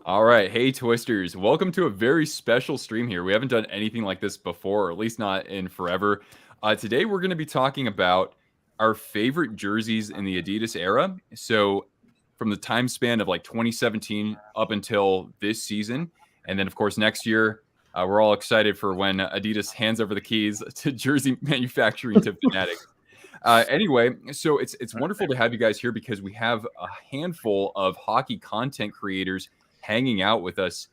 All right. Hey, Twisters. Welcome to a very special stream here. We haven't done anything like this before, or at least not in forever. Today, we're going to be talking about our favorite jerseys in the Adidas era. So, from the time span of like 2017 up until this season. And then, of course, next year, we're all excited for when Adidas hands over the keys to jersey manufacturing to Fanatics. Anyway, so it's wonderful to have you guys here because we have a handful of hockey content creators hanging out with us,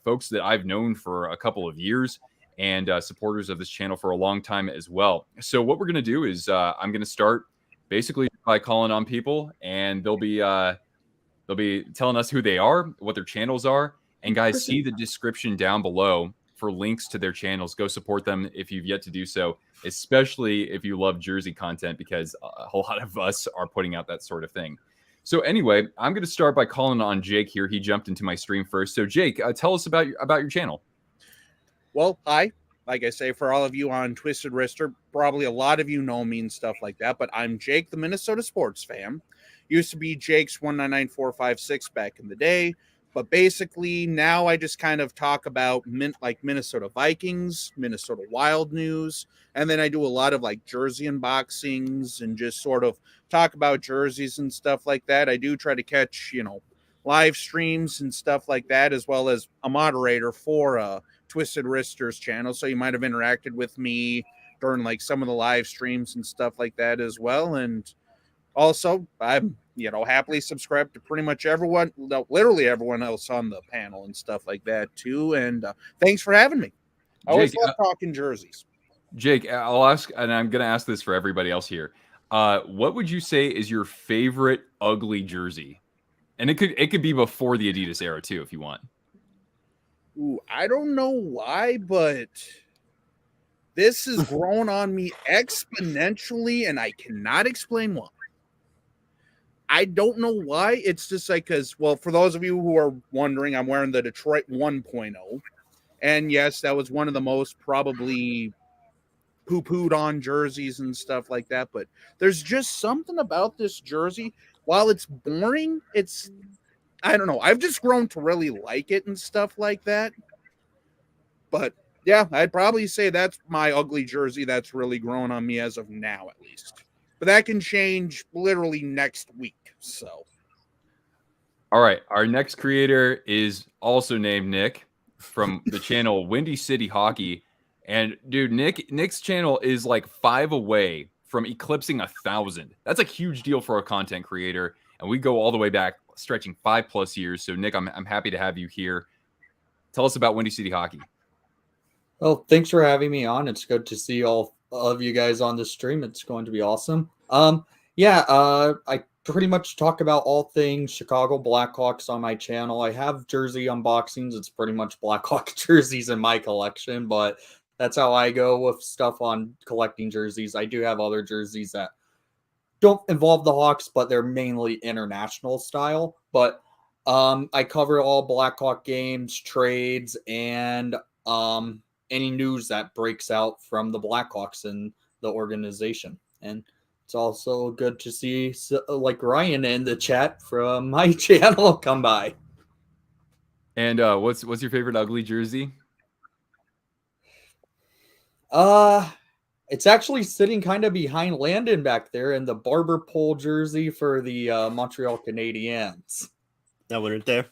folks that I've known for a couple of years and supporters of this channel for a long time as well. So what we're going to do is I'm going to start basically by calling on people, and they'll be telling us who they are, what their channels are, and guys, see the description down below for links to their channels. Go support them if you've yet to do so, especially if you love jersey content, because a whole lot of us are putting out that sort of thing. So anyway, I'm going to start by calling on Jake here. He jumped into my stream first. So Jake, tell us about your channel. Well, hi. Like I say, for all of you on Twisted Wrister, probably a lot of you know me and stuff like that, but I'm Jake, the Minnesota sports fan. Used to be Jake's 199456 back in the day, but basically now I just kind of talk about like Minnesota Vikings, Minnesota Wild news, and then I do a lot of like jersey unboxings and just sort of talk about jerseys and stuff like that. I do try to catch, live streams and stuff like that, as well as a moderator for Twisted Wrister's channel. So you might have interacted with me during like some of the live streams and stuff like that as well. And also, I'm, happily subscribed to pretty much everyone, literally everyone else on the panel and stuff like that too. And thanks for having me. I always love talking jerseys. Jake, I'll ask, and I'm going to ask this for everybody else here. What would you say is your favorite ugly jersey? And it could be before the Adidas era too, if you want. Ooh, I don't know why, but this has grown on me exponentially, and I cannot explain why. I don't know why. It's just like, because, well, for those of you who are wondering, I'm wearing the Detroit 1.0. And yes, that was one of the most probably poo-pooed on jerseys and stuff like that. But there's just something about this jersey. While it's boring, I don't know. I've just grown to really like it and stuff like that. But yeah, I'd probably say that's my ugly jersey that's really grown on me as of now, at least. But that can change literally next week. So, all right, our next creator is also named Nick from the channel Windy City Hockey. And dude, Nick's channel is like 5 away from eclipsing 1,000. That's a huge deal for a content creator, and we go all the way back, stretching 5+ years. So Nick, I'm happy to have you here. Tell us about Windy City Hockey. Well, thanks for having me on. It's good to see all of you guys on the stream. It's going to be awesome. I pretty much talk about all things Chicago Blackhawks on my channel. I have jersey unboxings. It's pretty much Blackhawk jerseys in my collection, but that's how I go with stuff on collecting jerseys. I do have other jerseys that don't involve the Hawks, but they're mainly international style. But I cover all Blackhawk games, trades, and any news that breaks out from the Blackhawks and the organization. And it's also good to see like Ryan in the chat from my channel come by. And what's your favorite ugly jersey? It's actually sitting kind of behind Landon back there in the barber pole jersey for the Montreal Canadiens. That one right there.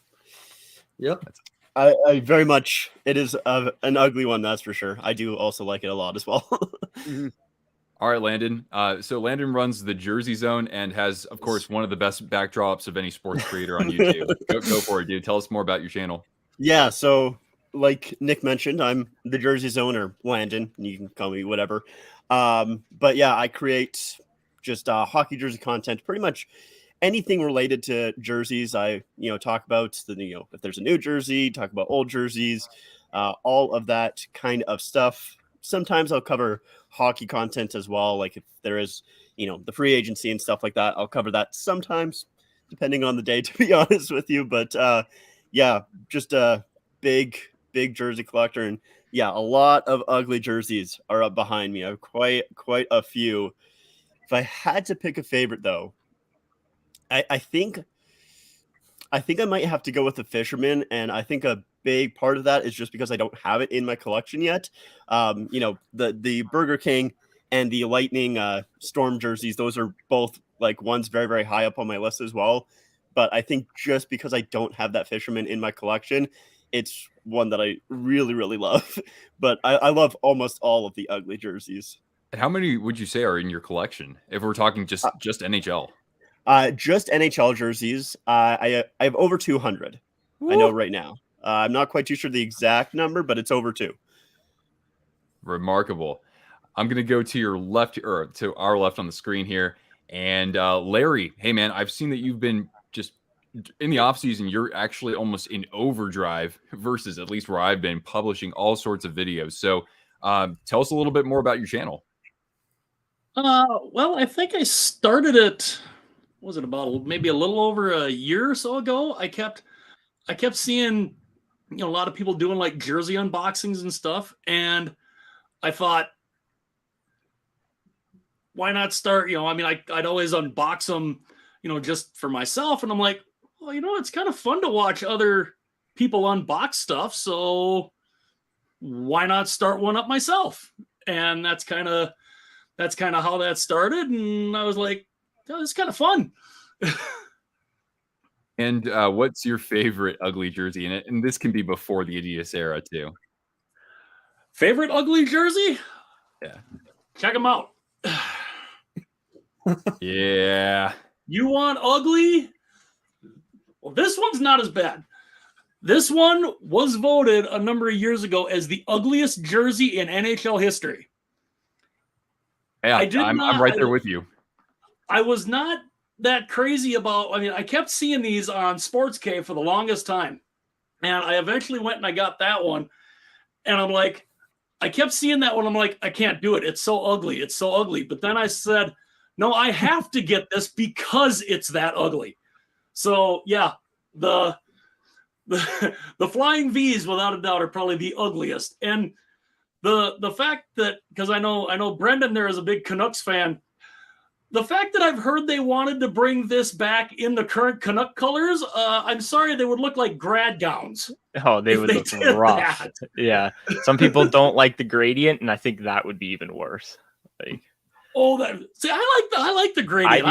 Yep. I very much, it is an ugly one, that's for sure. I do also like it a lot as well. Mm-hmm. All right, Landon. So Landon runs the Jersey Zone and has, of course, one of the best backdrops of any sports creator on YouTube. Go for it, dude. Tell us more about your channel. Yeah, so like Nick mentioned, I'm the Jersey Zone, or Landon. You can call me whatever. But yeah, I create just hockey jersey content, pretty much anything related to jerseys. I talk about if there's a new jersey, talk about old jerseys, all of that kind of stuff. Sometimes I'll cover hockey content as well, like if there is the free agency and stuff like that. I'll cover that sometimes, depending on the day, to be honest with you. But yeah, just a big jersey collector, and yeah, a lot of ugly jerseys are up behind me. I have quite a few. If I had to pick a favorite, though, I think I think I might have to go with the Fisherman, and I think a big part of that is just because I don't have it in my collection yet. The Burger King and the Lightning Storm jerseys, those are both like ones very, very high up on my list as well. But I think just because I don't have that Fisherman in my collection, it's one that I really, really love. But I love almost all of the ugly jerseys. And how many would you say are in your collection? If we're talking just NHL. Just NHL jerseys. I have over 200. Woo! I know right now. I'm not quite too sure the exact number, but it's over 2. Remarkable. I'm going to go to your left, or to our left on the screen here. And Larry, hey, man, I've seen that you've been just in the off season. You're actually almost in overdrive versus at least where I've been publishing all sorts of videos. So tell us a little bit more about your channel. Well, I think I started it, was it about maybe a little over a year or so ago? I kept seeing, a lot of people doing like jersey unboxings and stuff. And I thought, why not start, I'd always unbox them, just for myself. And I'm like, well, it's kind of fun to watch other people unbox stuff. So why not start one up myself? And that's kind of how that started. And I was like, oh, it's kind of fun. And what's your favorite ugly jersey? And this can be before the Adidas era too. Favorite ugly jersey? Yeah. Check them out. Yeah. You want ugly? Well, this one's not as bad. This one was voted a number of years ago as the ugliest jersey in NHL history. Yeah, I'm right there with you. I was not that crazy about, I kept seeing these on Sports Cave for the longest time. And I eventually went and I got that one. And I'm like, I kept seeing that one. I'm like, I can't do it. It's so ugly. It's so ugly. But then I said, no, I have to get this because it's that ugly. So yeah, the Flying V's without a doubt are probably the ugliest. And the fact that, because I know Brendan there is a big Canucks fan, the fact that I've heard they wanted to bring this back in the current Canuck colors, I'm sorry, they would look like grad gowns. Oh, they would look rough. That. Yeah. Some people don't like the gradient, and I think that would be even worse. Like, I like the gradient.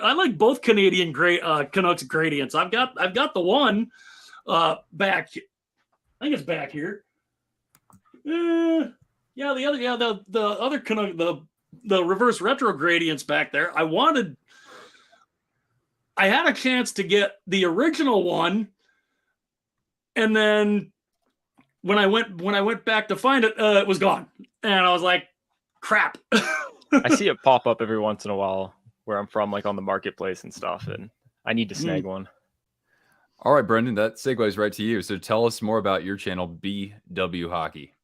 I like both Canadian Canucks gradients. I've got the one back. I think it's back here. The other Canuck, the reverse retro gradients back there. I had a chance to get the original one, and then when I went back to find it, it was gone, and I was like, crap. I see it pop up every once in a while where I'm from, like on the marketplace and stuff, and I need to snag one. All right, Brendan, that segues right to you. So tell us more about your channel, BW Hockey.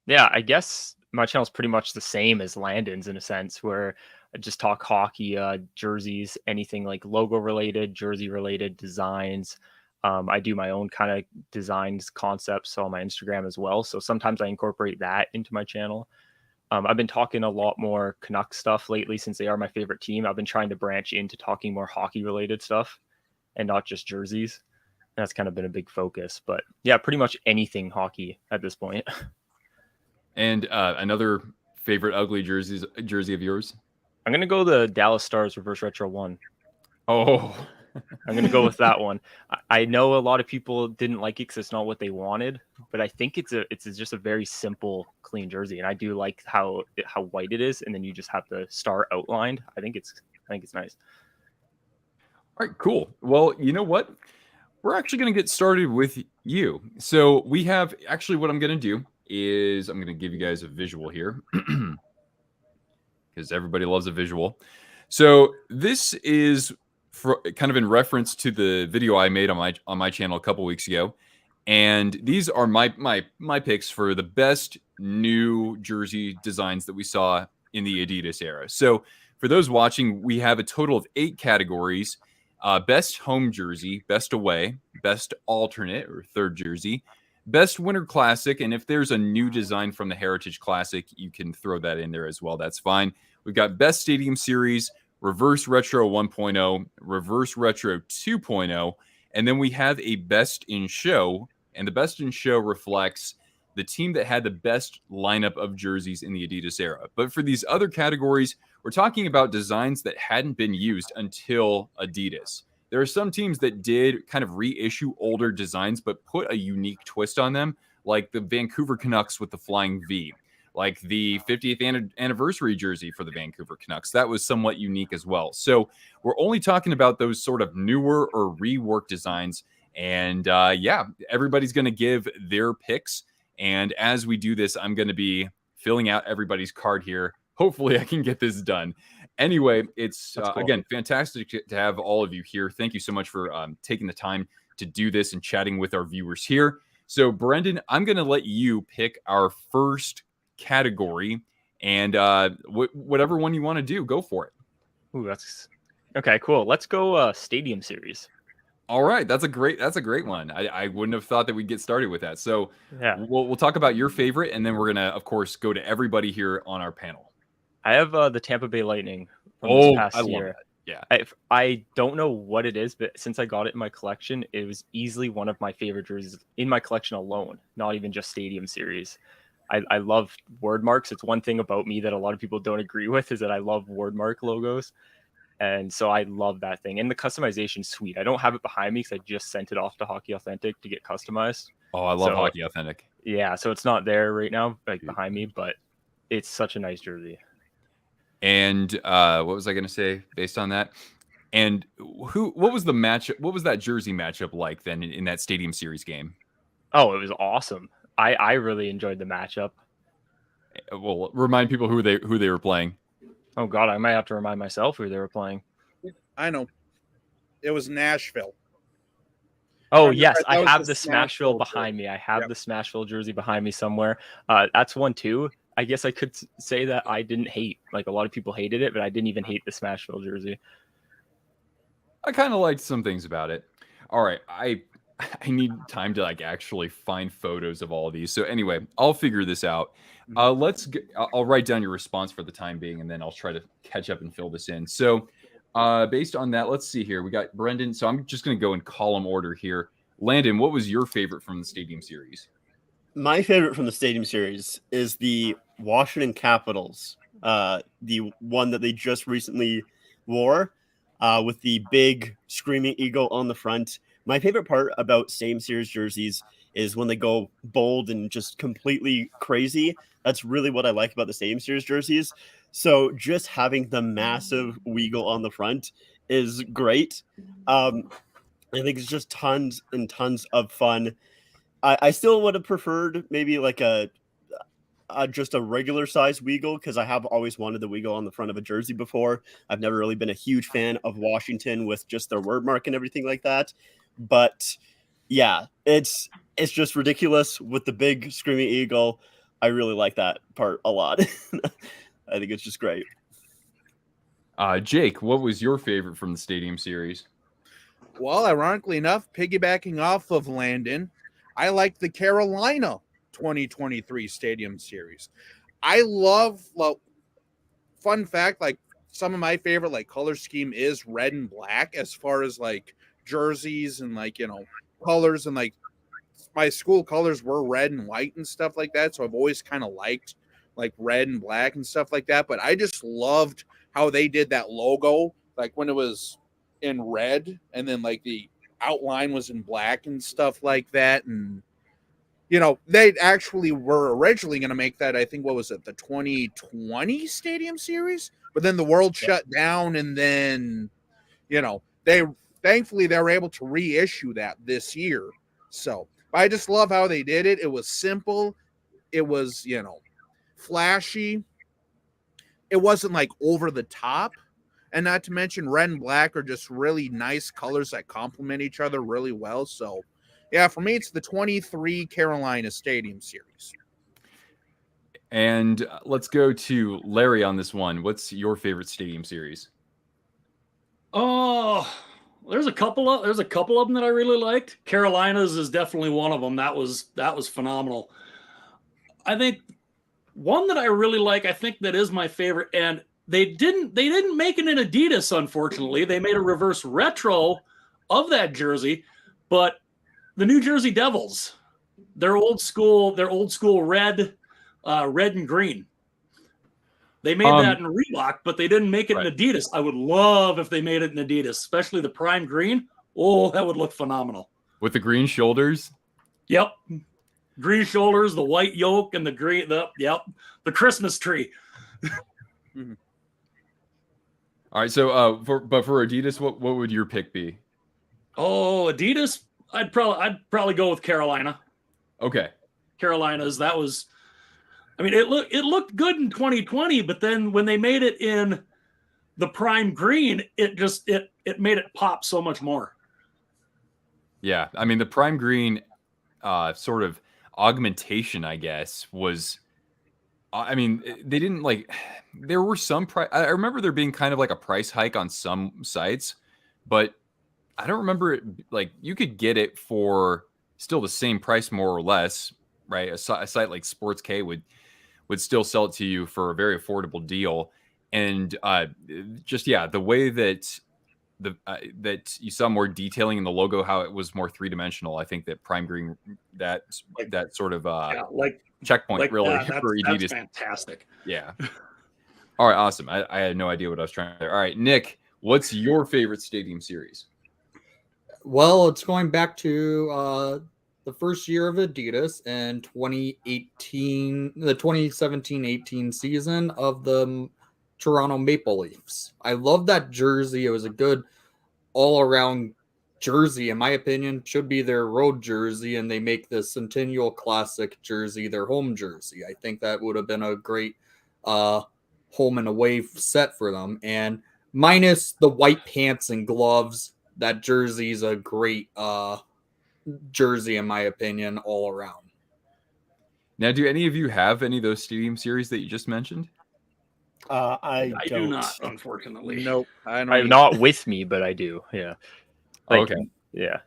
Yeah, I guess my channel is pretty much the same as Landon's in a sense, where I just talk hockey, jerseys, anything like logo related, jersey related, designs. I do my own kind of designs concepts on my Instagram as well. So sometimes I incorporate that into my channel. I've been talking a lot more Canucks stuff lately since they are my favorite team. I've been trying to branch into talking more hockey related stuff and not just jerseys. And that's kind of been a big focus. But yeah, pretty much anything hockey at this point. And another favorite ugly jersey of yours? I'm going to go the Dallas Stars Reverse Retro 1. Oh, I'm going to go with that one. I know a lot of people didn't like it because it's not what they wanted, but I think it's just a very simple, clean jersey. And I do like how white it is. And then you just have the star outlined. I think it's nice. All right, cool. Well, you know what? We're actually going to get started with you. So we have actually what I'm going to do is I'm going to give you guys a visual here because everybody loves a visual. So this is kind of in reference to the video I made on my channel a couple weeks ago. And these are my picks for the best new jersey designs that we saw in the Adidas era. So for those watching, we have a total of 8 categories. Best home jersey, best away, best alternate or third jersey, best winter classic. And if there's a new design from the Heritage Classic, you can throw that in there as well. That's fine. We've got best stadium series, reverse retro 1.0, reverse retro 2.0, And then we have a best in show, and the best in show reflects the team that had the best lineup of jerseys in the Adidas era. But for these other categories, we're talking about designs that hadn't been used until Adidas. There are some teams that did kind of reissue older designs, but put a unique twist on them, like the Vancouver Canucks with the Flying V, like the 50th anniversary jersey for the Vancouver Canucks. That was somewhat unique as well. So we're only talking about those sort of newer or reworked designs. And yeah, everybody's going to give their picks. And as we do this, I'm going to be filling out everybody's card here. Hopefully I can get this done. Anyway, it's Cool. Again, fantastic to have all of you here. Thank you so much for taking the time to do this and chatting with our viewers here. So Brendan, I'm going to let you pick our first category, and whatever one you want to do, go for it. Ooh, that's okay. Cool. Let's go Stadium Series. All right, that's a great one. I wouldn't have thought that we'd get started with that. So Yeah, we'll talk about your favorite, and then we're gonna, of course, go to everybody here on our panel. I have the Tampa Bay Lightning from this past I love year. that. Yeah. I don't know what it is, but since I got it in my collection, it was easily one of my favorite jerseys in my collection alone, not even just Stadium Series. I love word marks. It's one thing about me that a lot of people don't agree with, is that I love word mark logos. And so I love that thing. And the customization's sweet. I don't have it behind me because I just sent it off to Hawkey Authentic to get customized. Oh, I love So, Hawkey Authentic. Yeah, so it's not there right now, like behind me, but it's such a nice jersey. And what was I going to say based on that? And what was the matchup? What was that jersey matchup like then in that Stadium Series game? Oh, it was awesome. I really enjoyed the matchup. Well, remind people who they were playing. Oh God, I might have to remind myself who they were playing. I know. It was Nashville. Oh Remember, yes, that I was have the the Smashville Smashville behind me. I have Yep. the Smashville jersey behind me somewhere. That's one too. I guess I could say that I didn't hate. Like a lot of people hated it, but I didn't even hate the Smashville jersey. I kind of liked some things about it. All right, I need time to like actually find photos of all of these. So anyway, I'll figure this out. I'll write down your response for the time being, and then I'll try to catch up and fill this in. So based on that, let's see here. We got Brendan. So I'm just going to go in column order here. Landon, what was your favorite from the Stadium Series? My favorite from the Stadium Series is the Washington Capitals, the one that they just recently wore with the big screaming eagle on the front. My favorite part about Stadium Series jerseys is when they go bold and just completely crazy. That's really what I like about the Stadium Series jerseys. So just having the massive Weagle on the front is great. I think it's just tons and tons of fun. I still would have preferred maybe like just a regular size Weagle, because I have always wanted the Weagle on the front of a jersey before. I've never really been a huge fan of Washington with just their word mark and everything like that. But yeah, it's just ridiculous with the big screaming eagle. I really like that part a lot. I think it's just great. Jake, what was your favorite from the Stadium Series? Well, ironically enough, piggybacking off of Landon, I like the Carolina 2023 Stadium Series. I love, fun fact, like some of my favorite like color scheme is red and black as far as like jerseys and like, colors, and like my school colors were red and white and stuff like that. So I've always kind of liked like red and black and stuff like that. But I just loved how they did that logo, like when it was in red and then like the outline was in black and stuff like that. And they actually were originally going to make that, I think, what was it, the 2020 Stadium Series? But then the world shut down, and then, thankfully they were able to reissue that this year. So I just love how they did it. It was simple. It was, flashy. It wasn't like over the top. And not to mention red and black are just really nice colors that complement each other really well. So yeah, for me, it's the 23 Carolina Stadium Series. And let's go to Larry on this one. What's your favorite Stadium Series? Oh, there's a couple of them that I really liked. Carolina's is definitely one of them. That was phenomenal. I think one that I really like, I think that is my favorite, and they didn't make it in Adidas, unfortunately. They made a reverse retro of that jersey, But the New Jersey Devils, they're old school red and green. They made that in Reebok, but they didn't make it in Adidas. I would love if they made it in Adidas, especially the prime green. Oh, that would look phenomenal. With the green shoulders? Yep. Green shoulders, the white yoke, and the the Christmas tree. All right, so for Adidas, what would your pick be? Oh, Adidas, I'd probably go with Carolina. Okay. Carolina's, that was, I mean, it looked good in 2020, but then when they made it in the prime green, it made it pop so much more. Yeah, I mean, the prime green sort of augmentation, I guess, was, I mean, they didn't there were some I remember there being kind of like a price hike on some sites, but I don't remember it, you could get it for still the same price, more or less, right? A site like Sports K would still sell it to you for a very affordable deal. And the way that that you saw more detailing in the logo, how it was more three-dimensional. I think that prime green, that sort of checkpoint really for Adidas. That's fantastic. Yeah. All right, awesome. I had no idea what I was trying to. All right, Nick, what's your favorite stadium series? Well, it's going back to the first year of Adidas in 2018, the 2017-18 season of the Toronto Maple Leafs. I love that jersey. It was a good all-around jersey, in my opinion. Should be their road jersey, and they make the Centennial Classic jersey their home jersey. I think that would have been a great home and away set for them. And minus the white pants and gloves, that jersey is a great jersey, in my opinion, all around. Now, do any of you have any of those stadium series that you just mentioned? I do not, unfortunately. Nope. I don't. I'm not with me, but I do. Yeah. Okay. Yeah.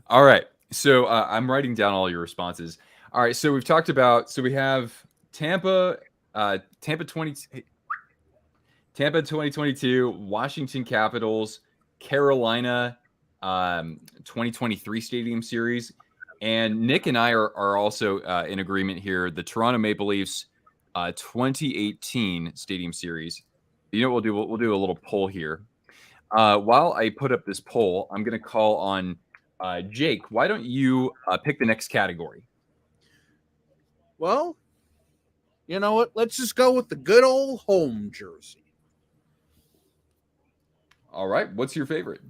All right. So I'm writing down all your responses. All right. So we've talked about. So we have Tampa 2022, Washington Capitals, Carolina 2023 Stadium Series, and Nick and I are also in agreement here. The Toronto Maple Leafs 2018 Stadium Series. You know what we'll do? We'll do a little poll here. While I put up this poll, I'm going to call on Jake. Why don't you pick the next category? Well, you know what? Let's just go with the good old home jersey. All right. What's your favorite?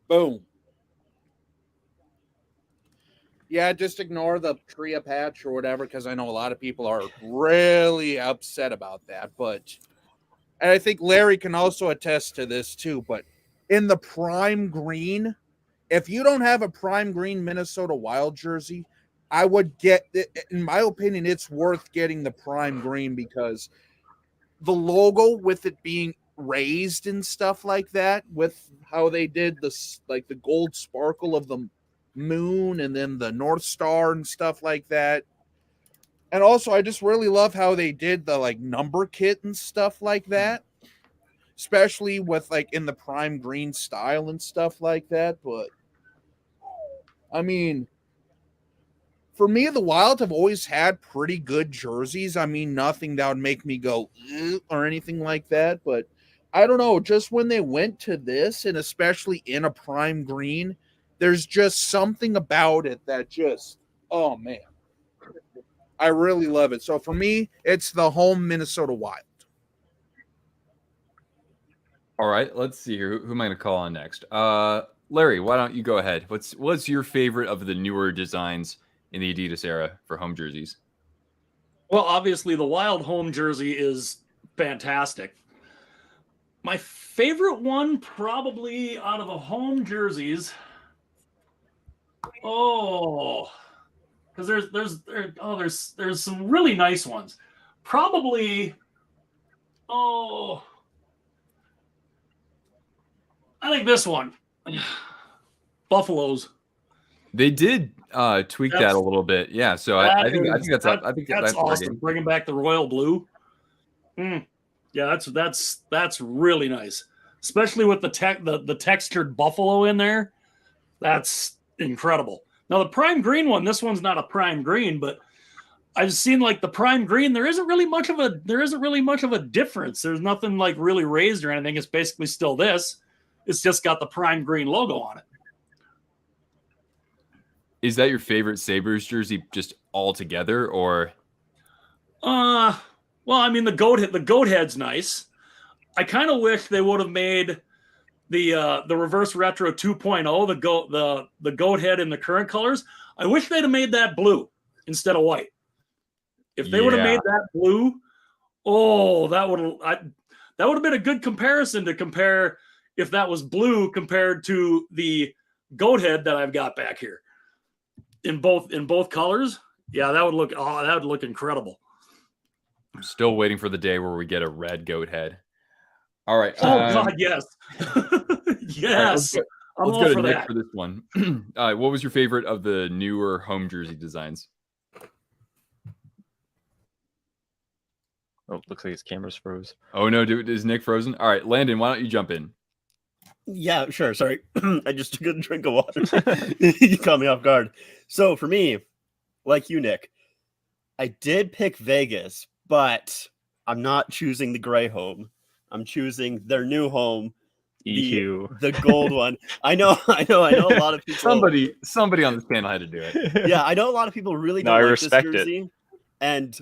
Boom. Yeah, just ignore the Tria patch or whatever, because I know a lot of people are really upset about that. And I think Larry can also attest to this too, but in the prime green, if you don't have a prime green Minnesota Wild jersey, I would get, in my opinion, it's worth getting the prime green, because the logo with it being raised and stuff like that, with how they did this, like the gold sparkle of the moon and then the North Star and stuff like that. And also, I just really love how they did the number kit and stuff like that, especially with in the prime green style and stuff like that. But I mean, for me, the Wild have always had pretty good jerseys. I mean, nothing that would make me go or anything like that. But I don't know, just when they went to this, and especially in a prime green, there's just something about it that just, oh man, I really love it. So for me, it's the home Minnesota Wild. All right, let's see here. Who am I going to call on next? Larry, why don't you go ahead? What's your favorite of the newer designs in the Adidas era for home jerseys? Well, obviously the Wild home jersey is fantastic. My favorite one, probably out of the home jerseys. Oh, because there's some really nice ones. Probably, I think this one, Buffaloes. They did tweak that a little bit, yeah. So I think that's awesome. Bringing back the royal blue. Yeah, that's really nice, especially with the textured buffalo in there. That's incredible. Now the prime green one, this one's not a prime green, but I've seen like the prime green. There isn't really much of a difference. There's nothing like really raised or anything. It's basically still this. It's just got the prime green logo on it. Is that your favorite Sabres jersey just altogether, or? Well, I mean the goat head's nice. I kind of wish they would have made the reverse retro 2.0, the goat head in the current colors. I wish they'd have made that blue instead of white. If they would have made that blue, that would have been a good comparison to compare if that was blue compared to the goat head that I've got back here in both colors. Yeah, that would look incredible. I'm still waiting for the day where we get a red goat head. All right. God, yes. Yes. Right, let's go to Nick for this one. What was your favorite of the newer home jersey designs? Oh, looks like his camera's froze. Oh no, dude, is Nick frozen? All right, Landon, why don't you jump in? Yeah, sure. Sorry. I just took a drink of water. You caught me off guard. So for me, like you, Nick, I did pick Vegas, but I'm not choosing the gray home. I'm choosing their new home, the gold one. I know a lot of people. Somebody on this panel had to do it. Yeah, I know a lot of people really don't like this jersey, and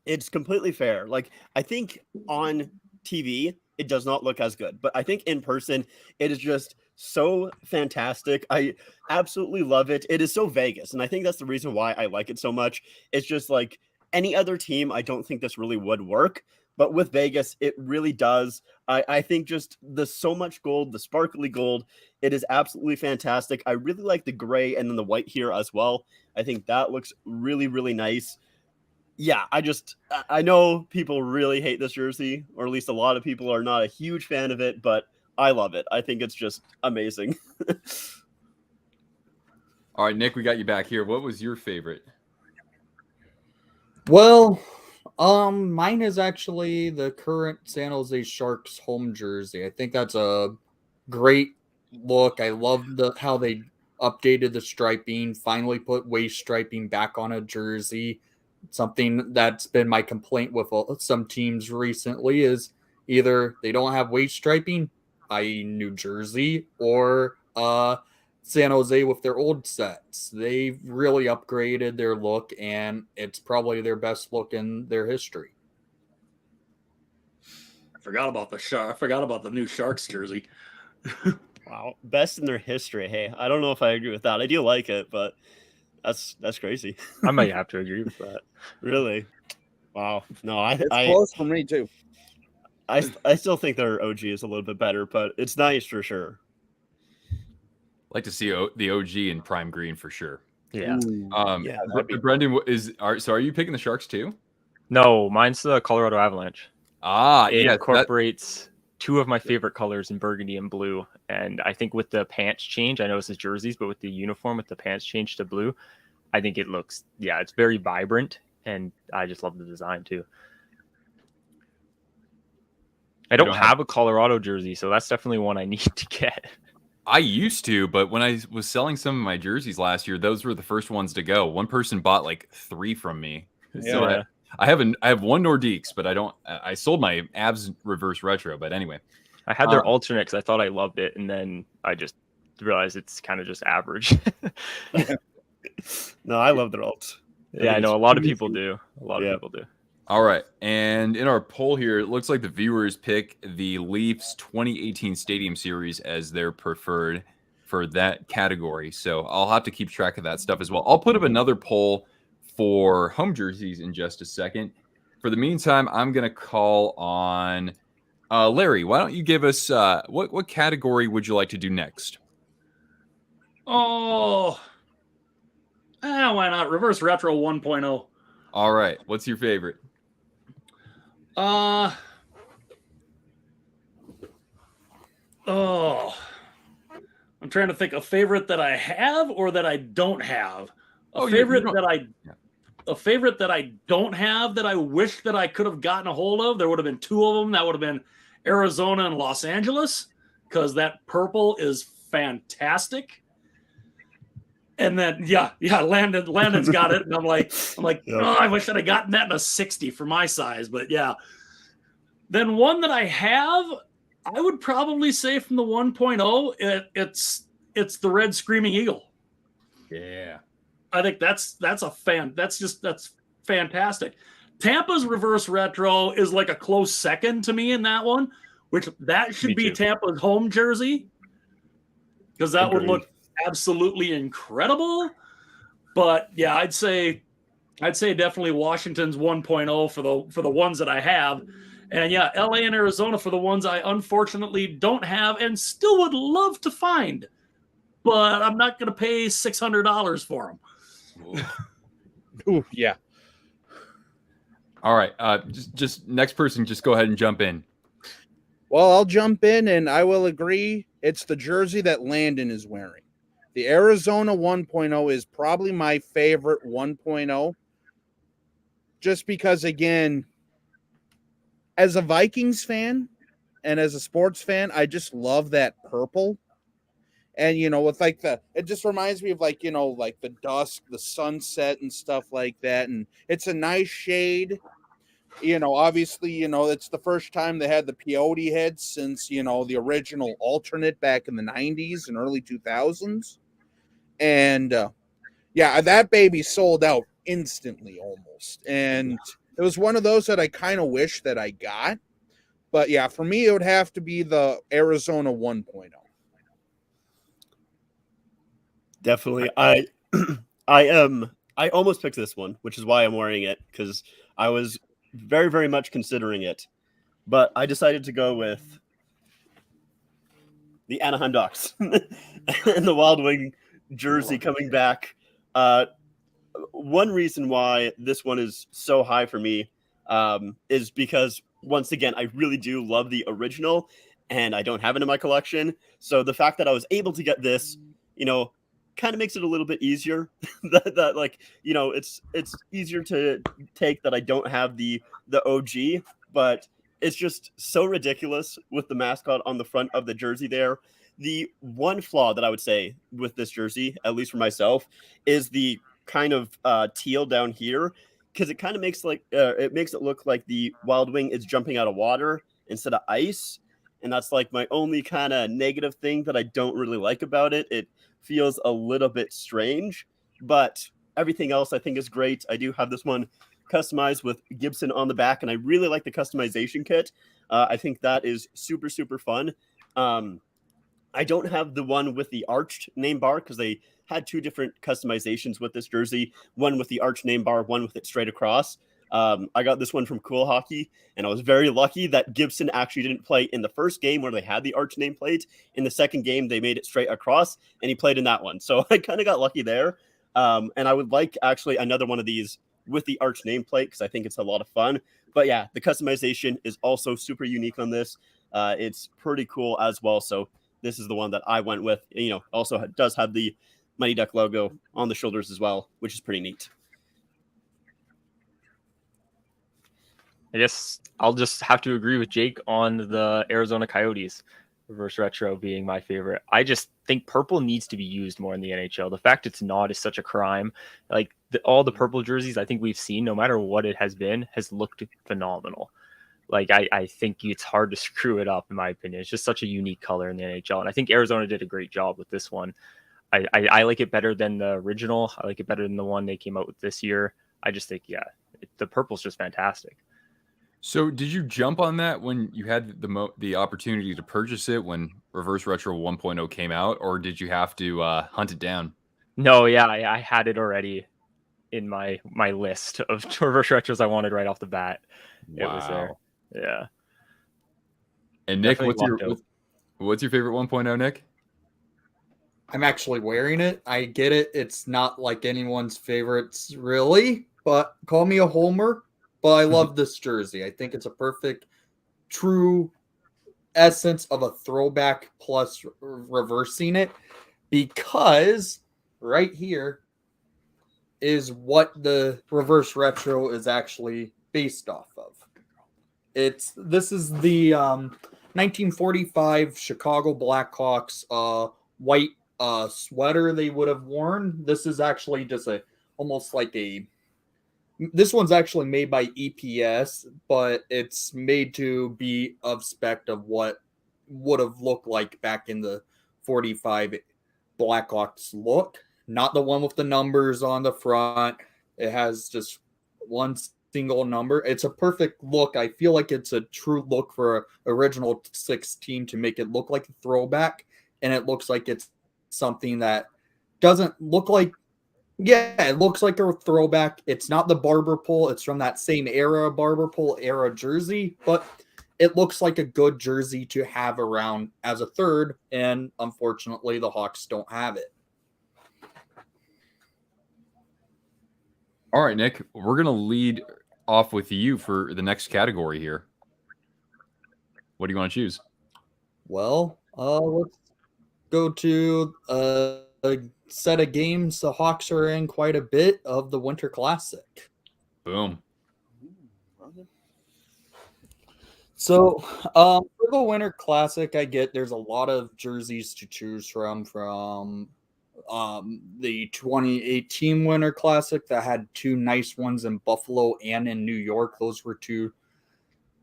it's completely fair. Like, I think on TV it does not look as good, but I think in person it is just so fantastic. I absolutely love it. It is so Vegas, and I think that's the reason why I like it so much. It's just like any other team, I don't think this really would work. But with Vegas, it really does. I think just the so much gold, the sparkly gold, it is absolutely fantastic. I really like the gray and then the white here as well. I think that looks really, really nice. Yeah, I know people really hate this jersey, or at least a lot of people are not a huge fan of it, but I love it. I think it's just amazing. All right, Nick, we got you back here. What was your favorite? Well, mine is actually the current San Jose Sharks home jersey. I think that's a great look. I love how they updated the striping, finally put waist striping back on a jersey. Something that's been my complaint with some teams recently is either they don't have waist striping, i.e. New Jersey, or San Jose with their old sets. They've really upgraded their look, and it's probably their best look in their history. I forgot about the new Sharks jersey. Wow, best in their history. Hey, I don't know if I agree with that. I do like it, but that's crazy. I might have to agree with that. Really? Wow. No, it's close for me too. I still think their OG is a little bit better, but it's nice for sure. Like to see the OG in prime green for sure. Yeah. Brendan, are you picking the Sharks too? No, mine's the Colorado Avalanche. It incorporates two of my favorite colors in burgundy and blue. And I think with the pants change, I know this is jerseys, but with the uniform, with the pants change to blue, I think it looks, it's very vibrant. And I just love the design too. I don't have a Colorado jersey, so that's definitely one I need to get. I used to, but when I was selling some of my jerseys last year, those were the first ones to go. One person bought like 3 from me. So Yeah. I have one Nordiques, but I sold my Avs reverse retro. But anyway, I had their alternate because I thought I loved it, and then I just realized it's kind of just average. No, I love their alts. Yeah, I know a lot of people do. A lot of people do. All right. And in our poll here, it looks like the viewers pick the Leafs 2018 Stadium Series as their preferred for that category. So I'll have to keep track of that stuff as well. I'll put up another poll for home jerseys in just a second. For the meantime, I'm going to call on Larry. Why don't you give us what category would you like to do next? Why not? Reverse retro 1.0. All right. What's your favorite? I'm trying to think a favorite that I have or that I don't have. A favorite that I don't have that I wish that I could have gotten a hold of. There would have been 2 of them. That would have been Arizona and Los Angeles, because that purple is fantastic. And then Landon's got it, and I'm like, Yep. oh, I wish I'd have gotten that in a 60 for my size, but yeah. Then one that I have, I would probably say from the 1.0, it's the Red Screaming Eagle. Yeah. I think that's fantastic. Tampa's reverse retro is like a close second to me in that one, which that should be Tampa's home jersey, because that would look absolutely incredible. But yeah, I'd say definitely Washington's 1.0 for the ones that I have. And yeah, LA and Arizona for the ones I unfortunately don't have and still would love to find. But I'm not going to pay $600 for them. Ooh, yeah. All right. Just next person, just go ahead and jump in. Well, I'll jump in and I will agree. It's the jersey that Landon is wearing. The Arizona 1.0 is probably my favorite 1.0. Just because, again, as a Vikings fan and as a sports fan, I just love that purple. And, with it just reminds me of like the dusk, the sunset and stuff like that. And it's a nice shade. Obviously, it's the first time they had the peyote head since, the original alternate back in the 90s and early 2000s. And, that baby sold out instantly almost. And it was one of those that I kind of wish that I got. But, yeah, for me, it would have to be the Arizona 1.0. Definitely. I almost picked this one, which is why I'm wearing it, because I was very, very much considering it. But I decided to go with the Anaheim Ducks and the Wild Wing jersey coming back. One reason why this one is so high for me is because, once again, I really do love the original, and I don't have it in my collection. So the fact that I was able to get this, kind of makes it a little bit easier. It's easier to take that I don't have the OG, but it's just so ridiculous with the mascot on the front of the jersey there. The one flaw that I would say with this jersey, at least for myself, is the kind of teal down here, because it kind of makes it look like the Wild Wing is jumping out of water instead of ice. And that's like my only kind of negative thing that I don't really like about it. It feels a little bit strange, but everything else I think is great. I do have this one customized with Gibson on the back, and I really like the customization kit. I think that is super, super fun. I don't have the one with the arched name bar, because they had two different customizations with this jersey, one with the arched name bar, one with it straight across. I got this one from Cool Hockey, and I was very lucky that Gibson actually didn't play in the first game where they had the arch nameplate. In the second game, they made it straight across, and he played in that one. So I kind of got lucky there. And I would like actually another one of these with the arch nameplate, because I think it's a lot of fun. But yeah, the customization is also super unique on this. It's pretty cool as well. So this is the one that I went with. Also does have the Mighty Duck logo on the shoulders as well, which is pretty neat. I guess I'll just have to agree with Jake on the Arizona Coyotes reverse retro being my favorite. I just think purple needs to be used more in the NHL. The fact it's not is such a crime. Like all the purple jerseys I think we've seen, no matter what it has been, has looked phenomenal. Like I think it's hard to screw it up, in my opinion. It's just such a unique color in the NHL. And I think Arizona did a great job with this one. I like it better than the original. I like it better than the one they came out with this year. I just think, the purple's just fantastic. So did you jump on that when you had the opportunity to purchase it when Reverse Retro 1.0 came out, or did you have to hunt it down? No, I had it already in my list of Reverse Retros I wanted right off the bat. Wow. It was there. Yeah. And Nick, what's your favorite 1.0, Nick? I'm actually wearing it. I get it. It's not like anyone's favorites, really, but call me a homer. But I love this jersey. I think it's a perfect, true essence of a throwback plus reversing it, because right here is what the reverse retro is actually based off of. This is the 1945 Chicago Blackhawks white sweater they would have worn. This is actually just this one's actually made by EPS, but it's made to be of spec of what would have looked like back in the 45 Blackhawks look. Not the one with the numbers on the front. It has just one single number. It's a perfect look. I feel like it's a true look for an original 16 to make it look like a throwback, and it looks like it's something that doesn't look like, yeah, it looks like a throwback. It's not the barber pole. It's from that same era, barber pole era jersey, but it looks like a good jersey to have around as a third, and unfortunately the Hawks don't have it. All right, Nick, we're going to lead off with you for the next category here. What do you want to choose? Well, let's go to a set of games the Hawks are in quite a bit of the Winter Classic. Boom. So, for the Winter Classic, I get there's a lot of jerseys to choose from the 2018 Winter Classic that had two nice ones in Buffalo and in New York. Those were two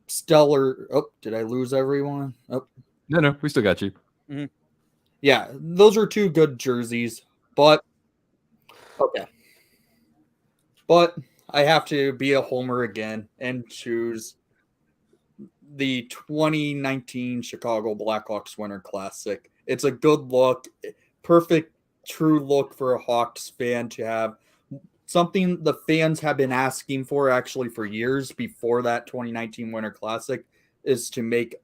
stellar. Oh, did I lose everyone? Oh, No, we still got you. Mm-hmm. Yeah, those are two good jerseys, but okay. But I have to be a homer again and choose the 2019 Chicago Blackhawks Winter Classic. It's a good look, perfect, true look for a Hawks fan to have. Something the fans have been asking for actually for years before that 2019 Winter Classic is to make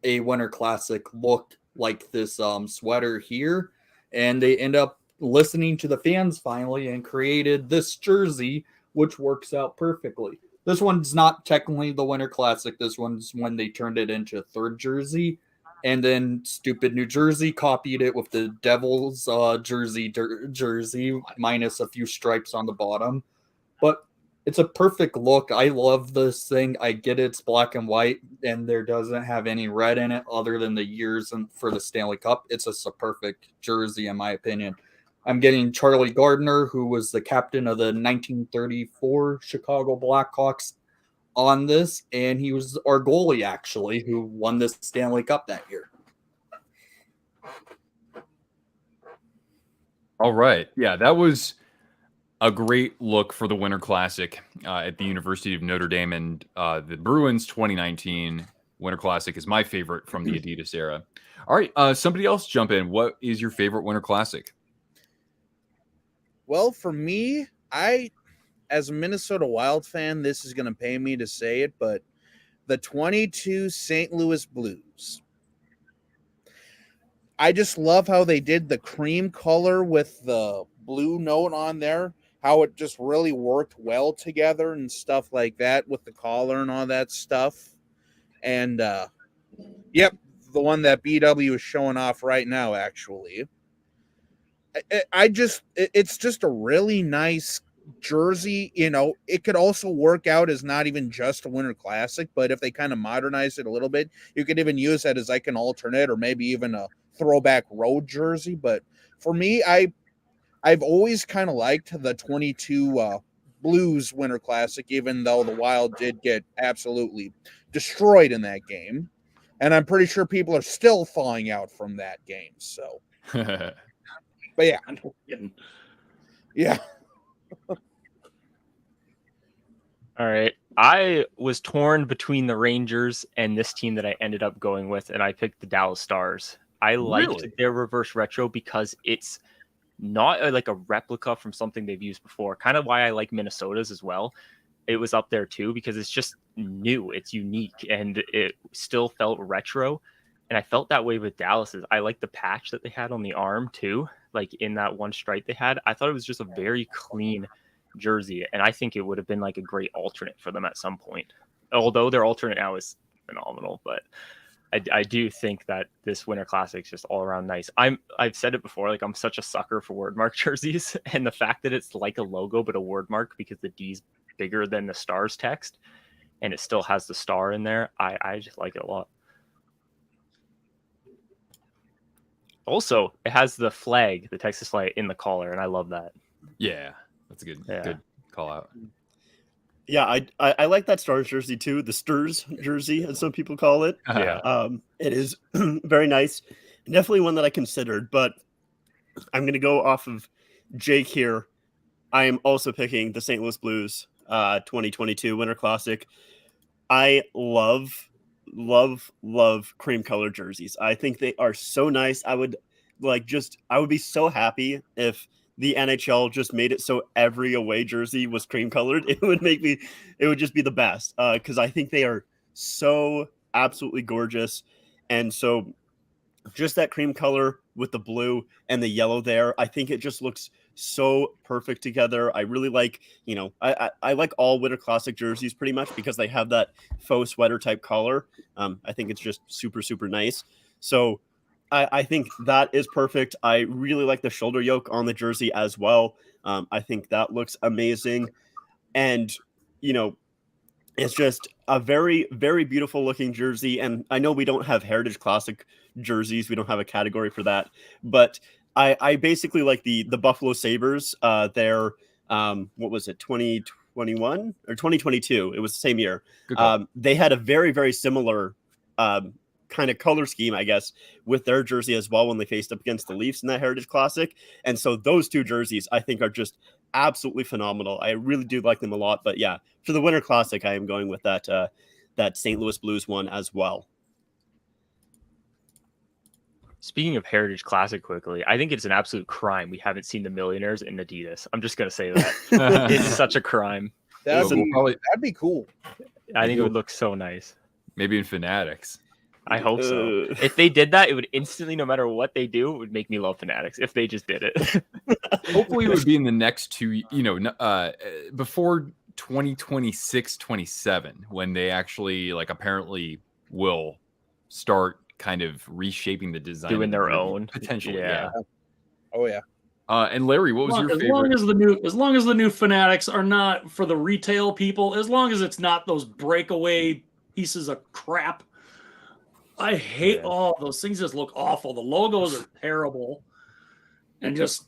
a Winter Classic look like this sweater here. And they end up listening to the fans finally and created this jersey, which works out perfectly. This one's not technically the Winter Classic. This one's when they turned it into a third jersey. And then stupid New Jersey copied it with the Devils jersey minus a few stripes on the bottom. But it's a perfect look. I love this thing. I get it's black and white, and there doesn't have any red in it other than the years for the Stanley Cup. It's just a perfect jersey, in my opinion. I'm getting Charlie Gardner, who was the captain of the 1934 Chicago Blackhawks, on this, and he was our goalie, actually, who won this Stanley Cup that year. All right. Yeah, that was a great look for the Winter Classic at the University of Notre Dame, and the Bruins 2019 Winter Classic is my favorite from the Adidas era. All right, somebody else jump in. What is your favorite Winter Classic? Well, for me, as a Minnesota Wild fan, this is going to pay me to say it, but the 22 St. Louis Blues. I just love how they did the cream color with the blue note on there, how it just really worked well together and stuff like that with the collar and all that stuff. And, yep, the one that BW is showing off right now, actually. It's just a really nice jersey. You know, it could also work out as not even just a Winter Classic, but if they kind of modernize it a little bit, you could even use that as like an alternate or maybe even a throwback road jersey. But for me, I've always kind of liked the 22 Blues Winter Classic, even though the Wild did get absolutely destroyed in that game. And I'm pretty sure people are still falling out from that game. So, but yeah. Yeah. All right. I was torn between the Rangers and this team that I ended up going with, and I picked the Dallas Stars. I liked their reverse retro because it's not like a replica from something they've used before. Kind of why I like Minnesota's as well. It was up there too because it's just new, it's unique, and it still felt retro. And I felt that way with Dallas's. I like the patch that they had on the arm too, like in that one stripe they had. I thought it was just a very clean jersey, and I think it would have been like a great alternate for them at some point. Although their alternate now is phenomenal, but I do think that this Winter Classic is just all around nice. I've said it before, like I'm such a sucker for word mark jerseys, and the fact that it's like a logo but a word mark because the D's bigger than the Stars text, and it still has the star in there. I just like it a lot. Also, it has the flag, the Texas flag, in the collar, and I love that. Yeah, that's a good call out. Yeah, I like that Stars jersey too, the Sturs jersey, as some people call it. Yeah. It is very nice. Definitely one that I considered, but I'm going to go off of Jake here. I am also picking the St. Louis Blues 2022 Winter Classic. I love cream color jerseys. I think they are so nice. I would be so happy if the NHL just made it so every away jersey was cream colored. It would just be the best. Because I think they are so absolutely gorgeous. And so just that cream color with the blue and the yellow there, I think it just looks so perfect together. I really like, I like all Winter Classic jerseys pretty much because they have that faux sweater type collar. I think it's just super, super nice. So I think that is perfect. I really like the shoulder yoke on the jersey as well. I think that looks amazing. And, it's just a very, very beautiful looking jersey. And I know we don't have Heritage Classic jerseys. We don't have a category for that. But I basically like the Buffalo Sabres. Their, what was it, 2021 or 2022? It was the same year. They had a very, very similar kind of color scheme, I guess, with their jersey as well when they faced up against the Leafs in that Heritage Classic. And so those two jerseys, I think, are just absolutely phenomenal. I really do like them a lot. But yeah, for the Winter Classic, I am going with that St. Louis Blues one as well. Speaking of Heritage Classic quickly, I think it's an absolute crime we haven't seen the Millionaires in Adidas. I'm just going to say that. It's such a crime. That'd be cool. I think it would look so nice. Maybe in Fanatics. I hope so. If they did that, it would instantly, no matter what they do, it would make me love Fanatics if they just did it. Hopefully it would be in the next two, before 2026-27, when they actually apparently will start kind of reshaping the design. Doing their own. Potentially, yeah. Oh, yeah. And Larry, what was your favorite? As long as the new Fanatics are not for the retail people, as long as it's not those breakaway pieces of crap. I hate all those things. Just look awful. The logos are terrible, and just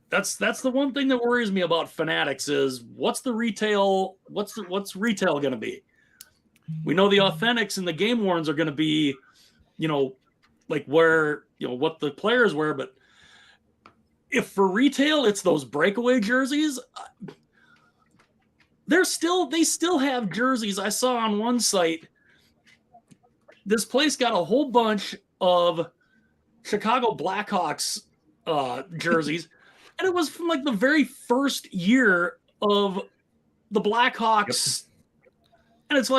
that's the one thing that worries me about Fanatics is what's retail going to be? We know the Authentics and the Game Worns are going to be, where what the players wear, but if for retail it's those breakaway jerseys, they still have jerseys. I saw on one site. This place got a whole bunch of Chicago Blackhawks jerseys, and it was from the very first year of the Blackhawks. Yep. And it's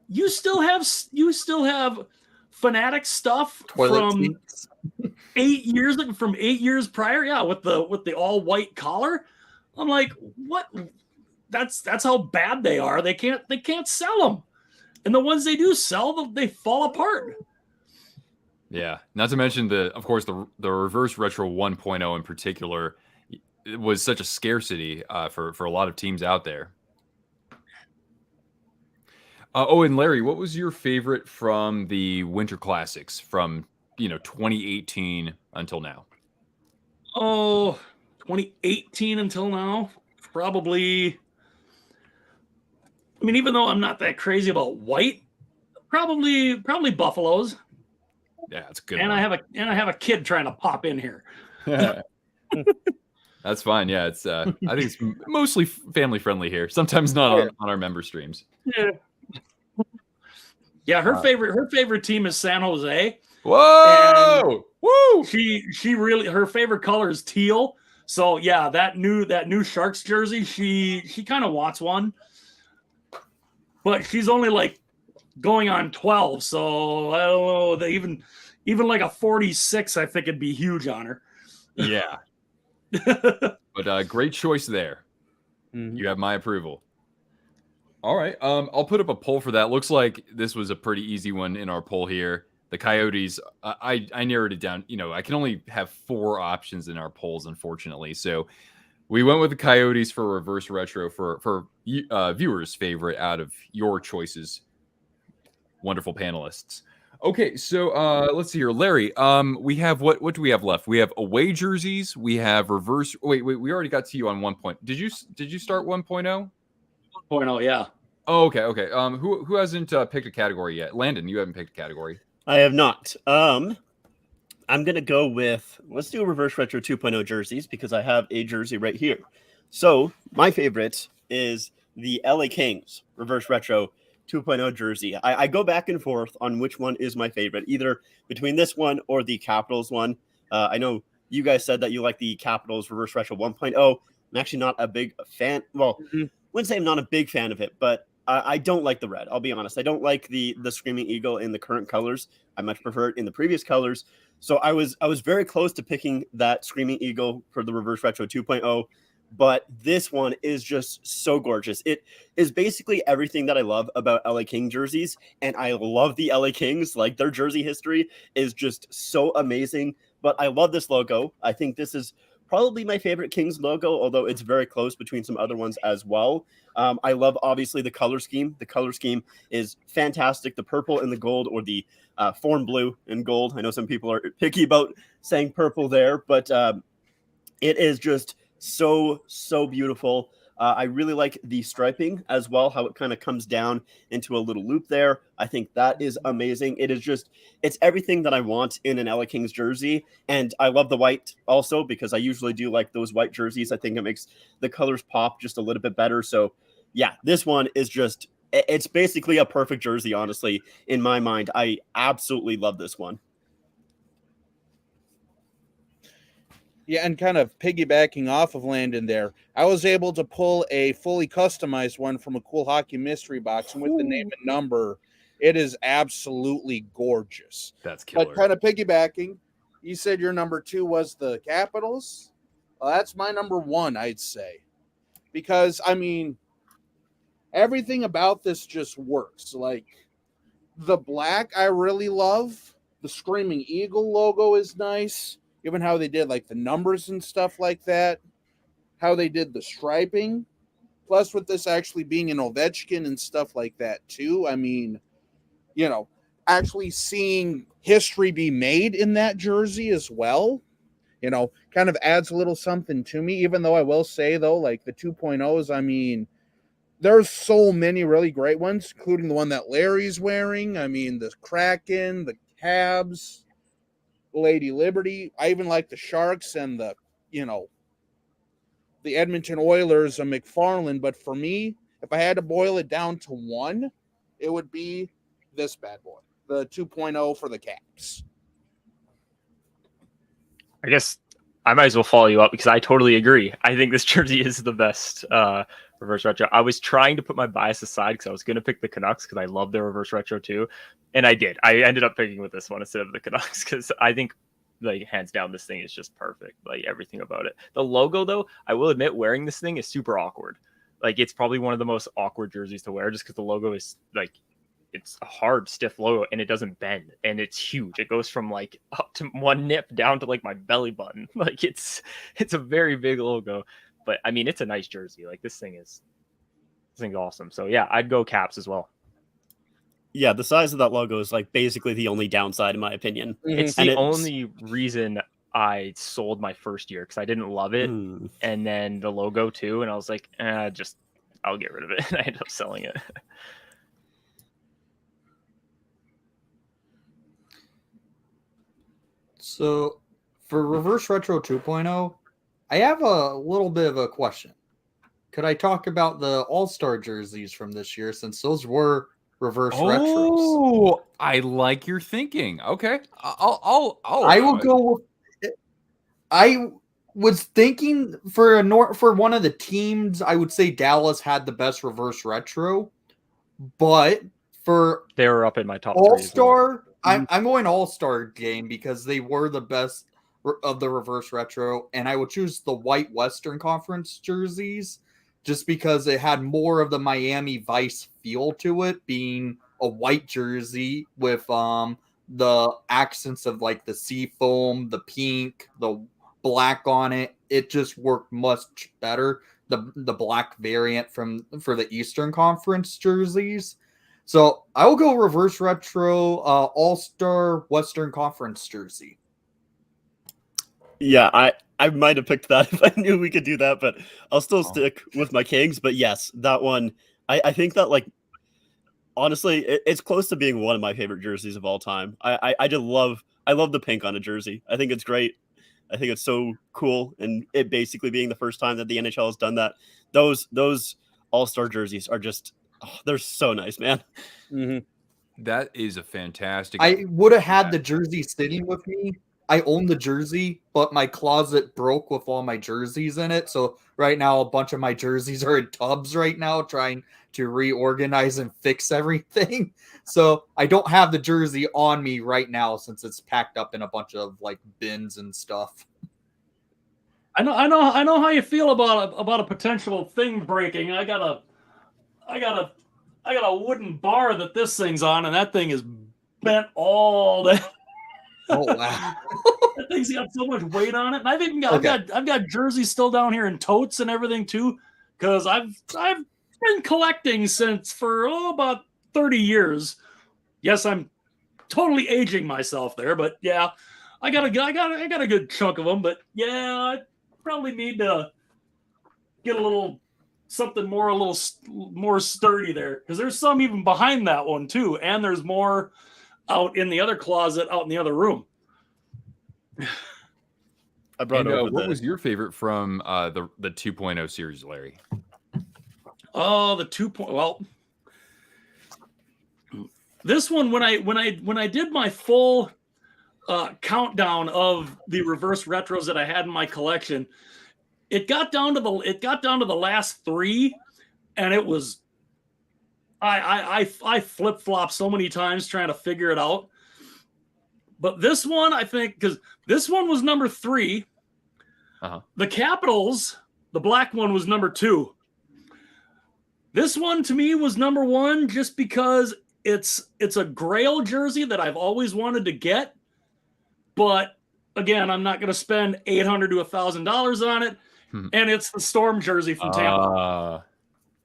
you still have Fanatic stuff from 8 years prior, yeah, with the all white collar. I'm like, what? That's how bad they are. They can't sell them. And the ones they do sell, they fall apart. Yeah. Not to mention the reverse retro 1.0 in particular, it was such a scarcity for a lot of teams out there. And Larry, what was your favorite from the Winter Classics from 2018 until now? Oh, 2018 until now, probably. I mean, even though I'm not that crazy about white, probably Buffaloes. Yeah, that's good. And I have a kid trying to pop in here. That's fine. Yeah, it's I think it's mostly family friendly here. Sometimes not on our member streams. Yeah. Yeah, her favorite team is San Jose. Whoa! Woo! She really, her favorite color is teal. So yeah, that new Sharks jersey, she kind of wants one. But she's only going on 12, so I don't know. Even a 46, I think it'd be huge on her. Yeah. But great choice there. Mm-hmm. You have my approval. All right. I'll put up a poll for that. Looks like this was a pretty easy one in our poll here. The Coyotes, I narrowed it down. I can only have 4 options in our polls, unfortunately. So we went with the Coyotes for reverse retro for viewers' favorite out of your choices. Wonderful panelists. Okay, so let's see here, Larry. We have what do we have left? We have away jerseys. We have reverse. Wait, we already got to you on 1 point. Did you start 1.0? 1.0, yeah. Oh, okay. Who hasn't picked a category yet? Landon, you haven't picked a category. I have not. I'm gonna go with, let's do a reverse retro 2.0 jerseys because I have a jersey right here. So my favorite is the LA Kings reverse retro 2.0 jersey. I go back and forth on which one is my favorite, either between this one or the Capitals one. I know you guys said that you like the Capitals reverse retro 1.0. I'm actually not a big fan. Well, wouldn't say I'm not a big fan of it, but I don't like the red. I'll be honest. I don't like the Screaming Eagle in the current colors. I much prefer it in the previous colors. So I was very close to picking that Screaming Eagle for the reverse retro 2.0, but this one is just so gorgeous. It is basically everything that I love about LA King jerseys, and I love the LA Kings. Like, their jersey history is just so amazing. But I love this logo. I think this is probably my favorite Kings logo, although it's very close between some other ones as well. I love, obviously, the color scheme. The color scheme is fantastic. The purple and the gold, or the form blue and gold. I know some people are picky about saying purple there, but it is just so beautiful. I really like the striping as well, how it kind of comes down into a little loop there. I think that is amazing. It's everything that I want in an LA Kings jersey. And I love the white also, because I usually do like those white jerseys. I think it makes the colors pop just a little bit better. So yeah, this one is just, it's basically a perfect jersey, honestly, in my mind. I absolutely love this one. Yeah, and kind of piggybacking off of Landon there, I was able to pull a fully customized one from a Cool Hockey mystery box, and with the name and number, it is absolutely gorgeous. That's killer. But kind of piggybacking, you said your number 2 was the Capitals. Well, that's my number 1, I'd say, because I mean, everything about this just works. Like, the black, I really love. The Screaming Eagle logo is nice. Given how they did like the numbers and stuff like that, how they did the striping, plus with this actually being an Ovechkin and stuff like that too. I mean, you know, actually seeing history be made in that jersey as well, you know, kind of adds a little something to me, even though I will say though, like the 2.0s, I mean, there's so many really great ones, including the one that Larry's wearing. I mean, the Kraken, the Cabs, Lady Liberty. I even like the Sharks and the Edmonton Oilers of McFarland. But for me, if I had to boil it down to one, it would be this bad boy, the 2.0 for the Caps. I guess I might as well follow you up because I totally agree. I think this jersey is the best reverse retro. I was trying to put my bias aside because I was going to pick the Canucks because I love their reverse retro too. And I did. I ended up picking with this one instead of the Canucks because I think, like, hands down, this thing is just perfect. Like, everything about it. The logo, though, I will admit, wearing this thing is super awkward. Like, it's probably one of the most awkward jerseys to wear just because the logo is, like, it's a hard, stiff logo and it doesn't bend, and it's huge. It goes from like up to one nip down to like my belly button. Like, it's a very big logo, but I mean, it's a nice jersey. Like, this thing's awesome. So yeah, I'd go Caps as well. Yeah, the size of that logo is like basically the only downside, in my opinion. It's the only reason I sold my first year, because I didn't love it, and then the logo too, and I was like, I'll get rid of it. And I ended up selling it. So for Reverse Retro 2.0, I have a little bit of a question. Could I talk about the All-Star jerseys from this year, since those were reverse retros? Oh, I like your thinking. Okay, I will go with, I was thinking for one of the teams, I would say Dallas had the best reverse retro, but for they were up in my top All-Star, I'm going All-Star game because they were the best of the reverse retro, and I would choose the white Western Conference jerseys just because it had more of the Miami Vice feel to it, being a white jersey with the accents of like the sea foam, the pink, the black on it. It just worked much better. The black variant for the Eastern Conference jerseys. So I will go reverse retro All-Star Western Conference jersey. Yeah, I might have picked that if I knew we could do that, but I'll still stick with my Kings. But yes, that one, I think that, like, honestly, it's close to being one of my favorite jerseys of all time. I just I love the pink on a jersey. I think it's great. I think it's so cool, and it basically being the first time that the NHL has done that. Those All-Star jerseys are just, they're so nice, man. Mm-hmm. That is a fantastic. I would have had the jersey sitting with me. I own the jersey, but my closet broke with all my jerseys in it. So right now, a bunch of my jerseys are in tubs right now, trying to reorganize and fix everything. So I don't have the jersey on me right now since it's packed up in a bunch of like bins and stuff. I know how you feel about a potential thing breaking. I got a wooden bar that this thing's on, and that thing is bent all day. Oh wow! That thing's got so much weight on it, and I've even got I've got jerseys still down here in totes and everything too, because I've been collecting since for about 30 years. Yes, I'm totally aging myself there, but yeah, I got a good chunk of them. But yeah, I probably need to get something more, a little more sturdy there, because there's some even behind that one too, and there's more out in the other closet, out in the other room. I brought over what was your favorite from the 2.0 series, Larry? Oh, the 2.0. Well, this one, when I did my full countdown of the reverse retros that I had in my collection, it got down to the last three, and it was I flip flopped so many times trying to figure it out. But this one, I think, because this one was number 3. The Capitals, the black one, was number 2. This one to me was number 1 just because it's a Grail jersey that I've always wanted to get. But again, I'm not going to spend $800 to $1,000 on it. And it's the Storm jersey from Tampa.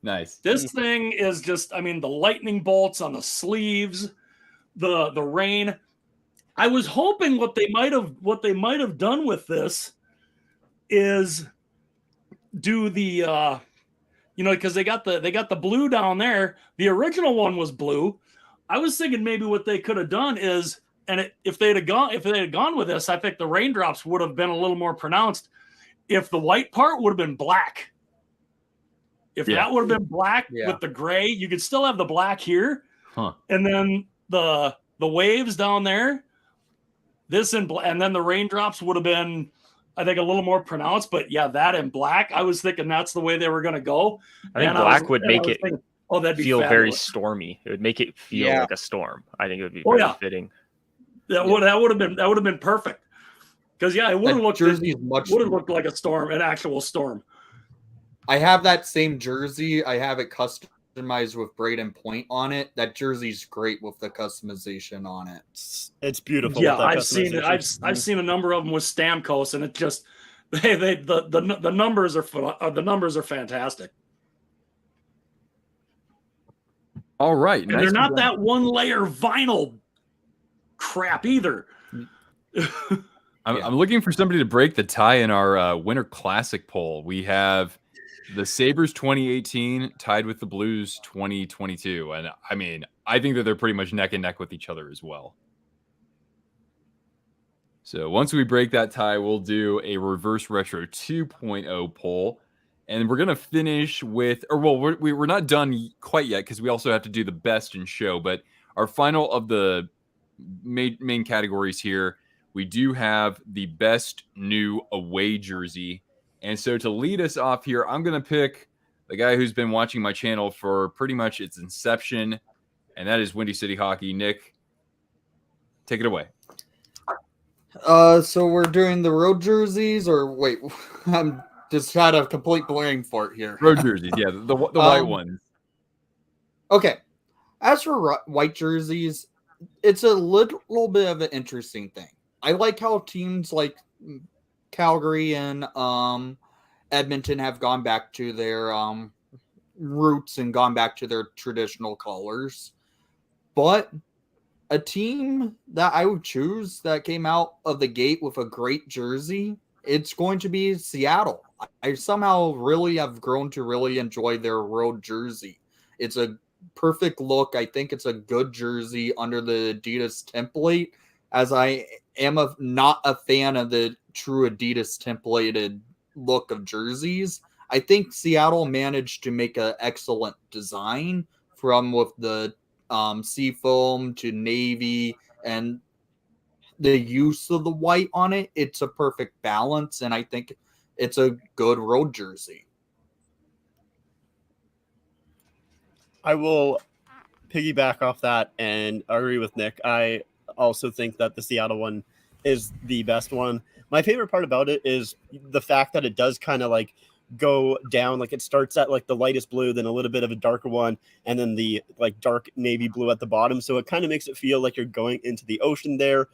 Nice. This thing is just, I mean, the lightning bolts on the sleeves, the rain. I was hoping what they might have done with this is do the because they got the blue down there. The original one was blue. I was thinking maybe what they could have done is, if they had gone with this, I think the raindrops would have been a little more pronounced. If the white part would have been black, that would have been black with the gray, you could still have the black here, and then the waves down there. This and then the raindrops would have been, I think, a little more pronounced. But yeah, that in black, I was thinking that's the way they were going to go. I think black would make it feel fabulous. very stormy. It would make it feel like a storm. I think it would be very fitting. That would have been perfect. Because it would have looked like a storm, an actual storm. I have that same jersey. I have it customized with braid and point on it. That jersey's great with the customization on it. It's beautiful. Yeah, I've seen it. I've seen a number of them with Stamkos, and it just the numbers are fantastic. All right, and they're not that one layer vinyl crap either. I'm looking for somebody to break the tie in our Winter Classic poll. We have the Sabres 2018 tied with the Blues 2022. And I mean, I think that they're pretty much neck and neck with each other as well. So once we break that tie, we'll do a reverse retro 2.0 poll. And we're going to finish with, we're not done quite yet because we also have to do the best in show. But our final of the main categories here, we do have the best new away jersey. And so to lead us off here, I'm going to pick the guy who's been watching my channel for pretty much its inception, and that is Windy City Hockey. Nick, take it away. So we're doing the road jerseys, or wait, I'm just had a complete blank for it here. Road jerseys, yeah, the white ones. Okay. As for white jerseys, it's a little bit of an interesting thing. I like how teams like Calgary and Edmonton have gone back to their roots and gone back to their traditional colors. But a team that I would choose that came out of the gate with a great jersey, it's going to be Seattle. I somehow really have grown to really enjoy their road jersey. It's a perfect look. I think it's a good jersey under the Adidas template, as I am not a fan of the true Adidas templated look of jerseys. I think Seattle managed to make an excellent design from with the seafoam to navy and the use of the white on it. It's a perfect balance, and I think it's a good road jersey. I will piggyback off that and agree with Nick. I also think that the Seattle one is the best one. My favorite part about it is the fact that it does kind of like go down, like it starts at like the lightest blue, then a little bit of a darker one, and then the like dark navy blue at the bottom. So it kind of makes it feel like you're going into the ocean there,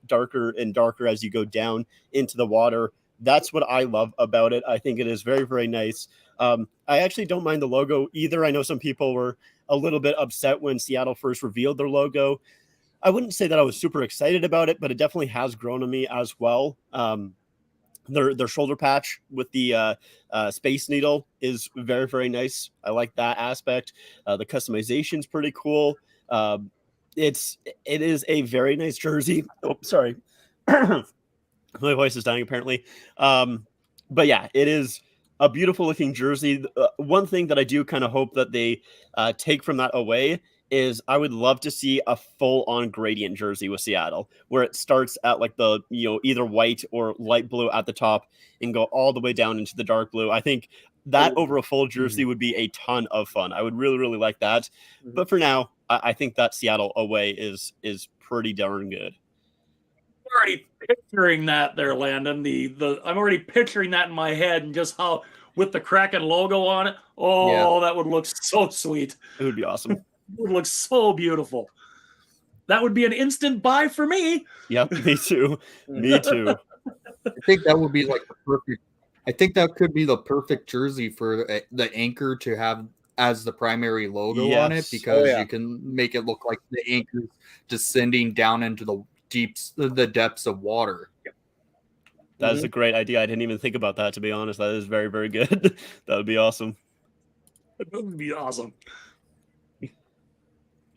darker and darker as you go down into the water. That's what I love about it. I think it is very, very nice. I actually don't mind the logo either. I know some people were a little bit upset when Seattle first revealed their logo. I wouldn't say that I was super excited about it, but it definitely has grown on me as well. Their shoulder patch with the Space Needle is very, very nice. I like that aspect. The customization is pretty cool. It is a very nice jersey. Oh, sorry. My voice is dying apparently. But yeah, it is a beautiful looking jersey. One thing that I do kind of hope that they take from that away is I would love to see a full-on gradient jersey with Seattle, where it starts at like the, either white or light blue at the top and go all the way down into the dark blue. I think that over a full jersey would be a ton of fun. I would really, really like that. But for now, I think that Seattle away is pretty darn good. I'm already picturing that there, Landon. I'm already picturing that in my head, and just how with the Kraken logo on it. Oh, yeah. That would look so sweet. It would be awesome. It would look so beautiful. That would be an instant buy for me. Yep, me too. Me too. I think that would be like the perfect. I think that could be the perfect jersey for the anchor to have as the primary logo on it, because you can make it look like the anchor descending down into the depths of water. That is a great idea. I didn't even think about that, to be honest. That is very, very good. That would be awesome. That would be awesome.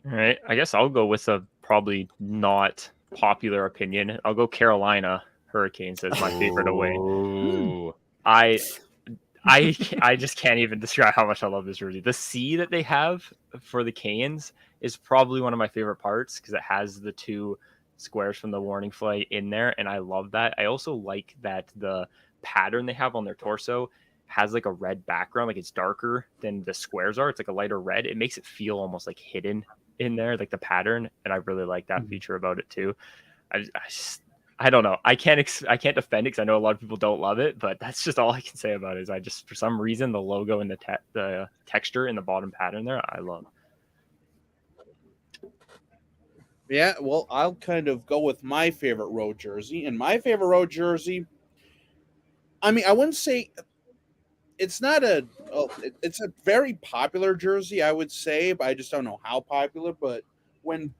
All right. I guess I'll go with a probably not popular opinion. I'll go Carolina Hurricanes as my favorite away. I just can't even describe how much I love this jersey. The C that they have for the Canes is probably one of my favorite parts, because it has the two squares from the warning flag in there, and I love that. I also like that the pattern they have on their torso has like a red background, like it's darker than the squares are. It's like a lighter red. It makes it feel almost like hidden in there, like the pattern, and I really like that feature about it too. I don't know. I can't defend it because I know a lot of people don't love it, but that's just all I can say about it. Is I just, for some reason, the logo and the texture in the bottom pattern there, I love. Yeah, well, I'll kind of go with my favorite road jersey. And my favorite road jersey, I mean, I wouldn't say it's not it's a very popular jersey, I would say, but I just don't know how popular. But when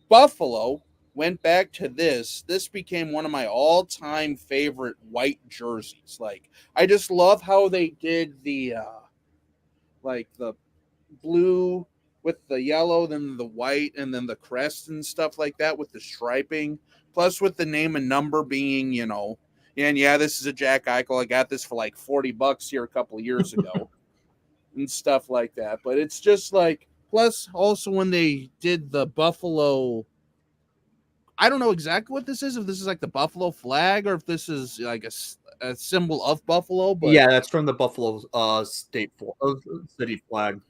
Buffalo went back to this became one of my all-time favorite white jerseys. Like, I just love how they did the blue with the yellow, then the white, and then the crest and stuff like that with the striping, plus with the name and number being, and this is a Jack Eichel. I got this for like $40 here a couple of years ago and stuff like that. But it's just like, plus also when they did the Buffalo, I don't know exactly what this is, if this is like the Buffalo flag or if this is like a symbol of Buffalo. But yeah, that's from the Buffalo city flag.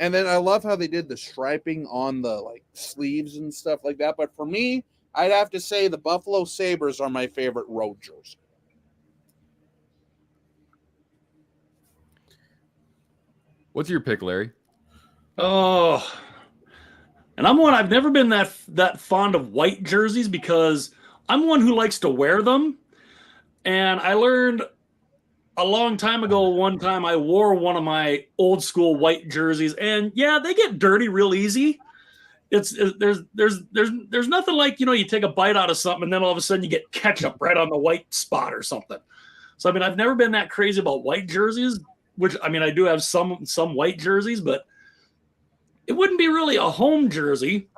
And then I love how they did the striping on the sleeves and stuff like that. But for me, I'd have to say the Buffalo Sabres are my favorite road jersey. What's your pick, Larry? Oh, and I've never been that fond of white jerseys, because I'm one who likes to wear them. And I learned a long time ago, one time I wore one of my old school white jerseys, and they get dirty real easy. there's nothing like, you take a bite out of something and then all of a sudden you get ketchup right on the white spot or something. So I mean, I've never been that crazy about white jerseys, which I mean, I do have some white jerseys, but it wouldn't be really a home jersey.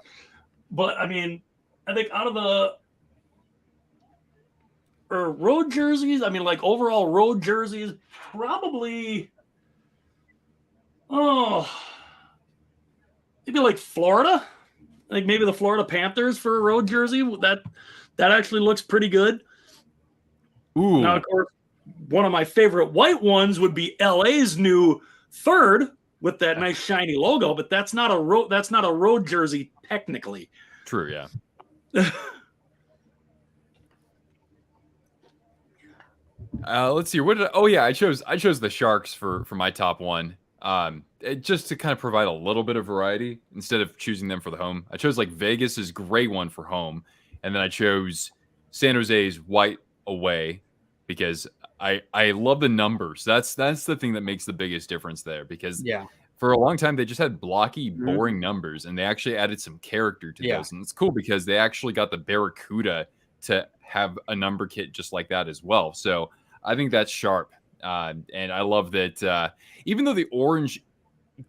But I mean, I think out of the road jerseys, I mean, like overall road jerseys, probably maybe like Florida. I think maybe the Florida Panthers for a road jersey. That actually looks pretty good. Ooh. Now, of course, one of my favorite white ones would be LA's new third with that nice shiny logo, but that's not a road jersey technically. True, yeah. Let's see. I chose the Sharks for my top one. Just to kind of provide a little bit of variety instead of choosing them for the home. I chose like Vegas's gray one for home, and then I chose San Jose's white away because I love the numbers. That's the thing that makes the biggest difference there, because for a long time they just had blocky, boring numbers, and they actually added some character to those. And it's cool because they actually got the Barracuda to have a number kit just like that as well. So I think that's sharp. And I love that even though the orange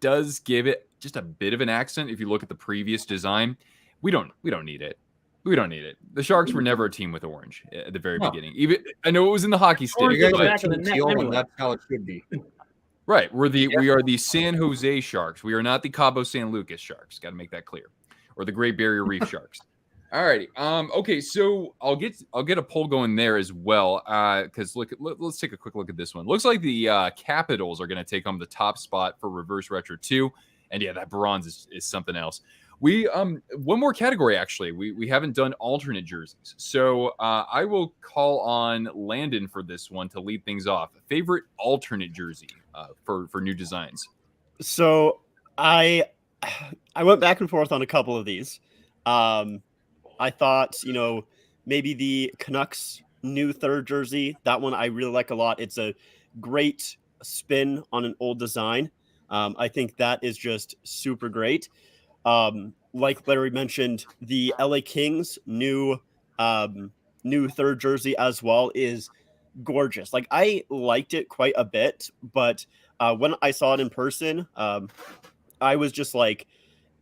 does give it just a bit of an accent, if you look at the previous design, we don't need it. We don't need it. The Sharks were never a team with orange at the very beginning. Even I know it was in the hockey stick. You guys But- are back of the Team net Teal, anyway. and that's how it should be. Right. We are the San Jose Sharks. We are not the Cabo San Lucas Sharks. Got to make that clear. Or the Great Barrier Reef Sharks. All righty. Okay, so I'll get a poll going there as well. Because let's take a quick look at this one. Looks like the Capitals are going to take home the top spot for Reverse Retro 2. And yeah, that bronze is something else. We one more category actually. We haven't done alternate jerseys. So I will call on Landon for this one to lead things off. Favorite alternate jersey for new designs. So I went back and forth on a couple of these. I thought, maybe the Canucks new third jersey, that one I really like a lot. It's a great spin on an old design. I think that is just super great. Like Larry mentioned, the LA Kings new third jersey as well is gorgeous. Like, I liked it quite a bit, but when I saw it in person, I was just like,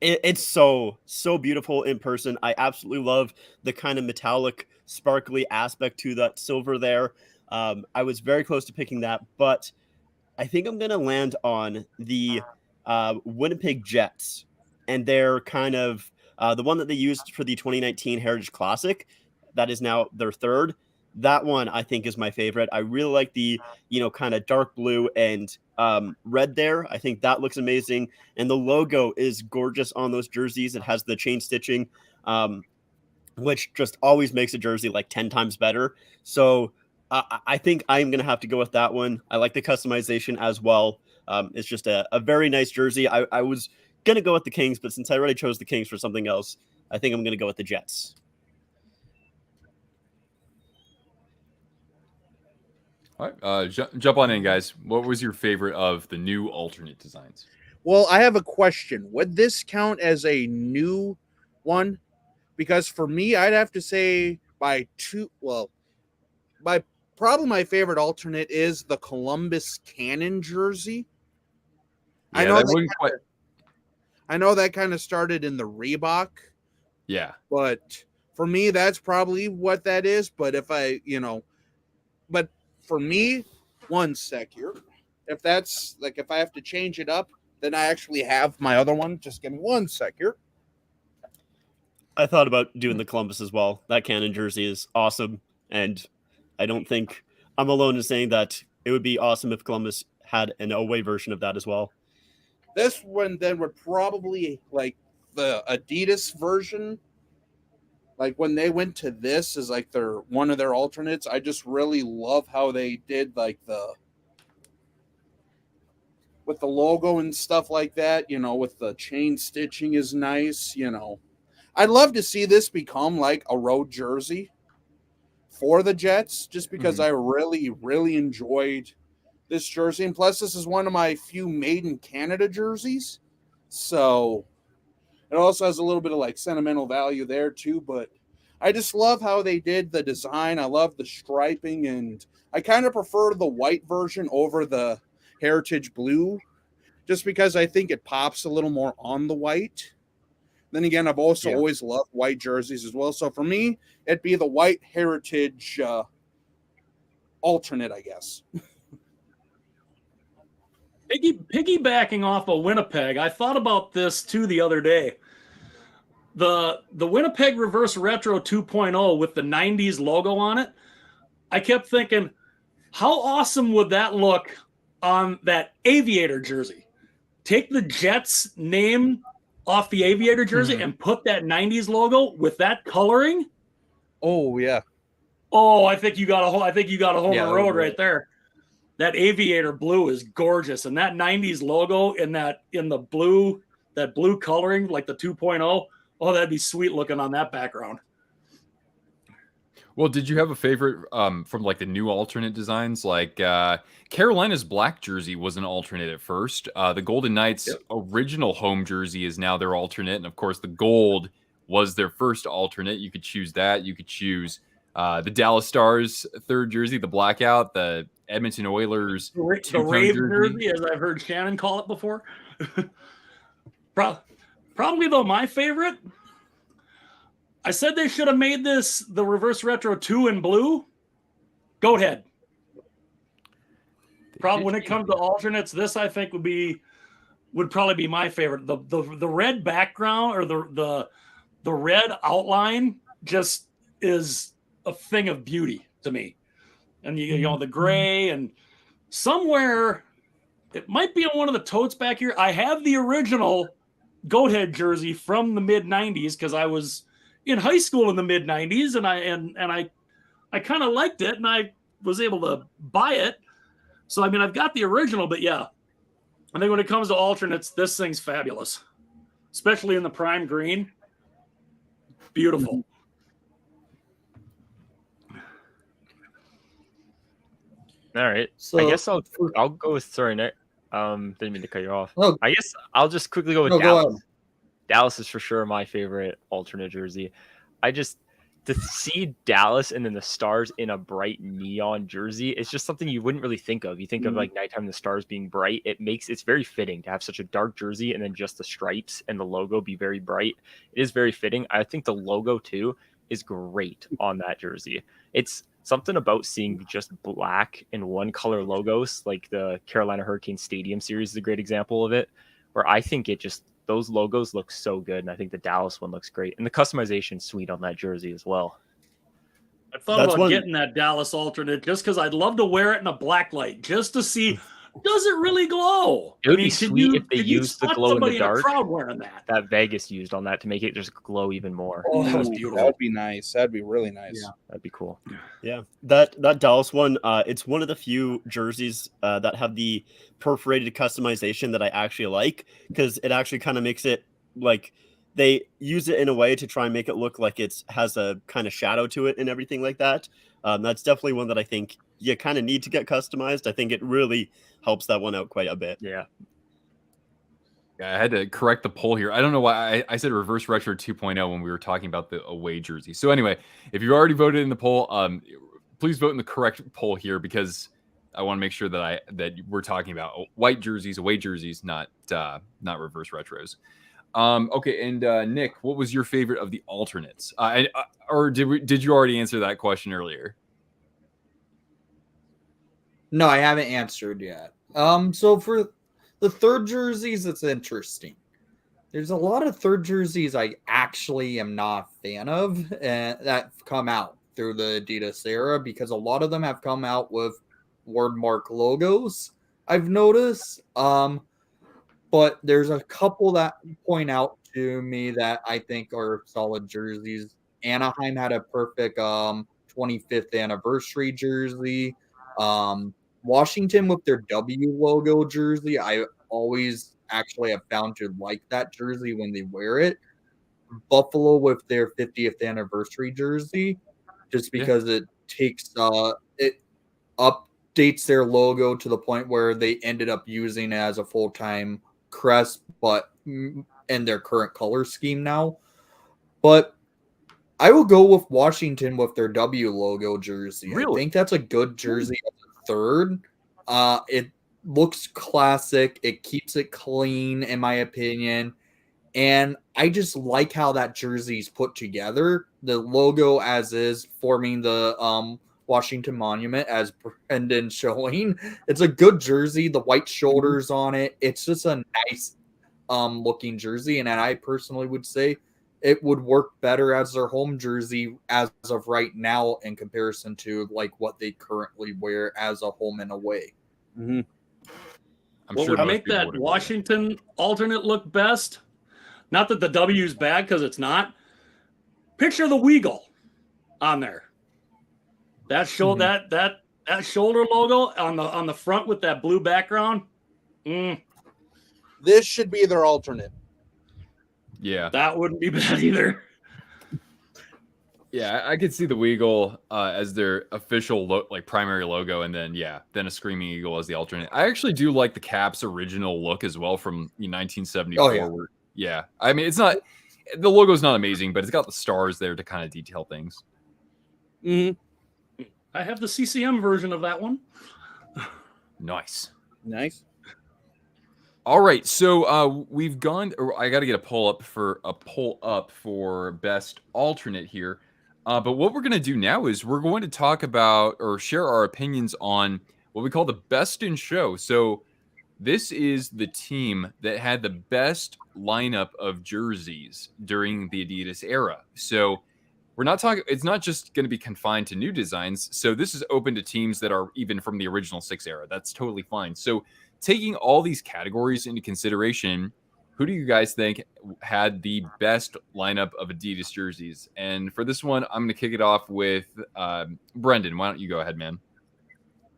it's so beautiful in person. I absolutely love the kind of metallic, sparkly aspect to that silver there. I was very close to picking that, but I think I'm going to land on the Winnipeg Jets and their kind of the one that they used for the 2019 Heritage Classic. That is now their third. That one I think is my favorite. I really like the, kind of dark blue and red there. I think that looks amazing. And the logo is gorgeous on those jerseys. It has the chain stitching, which just always makes a jersey like 10 times better. So I think I'm going to have to go with that one. I like the customization as well. It's just a very nice jersey. I was going to go with the Kings, but since I already chose the Kings for something else, I think I'm going to go with the Jets. All right, jump on in, guys. What was your favorite of the new alternate designs? Well, I have a question. Would this count as a new one? Because for me, I'd have to say probably my favorite alternate is the Columbus Cannon jersey. Yeah, I know that kind of started in the Reebok. Yeah. But for me, that's probably what that is. But but for me, one sec here. If that's like, if I have to change it up, then I actually have my other one. Just give me 1 sec here. I thought about doing the Columbus as well. That Cannon jersey is awesome. And I don't think I'm alone in saying that it would be awesome if Columbus had an away version of that as well. This one then would probably like the Adidas version. Like when they went to this as like one of their alternates. I just really love how they did like with the logo and stuff like that, with the chain stitching is nice, I'd love to see this become like a road jersey for the Jets, just because I really, really enjoyed this jersey. And plus, this is one of my few made in Canada jerseys. So, It also has a little bit of like sentimental value there too, but I just love how they did the design. I love the striping, and I kind of prefer the white version over the heritage blue just because I think it pops a little more on the white. Then again, I've also always loved white jerseys as well. So for me, it'd be the white heritage alternate, I guess. Piggybacking off of Winnipeg, I thought about this too the other day. The Winnipeg Reverse Retro 2.0 with the 90s logo on it, I kept thinking, how awesome would that look on that Aviator jersey? Take the Jets name off the Aviator jersey and put that 90s logo with that coloring. Oh, yeah. Oh, I think you got a home run road right there. That Aviator blue is gorgeous, and that 90s logo in the blue, that blue coloring like the 2.0, oh, that'd be sweet looking on that background. Well, did you have a favorite from like the new alternate designs? Like Carolina's black jersey was an alternate at first. The Golden Knights' original home jersey is now their alternate, and of course, the gold was their first alternate. You could choose that. You could choose the Dallas Stars third jersey, the blackout, the Edmonton Oilers the Rave jersey, as I've heard Shannon call it before. Probably though my favorite. I said they should have made this the Reverse Retro 2 in blue. Goat head. Probably when it comes to alternates, this I think would probably be my favorite. The red background or the red outline just is a thing of beauty to me. And you know the gray, and somewhere it might be on one of the totes back here. I have the original goat head jersey from the mid 90s because I was in high school in the mid 90s, and I kind of liked it, and I was able to buy it. So I mean, I've got the original, but yeah, I think when it comes to alternates, this thing's fabulous, especially in the prime green. Beautiful. All right. So I guess I'll go with Nick. Didn't mean to cut you off. Oh. I guess I'll just quickly go with Dallas. Dallas is for sure my favorite alternate jersey. To see Dallas and then the Stars in a bright neon jersey, it's just something you wouldn't really think of. You think of like nighttime, the Stars being bright. It's very fitting to have such a dark jersey and then just the stripes and the logo be very bright. It is very fitting. I think the logo too is great on that jersey. It's something about seeing just black and one color logos, like the Carolina Hurricane Stadium series is a great example of it, where I think those logos look so good. And I think the Dallas one looks great. And the customization sweet on that jersey as well. I thought about getting that Dallas alternate just because I'd love to wear it in a black light just to see, does it really glow? It would be sweet if they used the glow in the dark. In a crowd wearing that Vegas used on that to make it just glow even more. Oh, that was beautiful. That would be nice. That'd be really nice. Yeah, that'd be cool. Yeah, that Dallas one, it's one of the few jerseys that have the perforated customization that I actually like, because it actually kind of makes it like they use it in a way to try and make it look like it has a kind of shadow to it and everything like that. That's definitely one that I think you kind of need to get customized. I think it really helps that one out quite a bit. Yeah. Yeah, I had to correct the poll here. I don't know why I said Reverse Retro 2.0 when we were talking about the away jersey. So anyway, if you've already voted in the poll, please vote in the correct poll here, because I want to make sure that we're talking about white jerseys, away jerseys, not reverse retros. Okay, and Nick, what was your favorite of the alternates? Or did you already answer that question earlier? No, I haven't answered yet. So for the third jerseys, it's interesting. There's a lot of third jerseys I actually am not a fan of that come out through the Adidas era, because a lot of them have come out with wordmark logos, I've noticed. But there's a couple that point out to me that I think are solid jerseys. Anaheim had a perfect 25th anniversary jersey. Washington with their W logo jersey, I always actually have found to like that jersey when they wear it. Buffalo with their 50th anniversary jersey, just because it takes it updates their logo to the point where they ended up using it as a full-time crest, but in their current color scheme now. But I will go with Washington with their W logo jersey. I Really? think that's a good jersey at the third. It looks classic. It keeps it clean, in my opinion. And I just like how that jersey's put together. The logo as is, forming the Washington Monument, as Brendan showing. It's a good jersey. The white shoulders on it. It's just a nice looking jersey. And I personally would say it would work better as their home jersey as of right now in comparison to like what they currently wear as a home and away. Mm-hmm. I'm What sure would most make people that would agree. Washington alternate look best? Not that the W's bad, because it's not. Picture the Weagle on there. That that shoulder logo on the front with that blue background. This should be their alternate. Yeah. That wouldn't be bad either. Yeah, I could see the Weagle as their official primary logo, and then a Screaming Eagle as the alternate. I actually do like the Caps original look as well from 1974. Oh, yeah. I mean, it's not, the logo's not amazing, but it's got the stars there to kind of detail things. Mm-hmm. I have the CCM version of that one. Nice. All right, so we've gone. Or I got to get a poll up for best alternate here. But what we're going to do now is we're going to talk about or share our opinions on what we call the best in show. So this is the team that had the best lineup of jerseys during the Adidas era. So we're not talking, it's not just going to be confined to new designs. So this is open to teams that are even from the original 6 era. That's totally fine. So taking all these categories into consideration, who do you guys think had the best lineup of Adidas jerseys? And for this one, I'm going to kick it off with Brendan. Why don't you go ahead, man?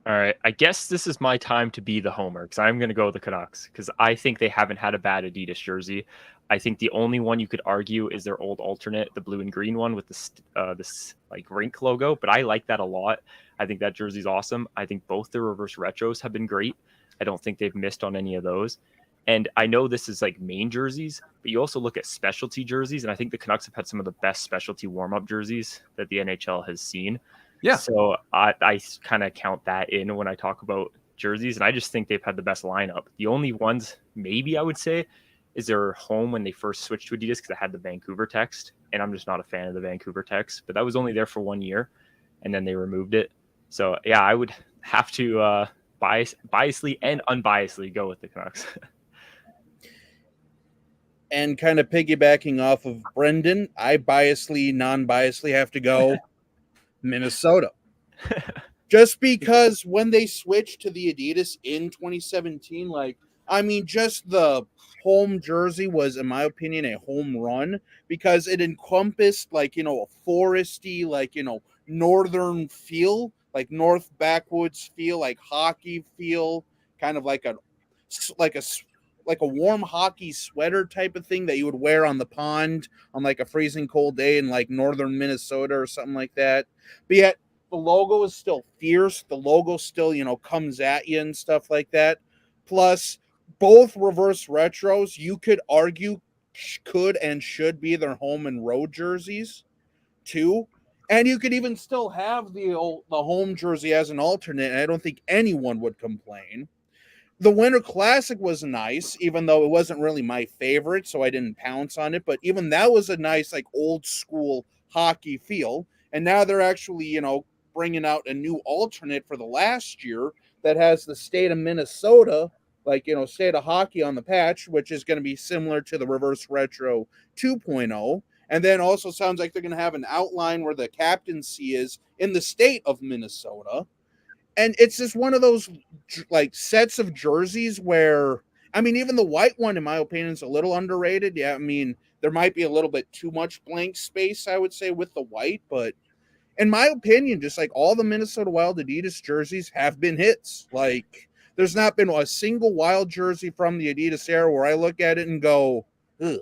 All right. I guess this is my time to be the homer because I'm going to go with the Canucks because I think they haven't had a bad Adidas jersey. I think the only one you could argue is their old alternate, the blue and green one with this like rink logo. But I like that a lot. I think that jersey's awesome. I think both the reverse retros have been great. I don't think they've missed on any of those. And I know this is like main jerseys, but you also look at specialty jerseys. And I think the Canucks have had some of the best specialty warm-up jerseys that the NHL has seen. Yeah. So I kind of count that in when I talk about jerseys. And I just think they've had the best lineup. The only ones maybe I would say is their home when they first switched to Adidas because I had the Vancouver text. And I'm just not a fan of the Vancouver text. But that was only there for 1 year. And then they removed it. So, yeah, I would have to biasly and unbiasedly go with the Canucks. And kind of piggybacking off of Brendan, I non-biasly have to go Minnesota. Just because when they switched to the Adidas in 2017, just the home jersey was, in my opinion, a home run because it encompassed a foresty, northern feel, like North Backwoods feel, like hockey feel, kind of like a warm hockey sweater type of thing that you would wear on the pond on a freezing cold day in northern Minnesota or something like that. But yet the logo is still fierce. The logo still, comes at you and stuff like that. Plus, both reverse retros, you could argue, could and should be their home and road jerseys too. And you could even still have the home jersey as an alternate, and I don't think anyone would complain. The Winter Classic was nice, even though it wasn't really my favorite, so I didn't pounce on it. But even that was a nice, old school hockey feel. And now they're actually, bringing out a new alternate for the last year that has the state of Minnesota, state of hockey on the patch, which is going to be similar to the Reverse Retro 2.0. And then also sounds like they're going to have an outline where the captaincy is in the state of Minnesota. And it's just one of those sets of jerseys where, even the white one, in my opinion, is a little underrated. Yeah, there might be a little bit too much blank space, I would say, with the white. But in my opinion, just all the Minnesota Wild Adidas jerseys have been hits. There's not been a single Wild jersey from the Adidas era where I look at it and go, ugh,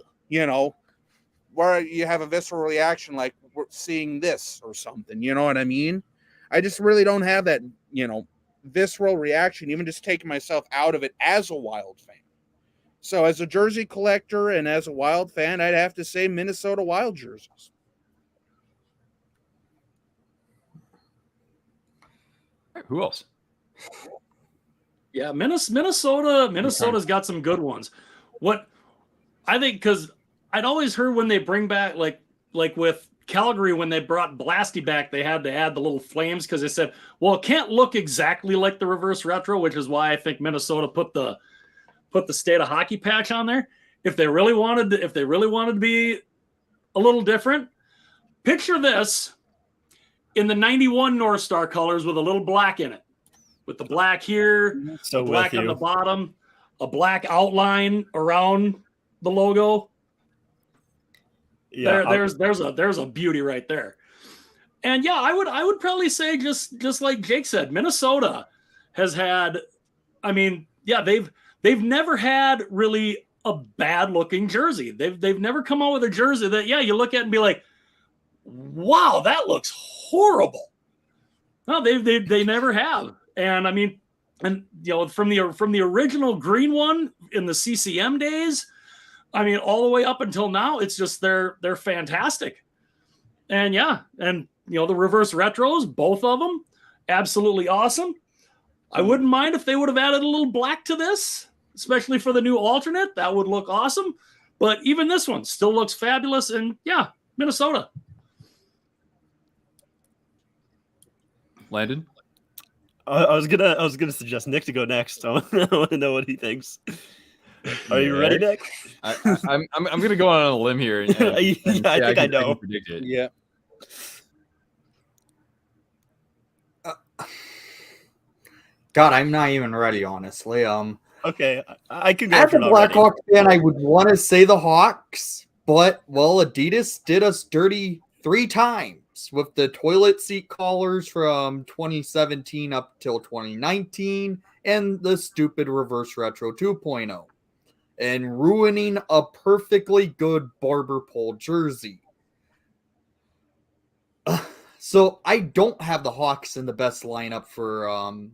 where you have a visceral reaction like we're seeing this or something. You know what I mean? I just really don't have that, visceral reaction, even just taking myself out of it as a Wild fan. So as a jersey collector and as a Wild fan, I'd have to say Minnesota Wild jerseys. Who else? Yeah, Minnesota's got some good ones. What I think, because I'd always heard when they bring back like with Calgary, when they brought Blasty back, they had to add the little flames because they said, well, it can't look exactly like the reverse retro, which is why I think Minnesota put the state of hockey patch on there. If they really wanted to be a little different, picture this in the 91 North Star colors with a little black in it, with the black here, So the black on the bottom, a black outline around the logo. Yeah, there's a beauty right there. And yeah, I would probably say just like Jake said, Minnesota has had, I mean, yeah, they've never had really a bad looking jersey. They've never come out with a jersey that, yeah, you look at and be like, wow, that looks horrible. No, they never have. And I mean, and you know, from the original green one in the CCM days, I mean, all the way up until now, it's just they're fantastic. And yeah, and you know, the reverse retros, both of them, absolutely awesome. I wouldn't mind if they would have added a little black to this, especially for the new alternate. That would look awesome. But even this one still looks fabulous. And yeah, Minnesota. Landon? I was gonna suggest Nick to go next. I want to know what he thinks. Are you ready, Nick? I'm gonna go on a limb here. Yeah, I think I know. can predict it. Yeah. God, I'm not even ready, honestly. Okay, I can go. As a Blackhawks fan, I would want to say the Hawks, but well, Adidas did us dirty 3 times with the toilet seat collars from 2017 up till 2019, and the stupid reverse retro 2.0, and ruining a perfectly good barber pole jersey. So I don't have the Hawks in the best lineup for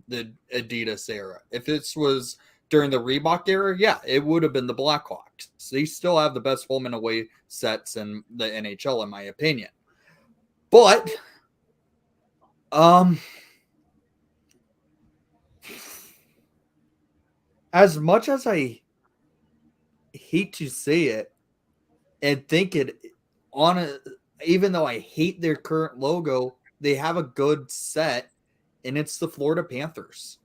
the Adidas era. If this was during the Reebok era, yeah, it would have been the Blackhawks. They still have the best home and away sets in the NHL, in my opinion. But, as much as I hate to say it and think it even though I hate their current logo, they have a good set, and it's the Florida Panthers.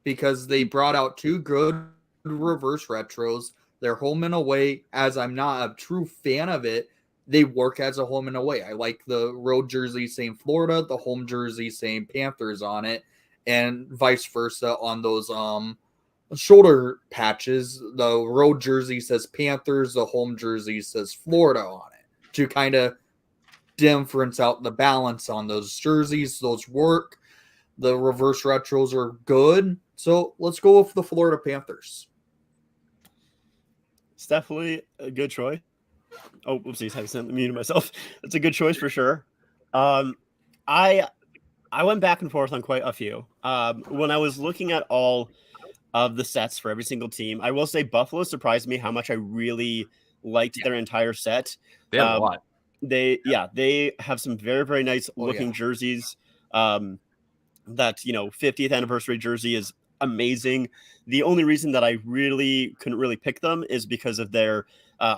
Because they brought out 2 good reverse retros. They're home and away. As I'm not a true fan of it, they work as a home and away. I like the road jersey saying Florida, the home jersey saying Panthers on it, and vice versa on those shoulder patches. The road jersey says Panthers, the home jersey says Florida on it, to kind of difference out the balance on those jerseys. Those work. The reverse retros are good. So let's go with the Florida Panthers. It's definitely a good choice. Oh, oopsies, I muted myself. It's a good choice for sure. I went back and forth on quite a few. When I was looking at all of the sets for every single team, I will say Buffalo surprised me how much I really liked their entire set. They have a lot. They have some very, very nice looking jerseys. That, you know, 50th anniversary jersey is amazing. The only reason that I really couldn't really pick them is because of their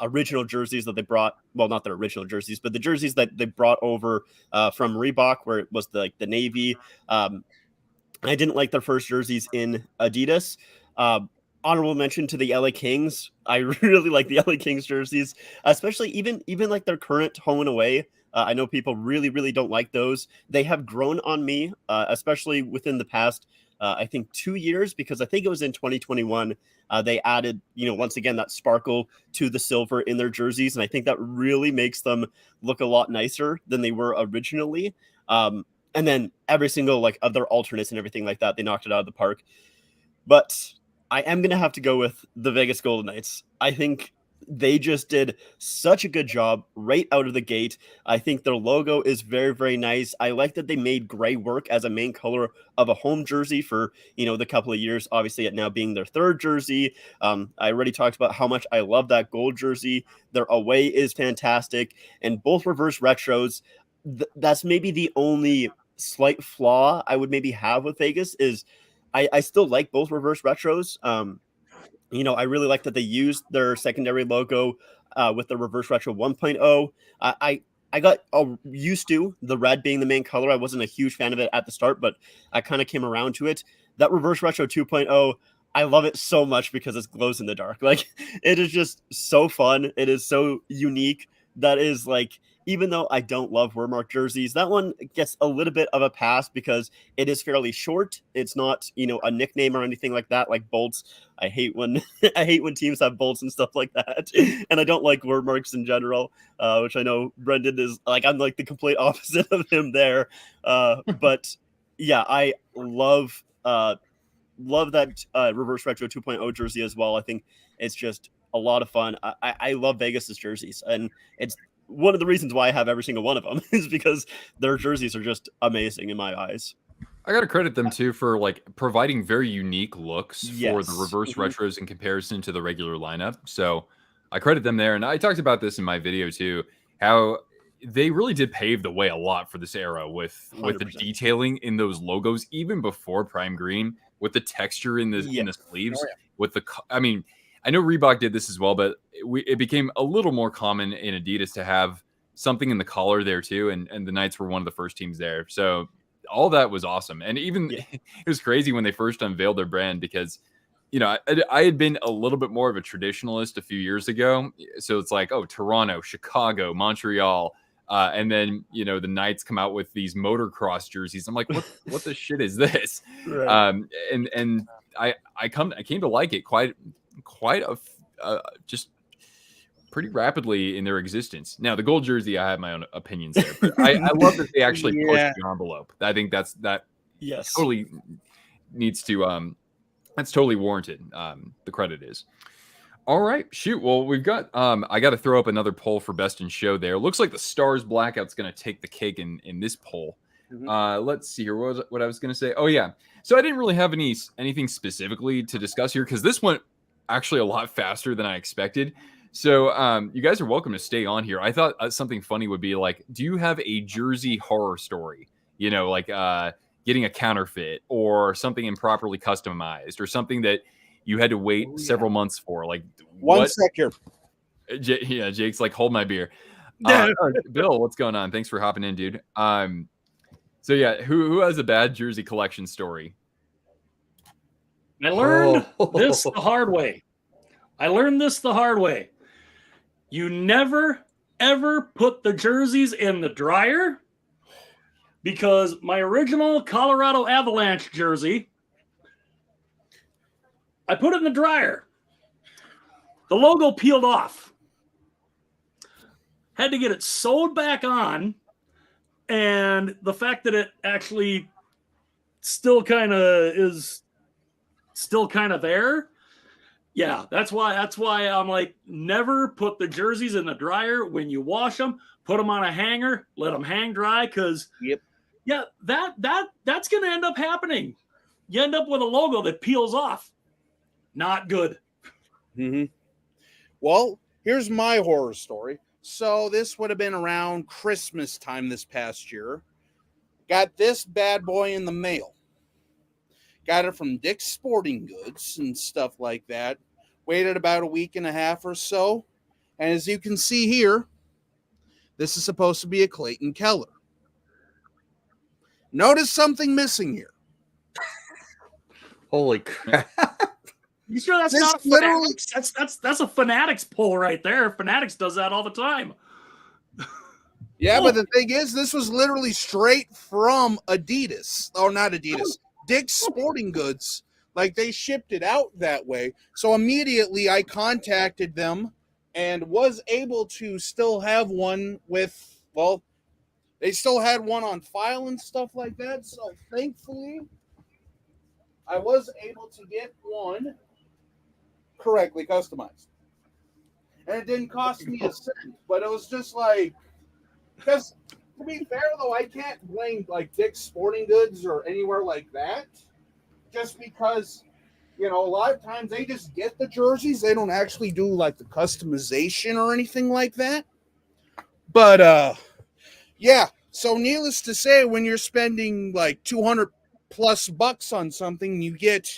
original jerseys that they brought. Well, not their original jerseys, but the jerseys that they brought over from Reebok, where it was the navy. I didn't like their first jerseys in Adidas. Honorable mention to the LA Kings. I really like the LA Kings jerseys, especially even like their current home and away. I know people really, really don't like those. They have grown on me, especially within the past, I think 2 years, because I think it was in 2021. They added, you know, once again, that sparkle to the silver in their jerseys. And I think that really makes them look a lot nicer than they were originally. And then every single like other alternates and everything like that, they knocked it out of the park. But I am going to have to go with the Vegas Golden Knights. I think they just did such a good job right out of the gate. I think their logo is very, very nice. I like that they made gray work as a main color of a home jersey for, the couple of years, obviously it now being their third jersey. I already talked about how much I love that gold jersey. Their away is fantastic, and both reverse retros. That's maybe the only slight flaw I would maybe have with Vegas is I still like both reverse retros. I really like that they used their secondary logo with the reverse retro 1.0. I got used to the red being the main color. I wasn't a huge fan of it at the start, but I kind of came around to it. That reverse retro 2.0, I love it so much because it glows in the dark. Like, it is just so fun. It is so unique. That is like, even though I don't love wordmark jerseys, that one gets a little bit of a pass because it is fairly short. It's not, a nickname or anything like that, like bolts. I hate when teams have bolts and stuff like that. And I don't like word marks in general, which I know Brendan is like, I'm like the complete opposite of him there. But yeah, I love that reverse retro 2.0 jersey as well. I think it's just a lot of fun. I love Vegas's jerseys, and it's one of the reasons why I have every single one of them is because their jerseys are just amazing in my eyes. I got to credit them too for like providing very unique looks for the Yes. reverse retros in comparison to the regular lineup. So I credit them there. And I talked about this in my video too, how they really did pave the way a lot for this era with the 100%. detailing in those logos, even before prime green, with the texture in the sleeves, with the, I mean, I know Reebok did this as well, but it became a little more common in Adidas to have something in the collar there too. And the Knights were one of the first teams there. So all that was awesome. And even it was crazy when they first unveiled their brand because, I had been a little bit more of a traditionalist a few years ago. So it's like, oh, Toronto, Chicago, Montreal. And then, the Knights come out with these motocross jerseys. I'm like, what the shit is this? Right. And I came to like it quite just pretty rapidly in their existence. Now, the gold jersey, I have my own opinions there, but I love that they actually pushed the envelope. I think that Yes. totally needs to that's totally warranted. The credit is. All right, shoot. Well, we've got I got to throw up another poll for best in show there. Looks like the Stars blackout's going to take the cake in this poll. Let's see here. What I was going to say? Oh yeah. So I didn't really have anything specifically to discuss here because this went actually a lot faster than I expected. So you guys are welcome to stay on here. I thought something funny would be like, do you have a jersey horror story? Like getting a counterfeit or something improperly customized or something that you had to wait several months for. Like one sec here. Jake's like, hold my beer. Bill, what's going on? Thanks for hopping in, dude. So yeah, who has a bad jersey collection story? I learned this the hard way. You never, ever put the jerseys in the dryer because my original Colorado Avalanche jersey, I put it in the dryer. The logo peeled off. Had to get it sewed back on. And the fact that it actually still kind of there. Yeah, that's why I'm like, never put the jerseys in the dryer. When you wash them, put them on a hanger, let them hang dry, because that's going to end up happening. You end up with a logo that peels off. Not good. Well, here's my horror story. So this would have been around Christmas time this past year. Got this bad boy in the mail. Got it from Dick's Sporting Goods and stuff like that. Waited about a week and a half or so. And as you can see here, this is supposed to be a Clayton Keller. Notice something missing here. Holy crap. You sure that's not a Fanatics? That's a Fanatics poll right there. Fanatics does that all the time. Yeah, but the thing is, this was literally straight from Adidas. Or not Adidas. Dick's Sporting Goods. Like, they shipped it out that way. So immediately I contacted them and was able to still have one with, well, they still had one on file and stuff like that. So thankfully, I was able to get one correctly customized. and it didn't cost me a cent. But it was just like, because to be fair though, I can't blame like Dick's Sporting Goods or anywhere like that, just because, you know, a lot of times they just get the jerseys. They don't actually do like the customization or anything like that. But yeah. So needless to say, when you're spending like $200 plus on something, you get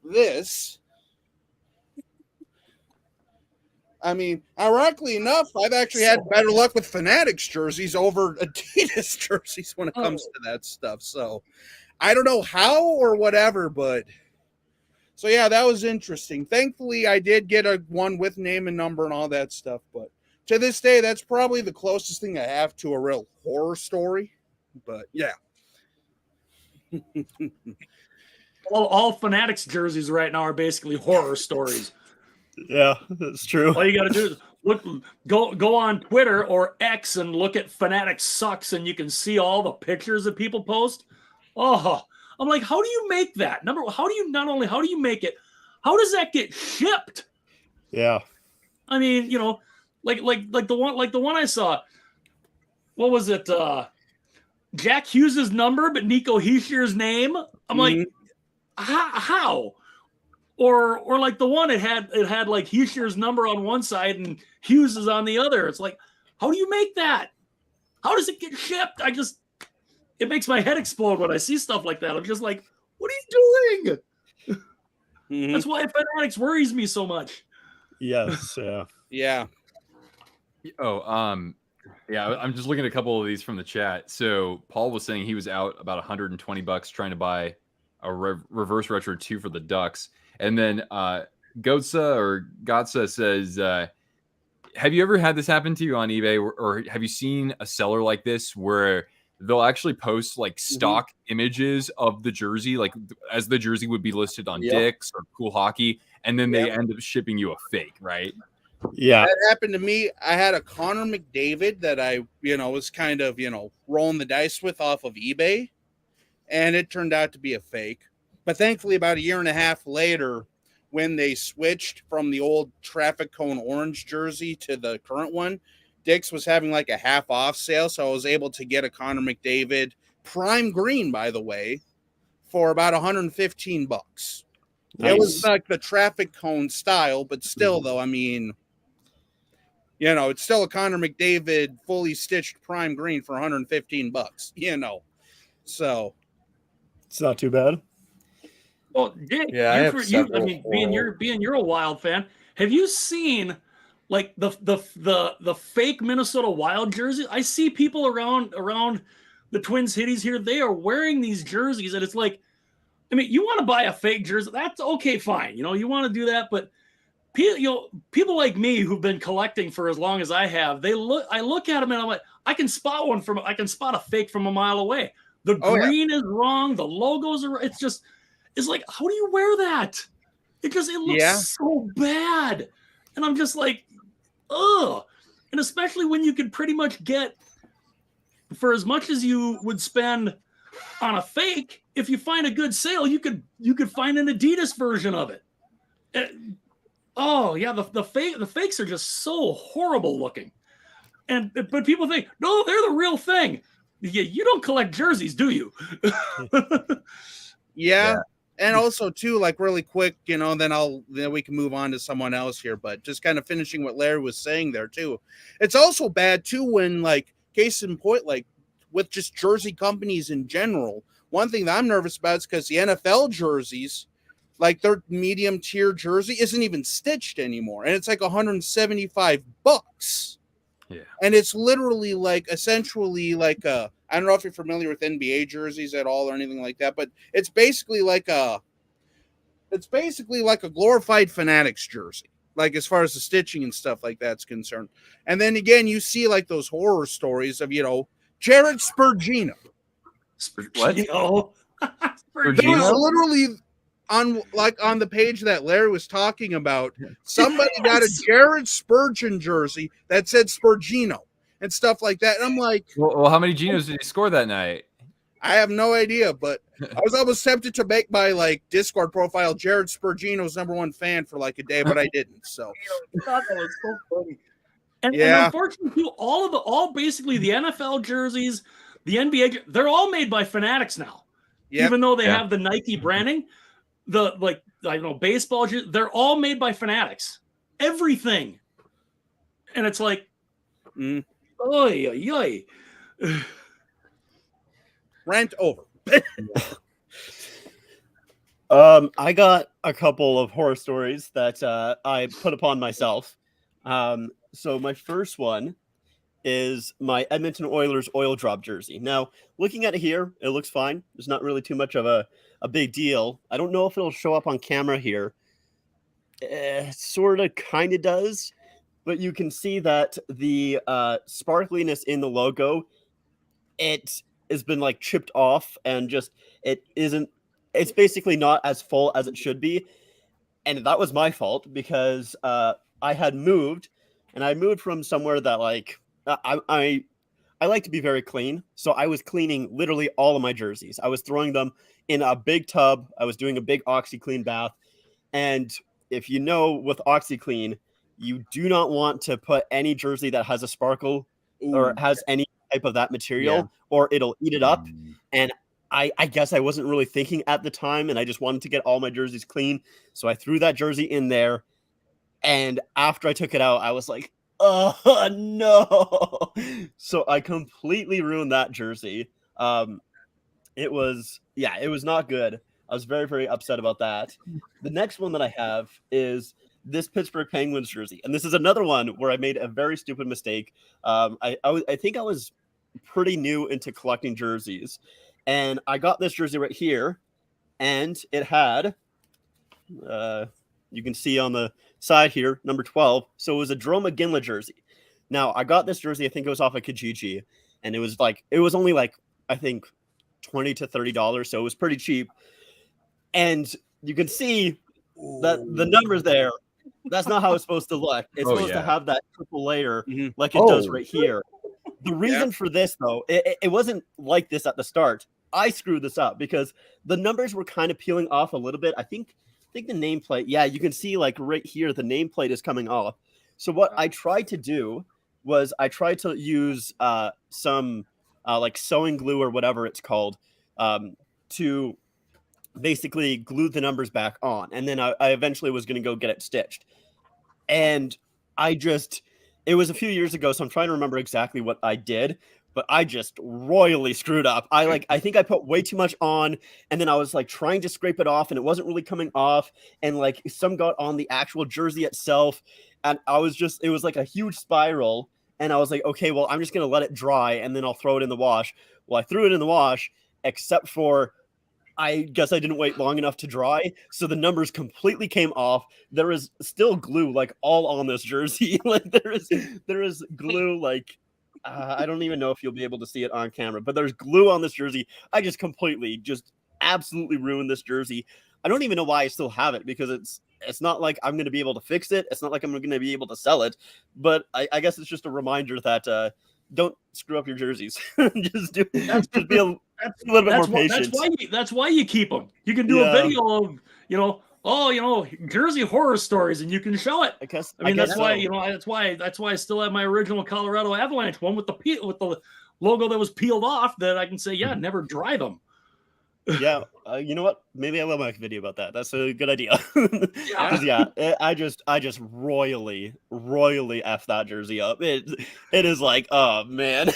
this. I mean, ironically enough, I've actually had better luck with Fanatics jerseys over Adidas jerseys when it comes to that stuff. So I don't know how or whatever, but so yeah, that was interesting. Thankfully, I did get a one with name and number and all that stuff. But to this day, that's probably the closest thing I have to a real horror story. But yeah. All Fanatics jerseys right now are basically horror stories. Yeah, that's true. All you got to do is go on Twitter or X and look at Fanatics Sucks, and you can see all the pictures that people post. Oh, I'm like, how do you make that? How do you make it? How does that get shipped? Yeah. I mean, you know, like the one I saw. What was it? Jack Hughes's number, but Nico Heischer's name. I'm like, how? Or like the one it had like Heischer's number on one side and Hughes is on the other. It's like, how do you make that? How does it get shipped? It makes my head explode when I see stuff like that. I'm just like, what are you doing? Mm-hmm. That's why Fanatics worries me so much. Yes. Yeah. Yeah. Oh, yeah, I'm just looking at a couple of these from the chat. So Paul was saying he was out about $120 trying to buy a reverse retro 2 for the Ducks. And then Gotsa says, have you ever had this happen to you on eBay, or have you seen a seller like this where they'll actually post like stock images of the jersey, like as the jersey would be listed on Dick's or Cool Hockey, and then they end up shipping you a fake, right? Yeah. That happened to me. I had a Connor McDavid that I, was kind of, rolling the dice with off of eBay, and it turned out to be a fake. But thankfully, about a year and a half later, when they switched from the old traffic cone orange jersey to the current one, Dick's was having like a half off sale. So I was able to get a Connor McDavid prime green, by the way, for about $115. Nice. It was like the traffic cone style, but still, though, I mean, it's still a Connor McDavid fully stitched prime green for $115, so it's not too bad. Well, Dick, being you're a Wild fan, have you seen like the fake Minnesota Wild jersey? I see people around the Twin Cities here. They are wearing these jerseys, and it's like, I mean, you want to buy a fake jersey? That's okay, fine. You want to do that, but people like me who've been collecting for as long as I have, I look at them and I'm like, I can spot a fake from a mile away. The green is wrong. The logos are. It's like, how do you wear that? It looks so bad. And I'm just like, ugh. And especially when you could pretty much get, for as much as you would spend on a fake, if you find a good sale, you could find an Adidas version of it. The fakes are just so horrible looking. But people think, no, they're the real thing. Yeah, you don't collect jerseys, do you? Yeah. And also too, like really quick, then we can move on to someone else here. But just kind of finishing what Larry was saying there too. It's also bad too when, like, case in point, like with just jersey companies in general. One thing that I'm nervous about is because the NFL jerseys, like their medium tier jersey, isn't even stitched anymore, and it's like $175. Yeah, and it's literally like essentially like a. I don't know if you're familiar with NBA jerseys at all or anything like that, but it's basically like a glorified Fanatics jersey, like as far as the stitching and stuff like that's concerned. And then again, you see like those horror stories of, Jared Spurgino. What? It was literally on the page that Larry was talking about. Somebody got a Jared Spurgeon jersey that said Spurgino and stuff like that. And I'm like, well, how many Genos did he score that night? I have no idea, but I was almost tempted to make my like Discord profile Jared Spurgino's #1 fan for like a day, but I didn't. So I thought that was so funny. And Yeah. unfortunately, too, all basically the NFL jerseys, the NBA, they're all made by Fanatics now. Yep. Even though they Yeah. have the Nike branding, the like I don't know baseball, they're all made by Fanatics. Everything, and it's like, oy oy oy. Rant over. I got a couple of horror stories that I put upon myself. So my first one is my Edmonton Oilers oil drop jersey. Now, looking at it here, it looks fine. There's not really too much of a big deal. I don't know if it'll show up on camera here. Sort of kind of does, but you can see that the sparkliness in the logo, it has been like chipped off and just it's basically not as full as it should be. And that was my fault because I had moved, and I moved from somewhere that like I like to be very clean. So I was cleaning literally all of my jerseys. I was throwing them in a big tub. I was doing a big OxyClean bath. And if you know with OxyClean, you do not want to put any jersey that has a sparkle or has any type of that material, or it'll eat it up. And I guess I wasn't really thinking at the time, and I just wanted to get all my jerseys clean. So I threw that jersey in there. And after I took it out, I was like, oh, no. So I completely ruined that jersey. It was not good. I was very, very upset about that. The next one that I have is this Pittsburgh Penguins jersey. And this is another one where I made a very stupid mistake. I think I was pretty new into collecting jerseys. And I got this jersey right here. And it had, you can see on the side here, number 12. So it was a Jarome Iginla jersey. Now, I got this jersey, I think it was off of Kijiji. And it was only like, I think, $20 to $30. So it was pretty cheap. And you can see that the numbers there, that's not how it's supposed to look. It's supposed to have that triple layer like it does right here. The reason for this, though, it wasn't like this at the start. I screwed this up because the numbers were kind of peeling off a little bit. I think the nameplate, you can see like right here, the nameplate is coming off. So what I tried to do was I tried to use some like sewing glue or whatever it's called to basically glue the numbers back on. And then I eventually was going to go get it stitched. And it was a few years ago, so I'm trying to remember exactly what I did, but I just royally screwed up. I think I put way too much on, and then I was like trying to scrape it off, and it wasn't really coming off, and like some got on the actual jersey itself, and it was like a huge spiral, and I was like, okay, well, I'm just going to let it dry, and then I'll throw it in the wash. Well, I threw it in the wash, except for I guess I didn't wait long enough to dry, so the numbers completely came off. There is still glue like all on this jersey. Like there is glue like I don't even know if you'll be able to see it on camera, but there's glue on this jersey. I just absolutely ruined this jersey. I don't even know why I still have it because it's not like I'm going to be able to fix it. It's not like I'm going to be able to sell it, but I guess it's just a reminder that don't screw up your jerseys. just be a little bit more patient. That's why you keep them. You can do a video of, jersey horror stories, and you can show it. That's why I still have my original Colorado Avalanche one with the logo that was peeled off that I can say, never dry them. Yeah, you know what? Maybe I will make a video about that. That's a good idea. I just royally f that jersey up. It is like, oh man.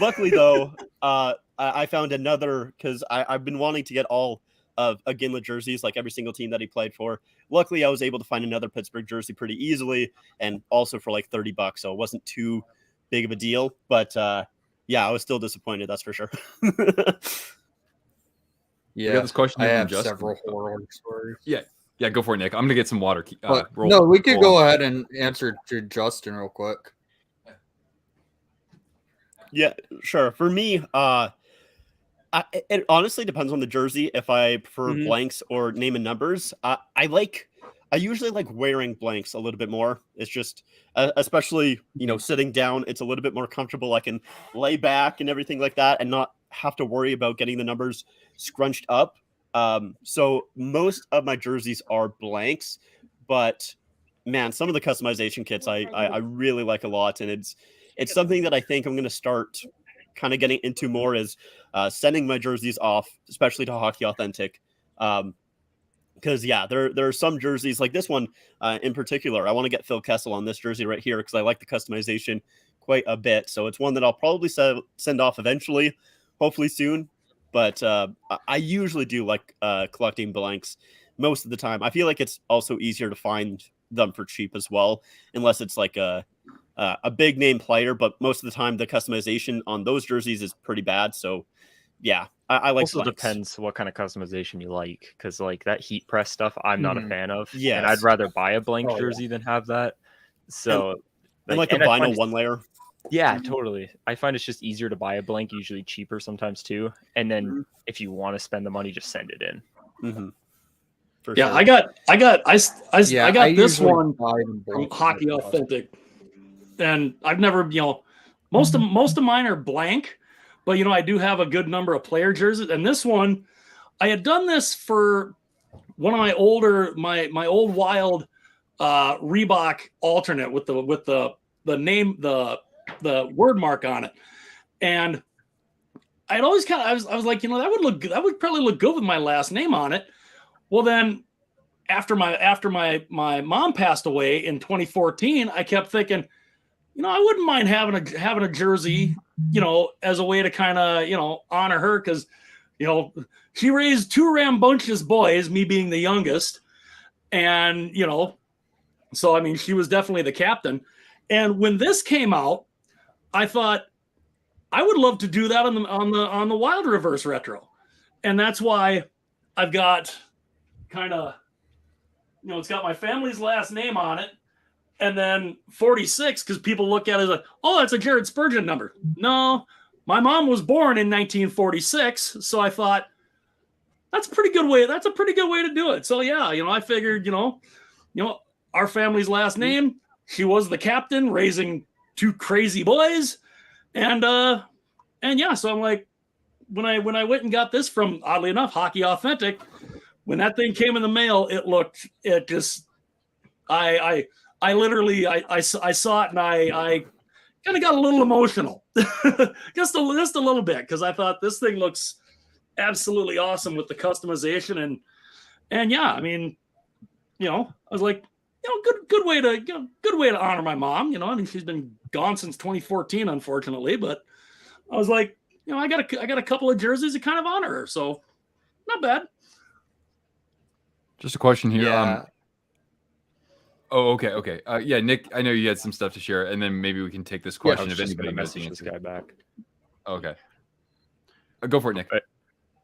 Luckily though, I found another because I've been wanting to get all of Iginla jerseys, like every single team that he played for. Luckily, I was able to find another Pittsburgh jersey pretty easily, and also for like $30, so it wasn't too big of a deal. But I was still disappointed. That's for sure. We got this question. I have Justin. several horror stories. Yeah, go for it, Nick. I'm gonna get some water. No, we could go ahead and answer to Justin real quick. Yeah, sure. For me, it honestly depends on the jersey. If I prefer blanks or name and numbers, I usually like wearing blanks a little bit more. It's just, especially sitting down, it's a little bit more comfortable. I can lay back and everything like that, and not have to worry about getting the numbers scrunched up. So most of my jerseys are blanks, but man, some of the customization kits I really like a lot, and it's something that I think I'm going to start kind of getting into more, is sending my jerseys off, especially to Hockey Authentic. Because there are some jerseys like this one in particular. I want to get Phil Kessel on this jersey right here because I like the customization quite a bit. So it's one that I'll probably send off eventually, hopefully soon. But I usually do like collecting blanks most of the time. I feel like it's also easier to find them for cheap as well, unless it's like a big name player. But most of the time, the customization on those jerseys is pretty bad. So yeah, I like Also blanks. depends what kind of customization you like, because like that heat press stuff I'm not a fan of. Yes. And I'd rather buy a blank Oh, jersey than have that. So And like a and I find vinyl it's- one layer. Yeah, totally. I find it's just easier to buy a blank, usually cheaper sometimes too. And then if you want to spend the money, just send it in. Mm-hmm. For Yeah, sure. I got this usually one buy them from blank. Hockey Authentic, and I've never, most of mine are blank, but I do have a good number of player jerseys. And this one, I had done this for one of my old Wild Reebok alternate with the name, the word mark on it, and I'd always I was like, that would probably look good with my last name on it. Well, then after my mom passed away in 2014, I kept thinking, I wouldn't mind having a jersey, as a way to kind of, honor her, because, she raised two rambunctious boys, me being the youngest, and so I mean, she was definitely the captain. And when this came out, I thought I would love to do that on the Wild Reverse Retro, and that's why I've got kind of, it's got my family's last name on it, and then 46, because people look at it like, oh, that's a Jared Spurgeon number. No, my mom was born in 1946, so I thought that's a pretty good way to do it. So yeah, I figured, our family's last name. She was the captain, raising two crazy boys, and yeah. So I'm like, when I went and got this from, oddly enough, Hockey Authentic, when that thing came in the mail, I literally saw it, and I kind of got a little emotional, just a little bit, because I thought this thing looks absolutely awesome with the customization, and yeah, I mean, I was like, good way to honor my mom. I mean, she's been gone since 2014, unfortunately, but I was like, I got a couple of jerseys to kind of honor her, so not bad. Just a question here. Yeah. Oh, okay. Yeah, Nick, I know you had some stuff to share, and then maybe we can take this I question was if just anybody gonna knows the message this answer. guy back. Okay. Go for it, Nick.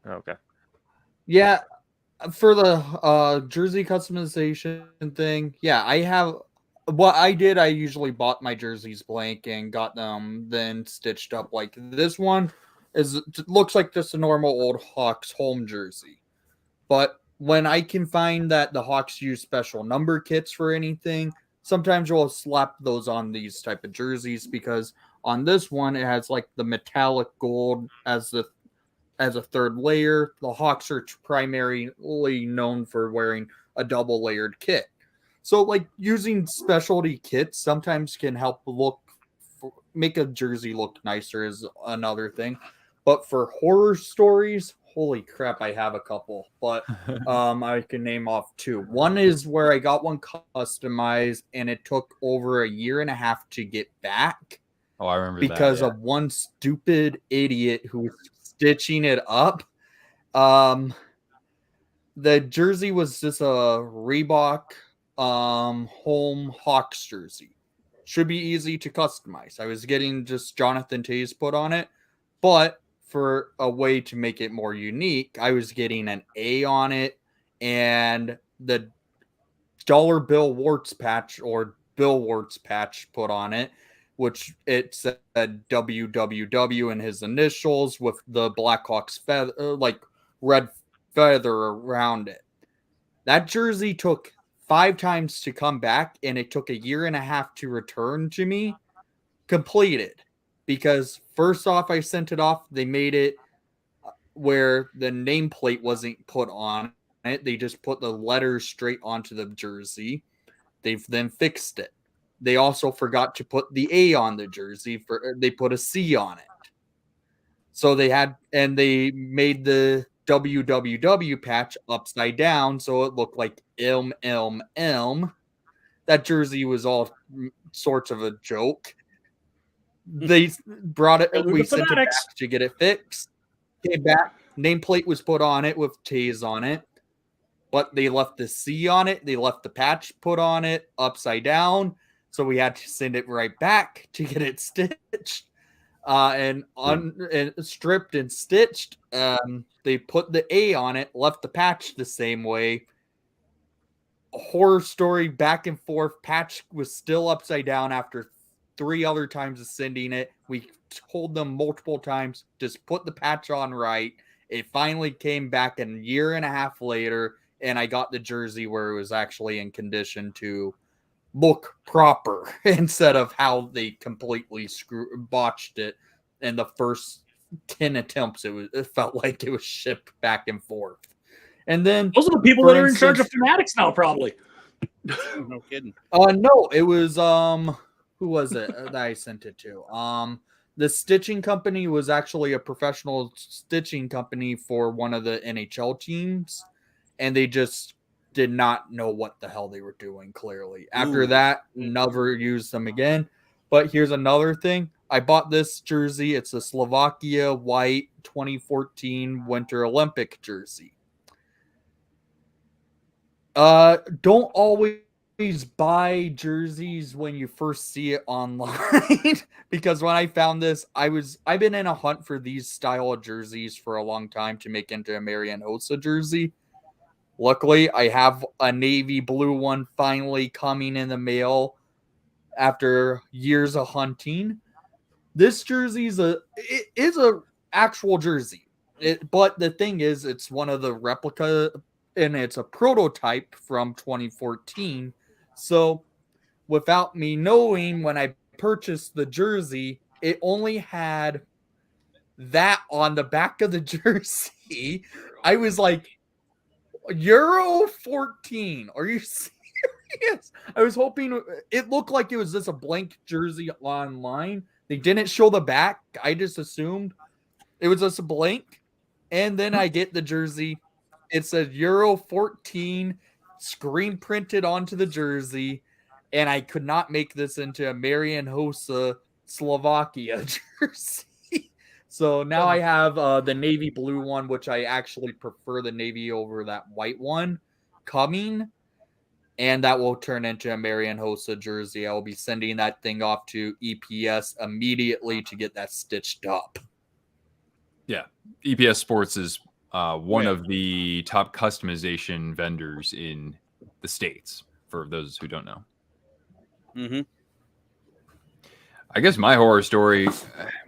Okay. Yeah, for the jersey customization thing, yeah, I have. What I did, I usually bought my jerseys blank and got them then stitched up. Like this one looks like just a normal old Hawks home jersey, but when I can find that the Hawks use special number kits for anything, sometimes we'll slap those on these type of jerseys, because on this one it has like the metallic gold as a third layer. The Hawks are primarily known for wearing a double layered kit. So like using specialty kits sometimes can help make a jersey look nicer is another thing. But for horror stories, holy crap, I have a couple, but I can name off two. One is where I got one customized and it took over a year and a half to get back. Oh, I remember because that, of one stupid idiot who was stitching it up. The jersey was just a Reebok home Hawks jersey. Should be easy to customize. I was getting just Jonathan Toews put on it, but for a way to make it more unique, I was getting an A on it and the dollar bill warts patch or Bill Warts patch put on it, which it said WWW in his initials with the Blackhawks feather, like red feather around it. That jersey took 5 times to come back, and it took a year and a half to return to me completed. Because first off, I sent it off. They made it where the nameplate wasn't put on it. They just put the letters straight onto the jersey. They've then fixed it. They also forgot to put the A on the jersey. They put a C on it. So they made the WWW patch upside down so it looked like M. That jersey was all sorts of a joke. They brought it. We sent it back to get it fixed. Came back. Nameplate was put on it with T's on it, but they left the C on it. They left the patch put on it upside down, so we had to send it right back to get it stitched and stripped and stitched. They put the A on it, left the patch the same way. Horror story, back and forth. Patch was still upside down after 3 other times of sending it. We told them multiple times, just put the patch on right. It finally came back a year and a half later, and I got the jersey where it was actually in condition to look proper instead of how they completely botched it in the first 10 attempts. It felt like it was shipped back and forth. And then those are the people that are in charge of Fanatics now, probably. No kidding. No, it was who was it that I sent it to? The stitching company was actually a professional stitching company for one of the NHL teams, and they just did not know what the hell they were doing, clearly. After that, never used them again. But here's another thing. I bought this jersey. It's a Slovakia white 2014 Winter Olympic jersey. Don't always buy jerseys when you first see it online because when I found this, I've been in a hunt for these style of jerseys for a long time to make into a Marian Hossa jersey. Luckily, I have a navy blue one finally coming in the mail after years of hunting. This jersey is a actual jersey. But the thing is, it's one of the replica, and it's a prototype from 2014. So without me knowing, when I purchased the jersey, it only had that on the back of the jersey. I was like, Euro 14. Are you serious? I was hoping it looked like it was just a blank jersey online. They didn't show the back. I just assumed it was just a blank. And then I get the jersey. It says Euro 14 screen printed onto the jersey. And I could not make this into a Marian Hossa Slovakia jersey. So now I have the navy blue one, which I actually prefer the navy over that white one coming. And that will turn into a Marian Hossa jersey. I will be sending that thing off to EPS immediately to get that stitched up. Yeah. EPS Sports is one of the top customization vendors in the States, for those who don't know. Mm-hmm. I guess my horror story,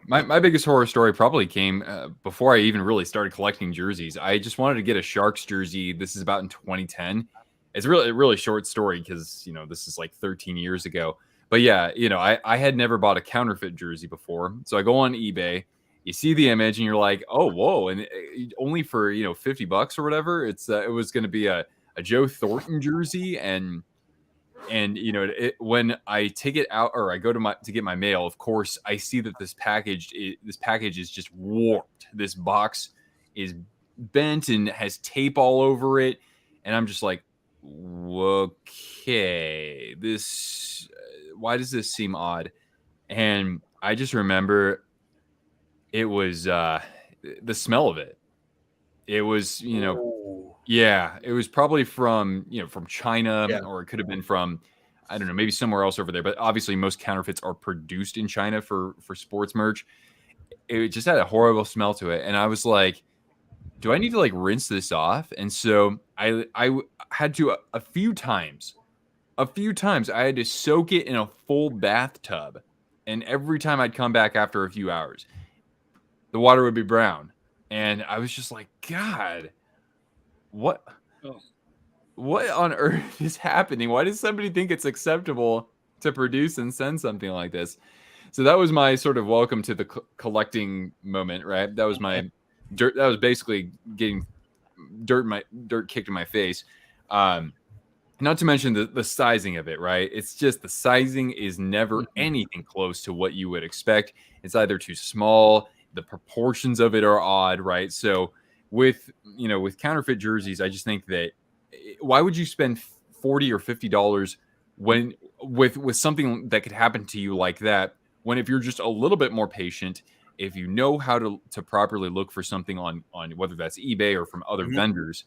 my biggest horror story probably came before I even really started collecting jerseys. I just wanted to get a Sharks jersey. This is about in 2010. It's a really short story because, this is like 13 years ago. But yeah, I had never bought a counterfeit jersey before. So I go on eBay, you see the image and you're like, oh, whoa. And only for, $50 or whatever. It was going to be a Joe Thornton jersey. And when I take it out or I go to get my mail, of course, I see that this package is just warped. This box is bent and has tape all over it. And I'm just like, okay, why does this seem odd? And I just remember it was the smell of it. It was, yeah, it was probably from China, or it could have been from, I don't know, maybe somewhere else over there. But obviously most counterfeits are produced in China for sports merch. It just had a horrible smell to it. And I was like, do I need to rinse this off? And so I had to a few times I had to soak it in a full bathtub. And every time I'd come back after a few hours, the water would be brown. And I was just like, God, what on earth is happening? Why does somebody think it's acceptable to produce and send something like this? So that was my sort of welcome to the collecting moment, right? That was my dirt. That was basically getting dirt kicked in my face. Not to mention the sizing of it, right? It's just the sizing is never anything close to what you would expect. It's either too small, the proportions of it are odd, right? So with counterfeit jerseys, I just think that why would you spend $40 or $50 when with something that could happen to you like that, when if you're just a little bit more patient, if you know how to properly look for something on whether that's eBay or from other vendors,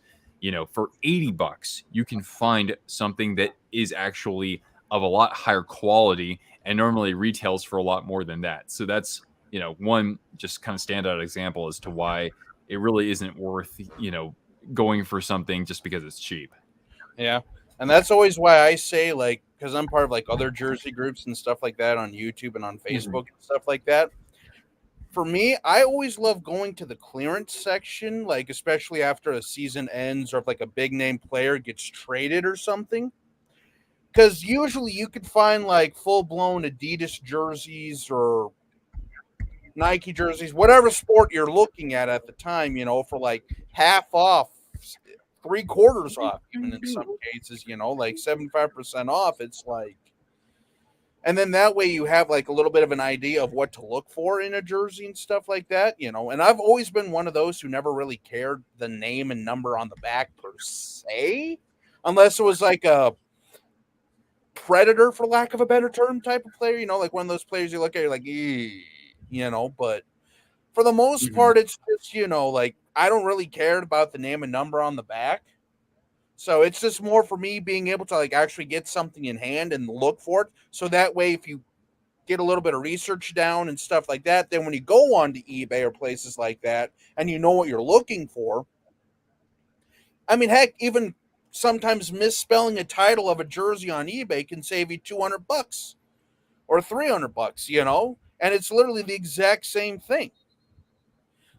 for $80, you can find something that is actually of a lot higher quality and normally retails for a lot more than that. So that's, one just kind of standout example as to why it really isn't worth, going for something just because it's cheap. Yeah. And that's always why I say, like, because I'm part of like other jersey groups and stuff like that on YouTube and on Facebook and stuff like that. For me, I always love going to the clearance section, like especially after a season ends or if like a big name player gets traded or something. Because usually you could find like full blown Adidas jerseys or Nike jerseys, whatever sport you're looking at the time, for like half off, 3/4 off, even in some cases, like 75% off. It's like, and then that way you have like a little bit of an idea of what to look for in a jersey and stuff like that, and I've always been one of those who never really cared the name and number on the back per se, unless it was like a predator, for lack of a better term, type of player, like one of those players you look at, you're like, but for the most part, it's just, like I don't really care about the name and number on the back. So it's just more for me being able to like actually get something in hand and look for it. So that way, if you get a little bit of research down and stuff like that, then when you go on to eBay or places like that and you know what you're looking for, I mean, heck, even sometimes misspelling a title of a jersey on eBay can save you $200 or $300, and it's literally the exact same thing.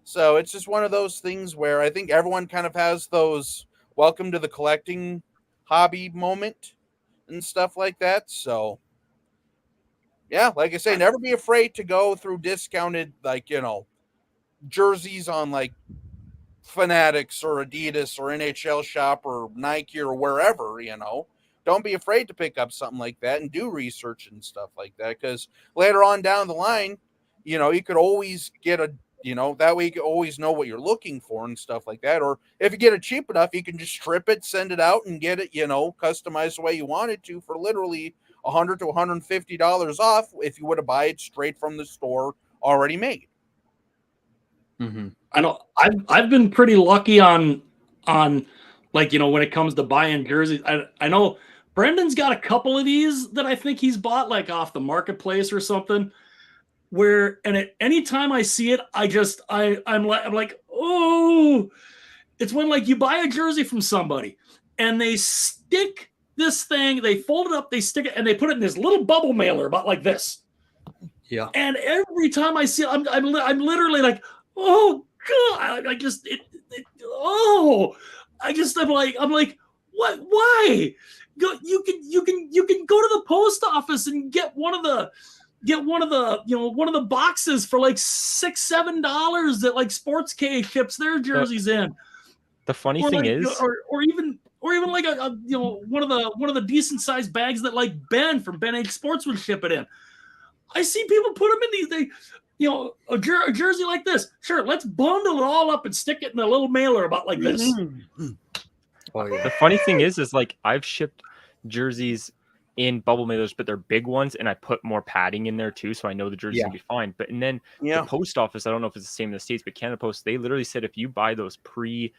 So it's just one of those things where I think everyone kind of has those welcome to the collecting hobby moment and stuff like that. So yeah, like I say, never be afraid to go through discounted, like, jerseys on like Fanatics or Adidas or NHL Shop or Nike or wherever, don't be afraid to pick up something like that and do research and stuff like that. Because later on down the line, you could always get that way you can always know what you're looking for and stuff like that. Or if you get it cheap enough, you can just strip it, send it out, and get it, customized the way you want it to for literally $100 to $150 off if you were to buy it straight from the store already made. I know I've been pretty lucky on like, when it comes to buying jerseys. I know Brendan's got a couple of these that I think he's bought like off the marketplace or something. Anytime I see it, I'm like, oh, it's when like you buy a jersey from somebody and they stick this thing, they fold it up, they stick it, and they put it in this little bubble mailer about like this. Yeah. And every time I see it, I'm literally like, oh God, I'm like, what? Why? You can go to the post office and get one of the boxes for like $6-7 that like Sports K ships their jerseys in. The funny thing is, or even like a one of the decent sized bags that like Ben from Ben H Sports would ship it in. I see people put them in these a jersey like this. Sure, let's bundle it all up and stick it in a little mailer about like this. Oh, yeah. the funny thing is like I've shipped jerseys in bubble mailers, but they're big ones, and I put more padding in there too, so I know the jersey's gonna be fine. But and then the post office, I don't know if it's the same in the States, but Canada Post, they literally said if you buy those pretty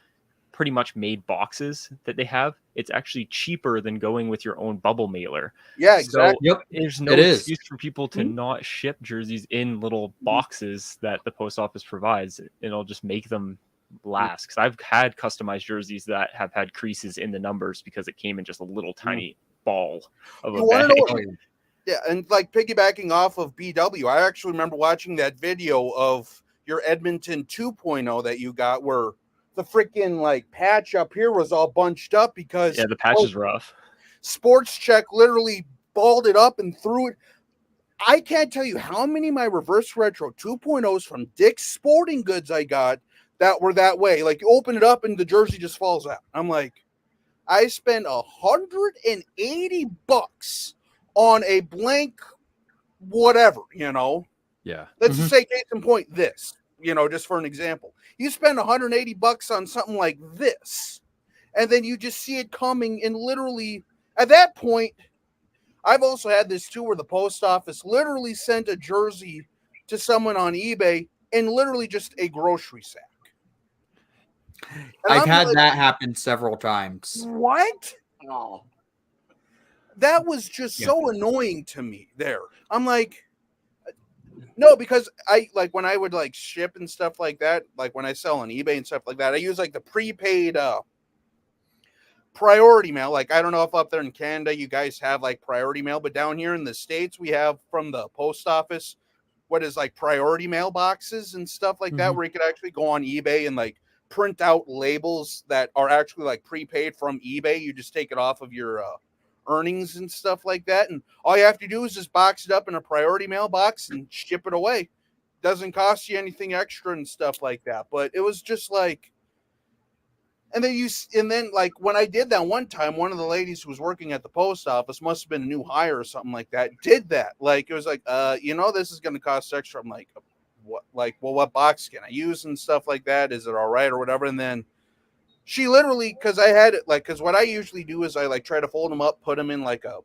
much made boxes that they have, it's actually cheaper than going with your own bubble mailer. Yeah, exactly. So there's no excuse for people to not ship jerseys in little boxes that the post office provides. It'll just make them last. Because I've had customized jerseys that have had creases in the numbers because it came in just a little tiny ball of a bag. Yeah, and like piggybacking off of BW, I actually remember watching that video of your Edmonton 2.0 that you got where the freaking like patch up here was all bunched up because the patch is rough. Sports Check literally balled it up and threw it. I can't tell you how many of my reverse retro 2.0s from Dick's Sporting Goods I got that were that way. Like you open it up and the jersey just falls out. I'm like, I spent $180 on a blank whatever, Yeah. Let's just say case in point this, just for an example. You spend $180 on something like this, and then you just see it coming, and literally at that point, I've also had this too where the post office literally sent a jersey to someone on eBay in literally just a grocery sack. And I've I'm had like, that happen several times. what? Oh. That was just so annoying to me there. I'm like, no, because I like when I would like ship and stuff like that, like when I sell on eBay and stuff like that, I use like the prepaid priority mail. Like, I don't know if up there in Canada you guys have like priority mail, but down here in the States we have from the post office what is like priority mail boxes and stuff like that, where you could actually go on eBay and like print out labels that are actually like prepaid from eBay. You just take it off of your earnings and stuff like that, and all you have to do is just box it up in a priority mail box and ship it away. Doesn't cost you anything extra and stuff like that. But it was just like, and then like when I did that one time, one of the ladies who was working at the post office, must have been a new hire or something like that, did that. Like it was like, this is going to cost extra. I'm like, what? Like, well, what box can I use and stuff like that? Is it all right or whatever? And then she literally, because I had it, like, because what I usually do is I like try to fold them up, put them in like a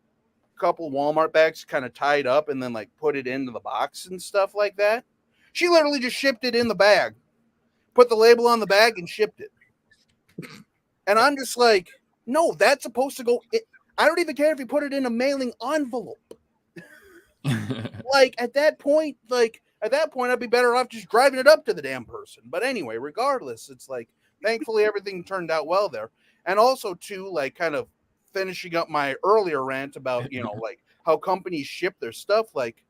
couple Walmart bags, kind of tied up, and then like put it into the box and stuff like that. She literally just shipped it in the bag, put the label on the bag, and shipped it. And I'm just like, no, that's supposed to go. I don't even care if you put it in a mailing envelope. Like at that point, I'd be better off just driving it up to the damn person. But anyway, regardless, it's like, thankfully everything turned out well there. And also too, like kind of finishing up my earlier rant about, like how companies ship their stuff. Like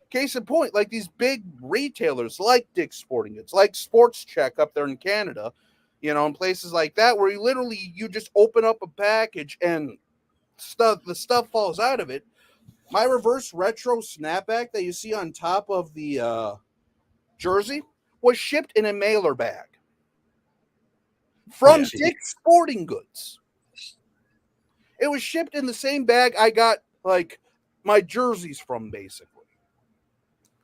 case in point, like these big retailers like Dick's Sporting Goods, like Sports Check up there in Canada, and places like that, where you just open up a package and the stuff falls out of it. My reverse retro snapback that you see on top of the jersey was shipped in a mailer bag from Dick's Sporting Goods. It was shipped in the same bag I got like my jerseys from, basically.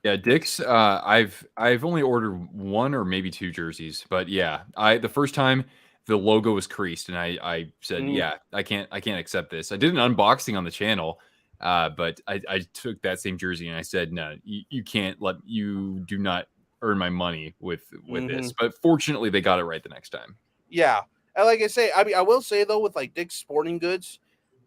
Yeah, Dick's. I've only ordered one or maybe two jerseys, but yeah, the first time the logo was creased, and I said, yeah, I can't accept this. I did an unboxing on the channel, but I took that same jersey and I said, no, you do not earn my money with this. But fortunately, they got it right the next time. Yeah, and like I say, I mean, I will say though, with like Dick's Sporting Goods,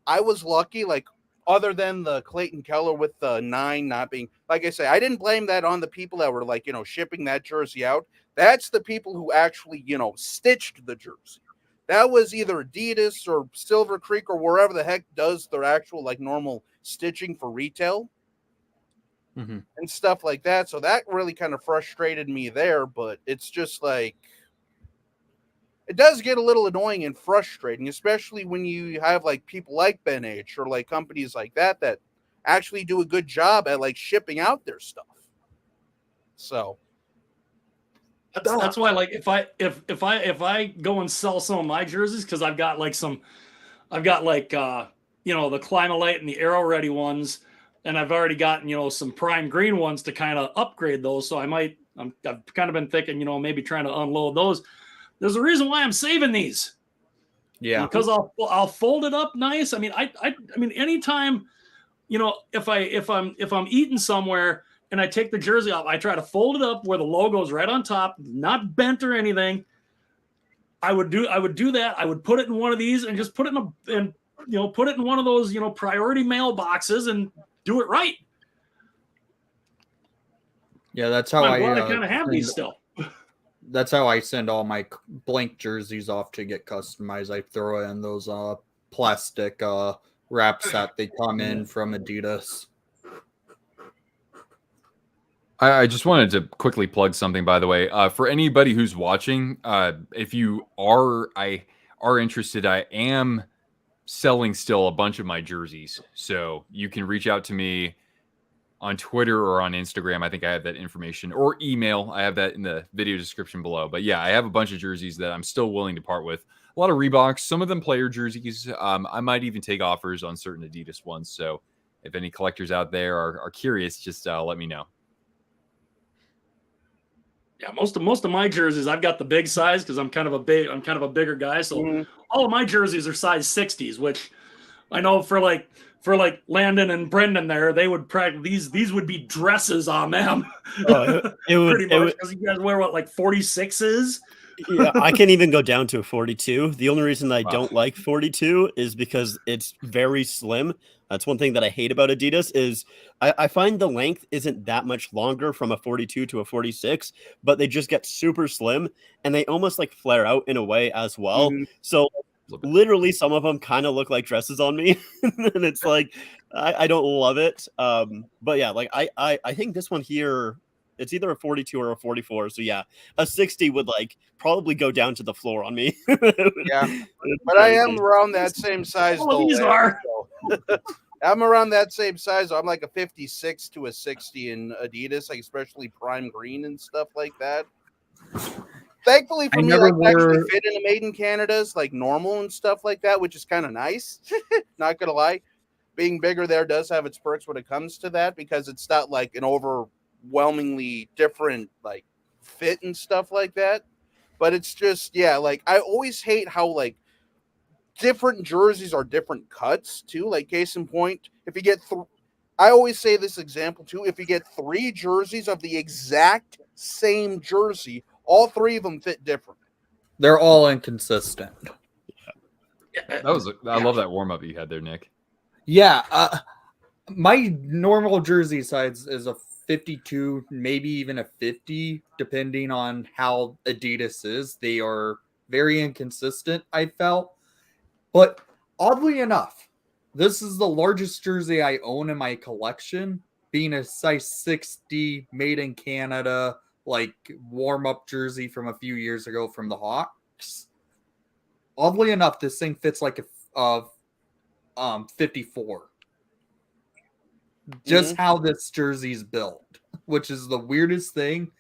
I was lucky. Like, other than the Clayton Keller with the 9 not being, like I say, I didn't blame that on the people that were like, shipping that jersey out. That's the people who actually, stitched the jersey. That was either Adidas or Silver Creek or wherever the heck does their actual like normal stitching for retail and stuff like that. So that really kind of frustrated me there, but it's just like, it does get a little annoying and frustrating, especially when you have like people like Ben H or like companies like that actually do a good job at like shipping out their stuff. So that's why, like, if I go and sell some of my jerseys, because I've got like the Climalite and the Aero Ready ones, and I've already gotten some prime green ones to kind of upgrade those. So I've kind of been thinking, maybe trying to unload those. There's a reason why I'm saving these. Yeah, because I'll fold it up nice. I mean, I mean, anytime, if I'm eating somewhere and I take the jersey off, I try to fold it up where the logo's right on top, not bent or anything. I would do that. I would put it in one of these and just put it put it in one of those, priority mail boxes and do it right. Yeah, that's how I kind of have these still. That's how I send all my blank jerseys off to get customized. I throw in those plastic wraps that they come in from Adidas. I just wanted to quickly plug something, by the way. For anybody who's watching, if you are interested, I am selling still a bunch of my jerseys. So you can reach out to me on Twitter or on Instagram. I think I have that information, or email. I have that in the video description below. But yeah, I have a bunch of jerseys that I'm still willing to part with. A lot of Reeboks, some of them player jerseys. I might even take offers on certain Adidas ones. So if any collectors out there are curious, just let me know. Yeah, most of my jerseys, I've got the big size because I'm kind of a bigger guy. So all of my jerseys are size 60s, which I know for like Landon and Brendan there, they would practice these would be dresses on them. It would pretty much, because you guys wear what, like 46s? Yeah, I can't even go down to a 42. The only reason that I don't like 42 is because it's very slim. That's one thing that I hate about Adidas is I find the length isn't that much longer from a 42 to a 46, but they just get super slim and they almost like flare out in a way as well. So literally some of them kind of look like dresses on me. And it's like I don't love it. But yeah, like I think this one here, it's either a 42 or a 44. So yeah, a 60 would like probably go down to the floor on me. Yeah, but I am around that same size. All these are. I'm around that same size. I'm like a 56 to a 60 in Adidas, like especially prime green and stuff like that. Thankfully for me, like actually fit in a Made in Canada's like normal and stuff like that, which is kind of nice. Not gonna lie, being bigger there does have its perks when it comes to that, because it's not like an overwhelmingly different like fit and stuff like that. But it's just, yeah, like I always hate how like different jerseys are different cuts too. Like case in point, if you get I always say this example too, if you get 3 jerseys of the exact same jersey, all 3 of them fit different. They're all inconsistent. I love that warm up you had there, Nick. Yeah, my normal jersey size is a 52, maybe even a 50, depending on how Adidas is. They are very inconsistent, I felt. But oddly enough, this is the largest jersey I own in my collection, being a size 60 Made in Canada, like warm-up jersey from a few years ago from the Hawks. Oddly enough, this thing fits like a 54. Just how this jersey's built, which is the weirdest thing.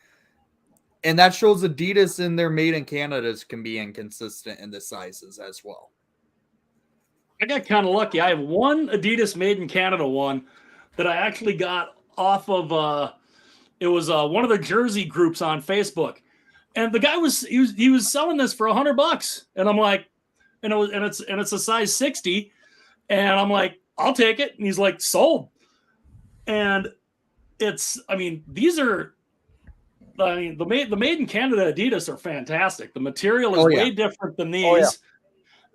And that shows Adidas in their Made in Canadas can be inconsistent in the sizes as well. I got kind of lucky. I have one Adidas Made in Canada one that I actually got off of it was one of the jersey groups on Facebook. And the guy was selling this for $100. And I'm like, and it's a size 60. And I'm like, I'll take it. And he's like, sold. And the Made in Canada Adidas are fantastic. The material is way different than these.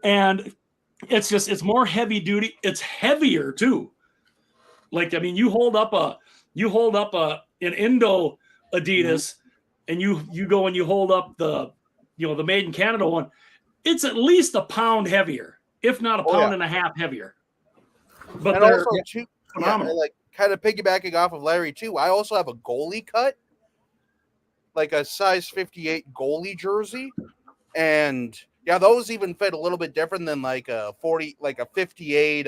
And it's more heavy duty. It's heavier too. Like, I mean, you hold up an Indo Adidas and you go and you hold up the Made in Canada one. It's at least a pound heavier, if not a pound and a half heavier. But and also too, like kind of piggybacking off of Larry too, I also have a goalie cut, like a size 58 goalie jersey. And yeah, those even fit a little bit different than like a 40, like a 58,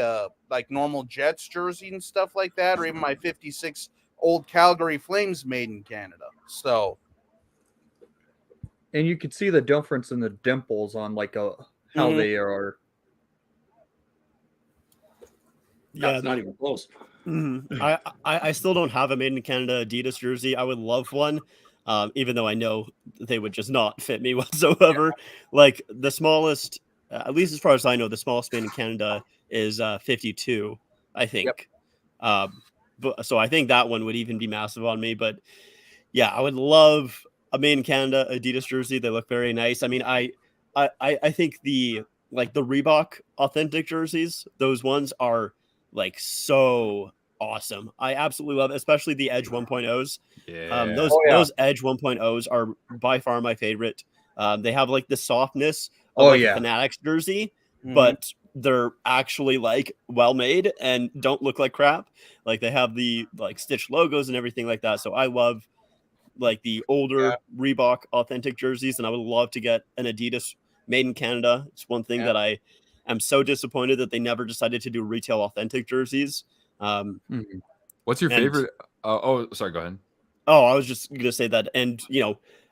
like normal Jets jersey and stuff like that, or even my 56 old Calgary Flames Made in Canada. So, and you can see the difference in the dimples on like how they are. Yeah, it's not even close. I still don't have a Made in Canada Adidas jersey. I would love one. Even though I know they would just not fit me whatsoever. Like the smallest, at least as far as I know, the smallest Made in Canada is 52, I think. But so I think that one would even be massive on me. But yeah, I would love a Made in Canada Adidas jersey. They look very nice. I mean, I think the Reebok authentic jerseys, those ones are like so awesome. I absolutely love it, especially the Edge 1.0s. Yeah. Those Edge 1.0s are by far my favorite. They have like the softness of a Fanatics jersey, but they're actually like well made and don't look like crap. Like they have the like stitched logos and everything like that. So I love like the older Reebok authentic jerseys, and I would love to get an Adidas Made in Canada. It's one thing that I am so disappointed that they never decided to do retail authentic jerseys. What's your favorite Sorry. Go ahead. Oh, I was just going to say that. And,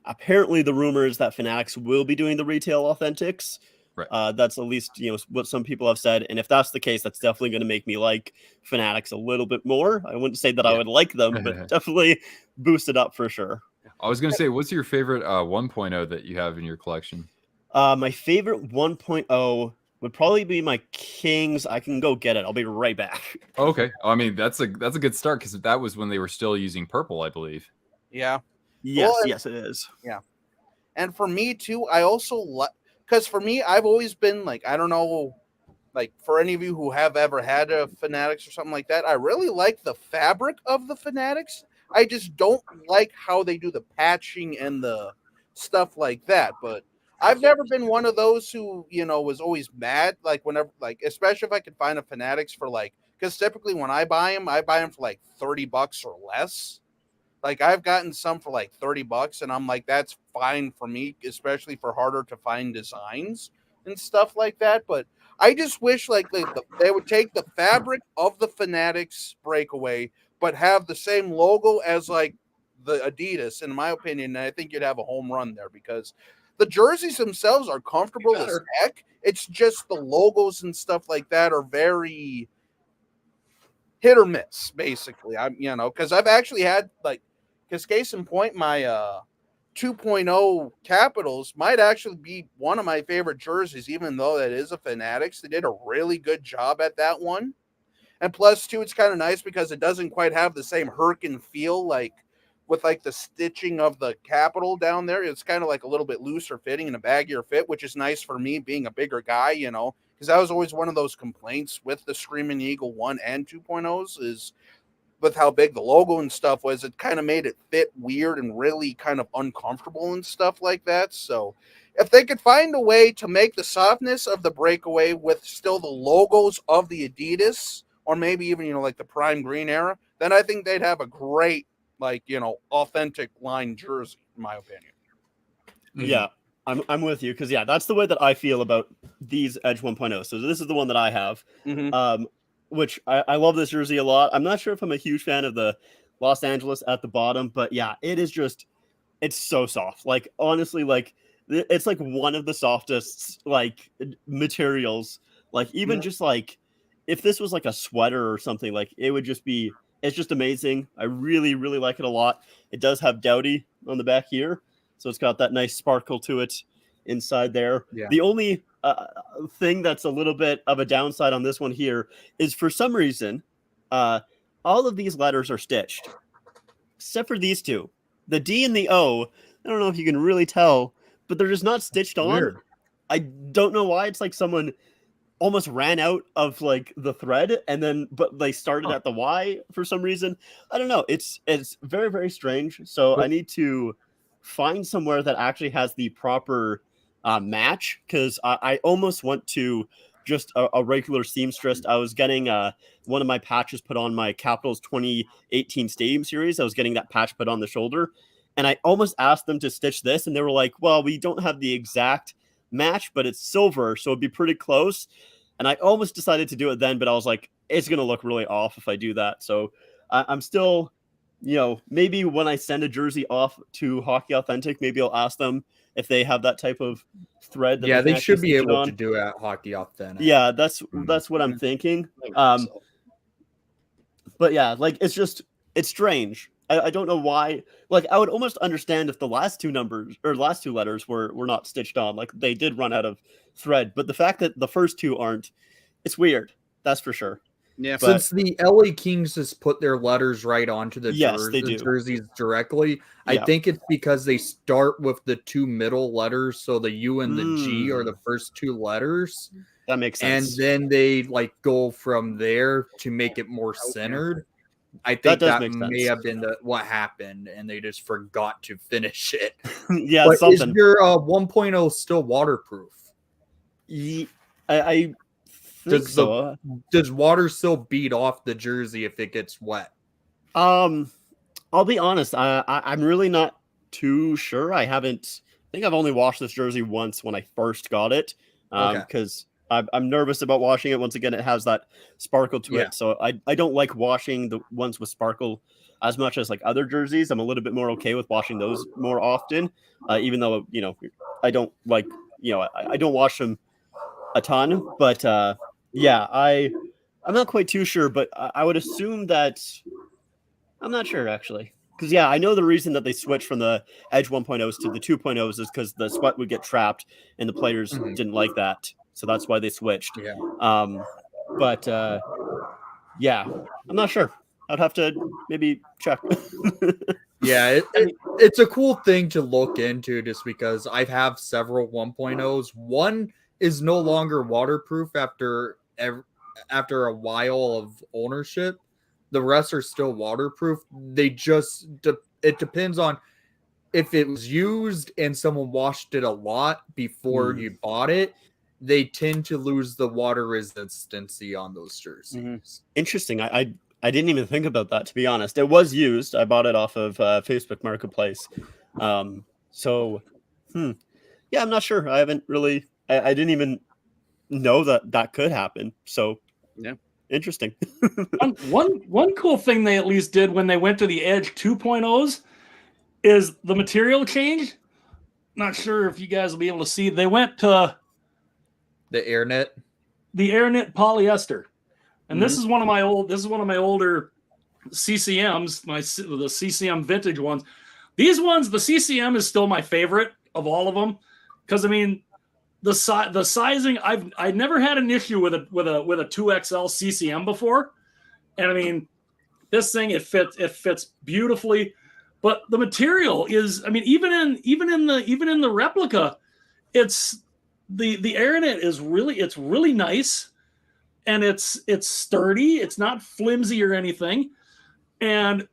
apparently the rumor is that Fanatics will be doing the retail authentics. Right. That's at least, what some people have said. And if that's the case, that's definitely going to make me like Fanatics a little bit more. I wouldn't say that I would like them, but definitely boost it up for sure. I was going to say, what's your favorite 1.0 that you have in your collection? My favorite 1.0 would probably be my Kings. I can go get it. I'll be right back. Okay. I mean, that's a good start because that was when they were still using purple, I believe. Yeah. Yes, Well, yes, it is. Yeah. And for me too, I also like, because for me, I've always been like, I don't know, like for any of you who have ever had a Fanatics or something like that, I really like the fabric of the Fanatics. I just don't like how they do the patching and the stuff like that. But I've never been one of those who, was always mad. Like whenever, like, especially if I could find a Fanatics for like, because typically when I buy them for like $30 or less. Like I've gotten some for like $30 and I'm like, that's fine for me, especially for harder to find designs and stuff like that. But I just wish like they would take the fabric of the Fanatics breakaway, but have the same logo as like the Adidas, in my opinion. And I think you'd have a home run there because the jerseys themselves are comfortable as heck. It's just the logos and stuff like that are very hit or miss, basically. Because I've actually had like, because case in point, my 2.0 Capitals might actually be one of my favorite jerseys, even though that is a Fanatics. They did a really good job at that one. And plus, too, it's kind of nice because it doesn't quite have the same Herkin feel, like with like the stitching of the Capital down there. It's kind of like a little bit looser fitting and a baggier fit, which is nice for me being a bigger guy, because that was always one of those complaints with the Screaming Eagle 1 and 2.0s is with how big the logo and stuff was, it kind of made it fit weird and really kind of uncomfortable and stuff like that. So if they could find a way to make the softness of the breakaway with still the logos of the Adidas, or maybe even, like the prime green era, then I think they'd have a great, like, authentic line jersey, in my opinion. Yeah, I'm with you because, that's the way that I feel about these Edge 1.0. So this is the one that I have. Mm-hmm. Which I love this jersey a lot. I'm not sure if I'm a huge fan of the Los Angeles at the bottom, but yeah, it's so soft. Like, honestly, like, it's like one of the softest, like, materials. Like, even just like, if this was like a sweater or something, like, it's just amazing. I really, really like it a lot. It does have Doughty on the back here. So it's got that nice sparkle to it inside there. Yeah. The only thing that's a little bit of a downside on this one here is for some reason, all of these letters are stitched, except for these two. The D and the O, I don't know if you can really tell, but they're just not stitched on. Weird. I don't know why. It's like someone almost ran out of like the thread but they started at the Y for some reason. I don't know. It's very, very strange. So I need to find somewhere that actually has the proper match, because I almost went to just a regular seamstress. I was getting one of my patches put on my Capitals 2018 Stadium Series. I was getting that patch put on the shoulder, and I almost asked them to stitch this, and they were like, well, we don't have the exact match, but it's silver, so it'd be pretty close. And I almost decided to do it then, but I was like, it's going to look really off if I do that. So I'm still, maybe when I send a jersey off to Hawkey Authentic, maybe I'll ask them if they have that type of thread. Yeah, they should be able to do it at Hawkey Authentic. Yeah, that's what I'm thinking. But yeah, like, it's strange. I don't know why. Like, I would almost understand if the last two letters were not stitched on. Like, they did run out of thread, but the fact that the first two aren't, it's weird. That's for sure. Yeah, since the LA Kings has put their letters right onto the they do. jerseys directly, I think it's because they start with the two middle letters, so the U and the G are the first two letters. That makes sense. And then they like go from there to make it more centered. I think that may have been what happened, and they just forgot to finish it. Yeah, but something. Is your 1.0 still waterproof? I think so. Does water still beat off the jersey if it gets wet? I'll be honest. I'm really not too sure. I think I've only washed this jersey once when I first got it. Because I'm nervous about washing it. Once again, it has that sparkle to Yeah. it, so I don't like washing the ones with sparkle as much as like other jerseys. I'm a little bit more okay with washing those more often, even though I don't like I don't wash them a ton. But yeah, I'm not quite too sure, but I would assume that I'm not sure actually. Because, yeah, I know the reason that they switched from the Edge 1.0s to the 2.0s is because the sweat would get trapped and the players didn't like that. So that's why they switched. Yeah. But, yeah, I'm not sure. I'd have to maybe check. Yeah, it's a cool thing to look into just because I have several 1.0s. One is no longer waterproof after a while of ownership. The rest are still waterproof. They just it depends on if it was used and someone washed it a lot before you bought it. They tend to lose the water resistancy on those jerseys. Interesting. I didn't even think about that, to be honest. It was used. I bought it off of Facebook Marketplace. So, yeah, I'm not sure. I haven't really. I didn't even know that could happen. So, yeah. Interesting. One cool thing they at least did when they went to the Edge 2.0s is the material change. Not sure if you guys will be able to see. They went to the AirKnit polyester, and this is one of my older CCMs, the CCM vintage ones. These ones, the CCM is still my favorite of all of them because I mean. The sizing, I've never had an issue with a 2XL CCM before, and I mean, this thing it fits beautifully, but the material is, I mean, even in the replica, it's the AirKnit is really nice, and it's sturdy. It's not flimsy or anything, and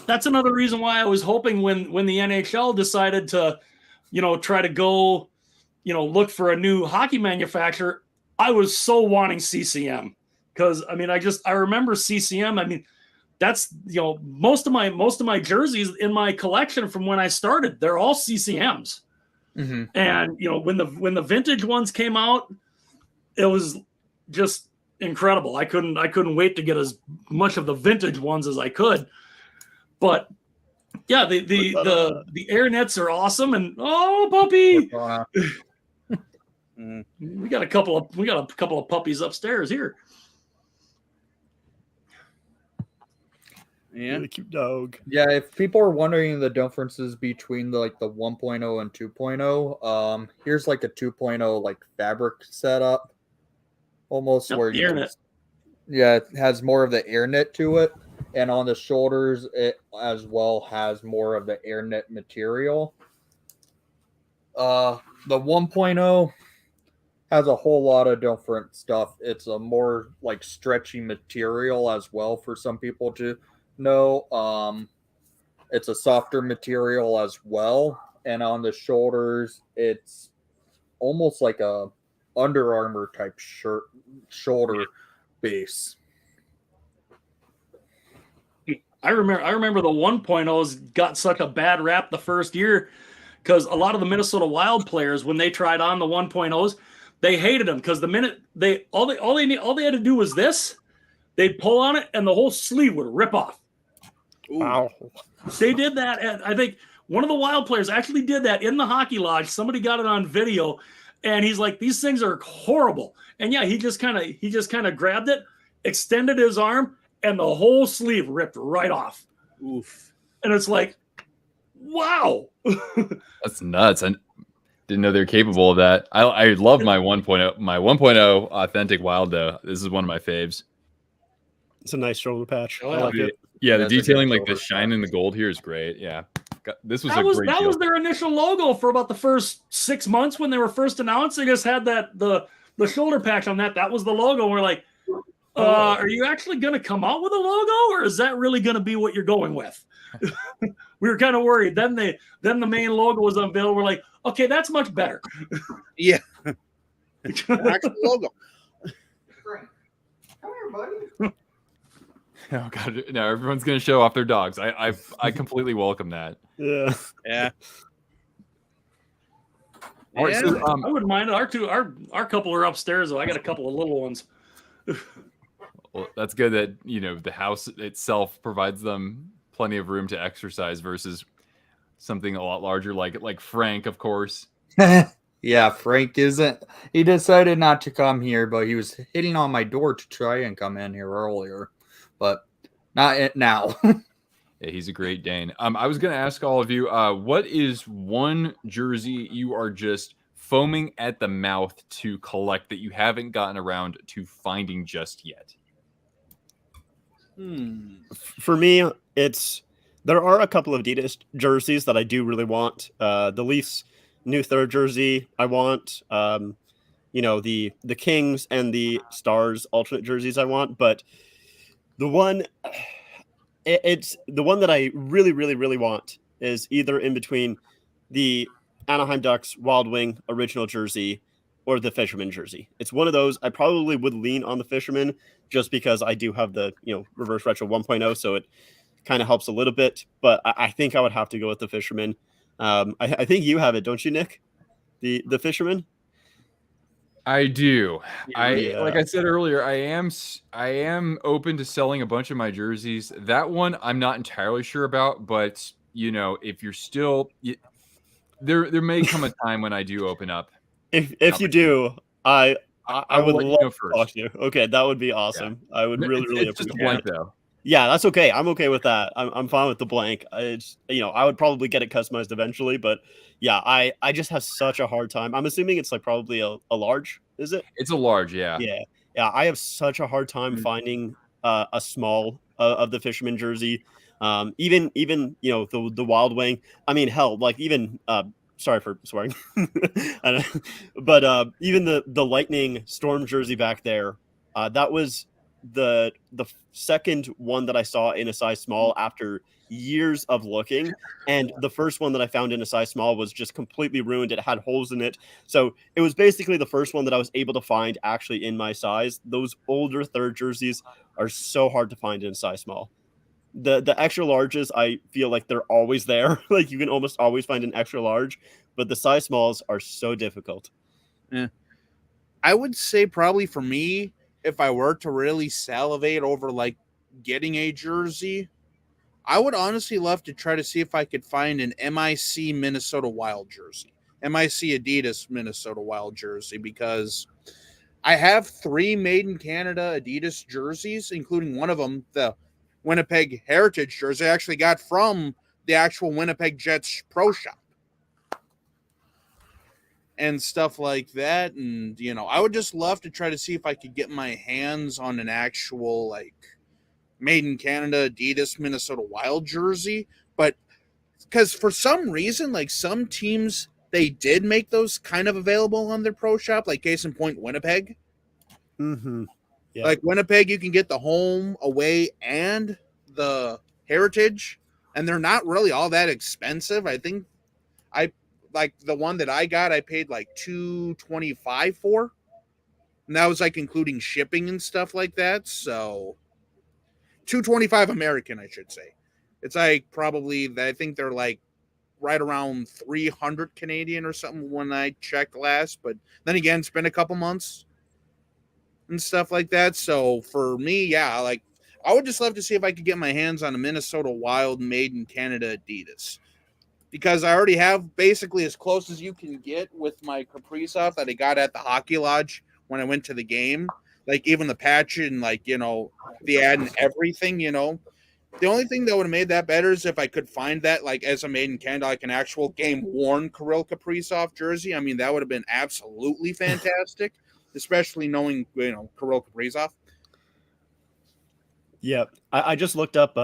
that's another reason why I was hoping when the NHL decided to, try to go. Look for a new hockey manufacturer. I was so wanting CCM because I mean, I remember CCM. I mean, that's most of my jerseys in my collection from when I started, they're all CCMs. And when the vintage ones came out, it was just incredible. I couldn't wait to get as much of the vintage ones as I could. But yeah, the AirKnits are awesome. And puppy. We got a couple of puppies upstairs here. Yeah, really cute dog. Yeah, if people are wondering the differences between the 1.0 and 2.0, here's like a 2.0 like fabric setup, almost where you AirKnit. it has more of the AirKnit to it, and on the shoulders it as well has more of the AirKnit material. The 1.0 has a whole lot of different stuff. It's a more like stretchy material as well for some people to know. It's a softer material as well, and on the shoulders it's almost like a Under Armour type shoulder base. I remember the 1.0s got such a bad rap the first year because a lot of the Minnesota Wild players, when they tried on the 1.0s, they hated them because the minute all they had to do was this, they'd pull on it and the whole sleeve would rip off. Wow. They did that, and I think one of the Wild players actually did that in the hockey lodge. Somebody got it on video, and he's like, "These things are horrible." And yeah, he just kind of grabbed it, extended his arm, and the whole sleeve ripped right off. Oof. And it's like, wow. That's nuts. I didn't know they're capable of that. I love my 1.0 authentic Wild though. This is one of my faves. It's a nice shoulder patch. Oh, I like it. Yeah, the That's a good detailing, like the shoulder shine and the gold here is great. Yeah, this was That great was their initial logo for about the first 6 months when they were first announced. They just had the shoulder patch on that. That was the logo. We're like, are you actually going to come out with a logo, or is that really going to be what you're going with? We were kind of worried. Then the main logo was unveiled. We're like, okay, that's much better. Yeah. Actual logo. Come here, buddy. Oh god, no! Everyone's gonna show off their dogs. I completely welcome that. Yeah. Yeah. All right, so I wouldn't mind it. Our couple are upstairs, though. I got a couple of little ones. well, that's good that the house itself provides them plenty of room to exercise versus something a lot larger like Frank, of course. Yeah, Frank isn't. He decided not to come here, but he was hitting on my door to try and come in here earlier, but not now. Yeah, he's a Great Dane. I was going to ask all of you, what is one jersey you are just foaming at the mouth to collect that you haven't gotten around to finding just yet? For me, there are a couple of Adidas jerseys that I do really want. The Leafs new third jersey I want. The Kings and the Stars alternate jerseys I want, but the one it's the one that I really, really, really want is either in between the Anaheim Ducks Wild Wing original jersey or the Fisherman jersey. It's one of those. I probably would lean on the Fisherman just because I do have the reverse retro 1.0, so it kind of helps a little bit. But I think I would have to go with the Fisherman. I think you have it, don't you, Nick? The Fisherman. I do. Yeah. Like I said earlier, I am open to selling a bunch of my jerseys. That one I'm not entirely sure about, but if you're still there may come a time when I do open up. If you do, I would let you love know to first. talk to you. Okay, that would be awesome. Yeah. I would really It's just appreciate a blank it. though. Yeah, that's okay. I'm okay with that. I'm fine with the blank. It's I would probably get it customized eventually, but yeah, I just have such a hard time. I'm assuming it's like probably a large, is it? It's a large, yeah. Yeah. I have such a hard time finding a small of the Fisherman jersey. Even the Wild Wing. I mean, hell, like even sorry for swearing, but even the Lightning Storm jersey back there, that was the second one that I saw in a size small after years of looking, and the first one that I found in a size small was just completely ruined. It had holes in it, so it was basically the first one that I was able to find actually in my size. Those older third jerseys are so hard to find in a size small. The extra larges, I feel like they're always there. Like you can almost always find an extra large, but the size smalls are so difficult. Yeah. I would say probably for me, if I were to really salivate over like getting a jersey, I would honestly love to try to see if I could find an MIC Minnesota Wild jersey, MIC Adidas Minnesota Wild jersey, because I have 3 made in Canada Adidas jerseys, including one of them, the Winnipeg Heritage jersey I actually got from the actual Winnipeg Jets pro shop and stuff like that. And, I would just love to try to see if I could get my hands on an actual, like, made in Canada Adidas Minnesota Wild jersey. But because for some reason, like, some teams, they did make those kind of available on their pro shop, like case in point, Winnipeg. Mm-hmm. Yeah. Like Winnipeg, you can get the home, away, and the Heritage, and they're not really all that expensive. I think like the one that I got, I paid like $225 for, and that was like including shipping and stuff like that. So $225 American, I should say. It's like probably, I think they're like right around 300 Canadian or something when I checked last. But then again, it's been a couple months and stuff like that. So for me, yeah, like I would just love to see if I could get my hands on a Minnesota Wild made in Canada Adidas, because I already have basically as close as you can get with my Kaprizov that I got at the Hockey Lodge when I went to the game. Like even the patch and like, the ad and everything, The only thing that would have made that better is if I could find that like as a made in Canada, like an actual game worn Kirill Kaprizov jersey. I mean, that would have been absolutely fantastic, especially knowing, Kirill Kaprizov. Yeah. I just looked up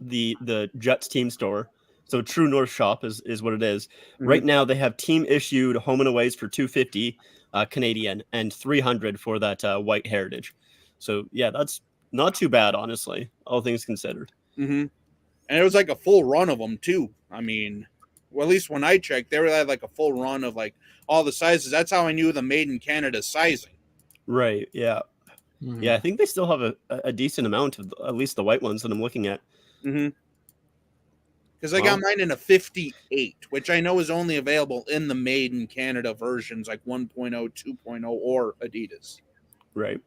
the Jets team store. So True North Shop is what it is. Mm-hmm. Right now they have team issued home and aways for $250 Canadian and $300 for that white Heritage. So yeah, that's not too bad, honestly, all things considered. Mm-hmm. And it was like a full run of them too. I mean, well, at least when I checked, they had like a full run of like all the sizes. That's how I knew the made in Canada sizing. Right. Yeah. Mm-hmm. Yeah. I think they still have a decent amount of at least the white ones that I'm looking at. Mm-hmm. Because I got mine in a 58, which I know is only available in the Made in Canada versions, like 1.0, 2.0, or Adidas. Right.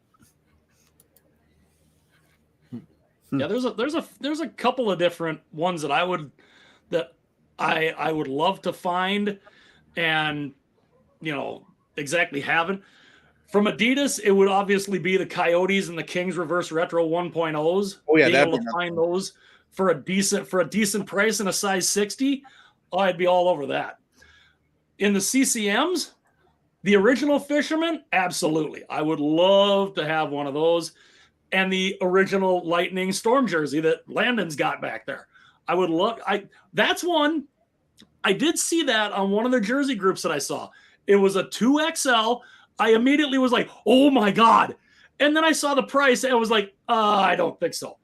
Yeah, there's a couple of different ones that I would love to find, and exactly haven't. From Adidas, it would obviously be the Coyotes and the Kings Reverse Retro 1.0s. Oh yeah, being able to find those for a decent price in a size 60, I'd be all over that. In the CCMs, the original Fisherman, absolutely. I would love to have one of those. And the original Lightning Storm jersey that Landon's got back there. I would love that's one. I did see that on one of the jersey groups that I saw. It was a 2XL. I immediately was like, oh my God. And then I saw the price and I was like, I don't think so.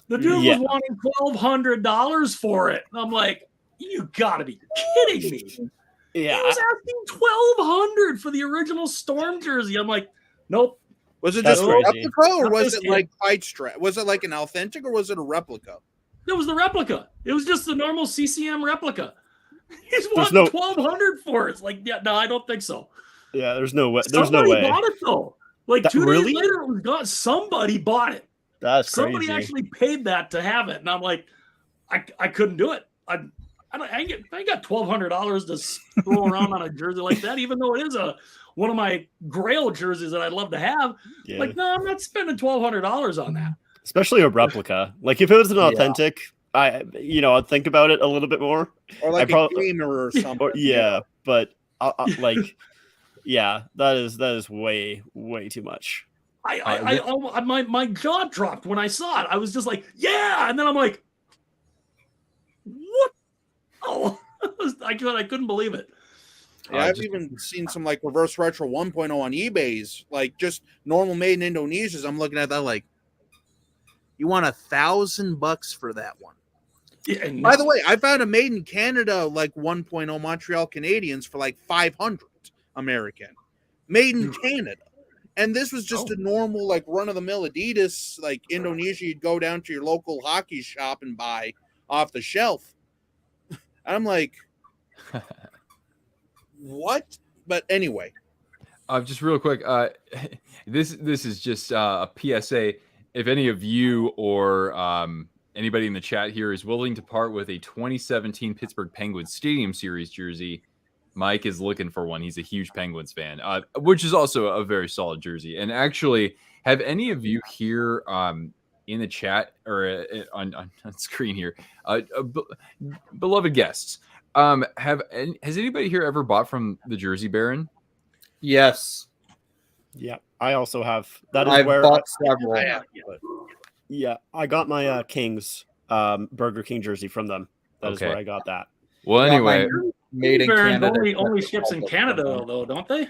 The dude was wanting $1,200 for it. And I'm like, you gotta be kidding me. Yeah. He was asking $1,200 for the original Storm jersey. I'm like, nope. Was it just a replica, or was it like white strap? Was it like an authentic, or was it a replica? It was the replica. It was just the normal CCM replica. He's wanting $1,200 for it. It's like, yeah, no, I don't think so. Yeah, there's no way. Somebody bought it though. Like 2 days later, it was gone. Somebody bought it. That's somebody crazy. actually paid that to have it, and I'm like, I couldn't do it. I ain't got $1,200 to throw around on a jersey like that, even though it is one of my Grail jerseys that I'd love to have. Yeah. Like, no, I'm not spending $1,200 on that. Especially a replica. Like if it was an authentic, I'd think about it a little bit more. Or like a gamer or something. But that is way too much. My jaw dropped when I saw it. I was just like, yeah, and then I'm like, what? Oh, I couldn't believe it. Yeah, I've even seen some like Reverse Retro 1.0 on eBay's, like just normal made in Indonesia's. I'm looking at that like, you want $1,000 for that one? Yeah. No. By the way, I found a made in Canada like 1.0 Montreal Canadiens for like 500 American, made in Canada, and this was just a normal like run of the mill Adidas like Indonesia. You'd go down to your local hockey shop and buy off the shelf. I'm like, what? But anyway, just real quick, this is just a PSA. If any of you or anybody in the chat here is willing to part with a 2017 Pittsburgh Penguins Stadium Series jersey, Mike is looking for one. He's a huge Penguins fan, which is also a very solid jersey. And actually, have any of you here in the chat or on screen here, beloved guests, has anybody here ever bought from the Jersey Baron? Yes. Yeah, I also have. That is I've where bought several. Yeah, I got my Kings Burger King jersey from them. That is where I got that. Well, anyway, made in Canada. Only ships in Canada, though, don't they?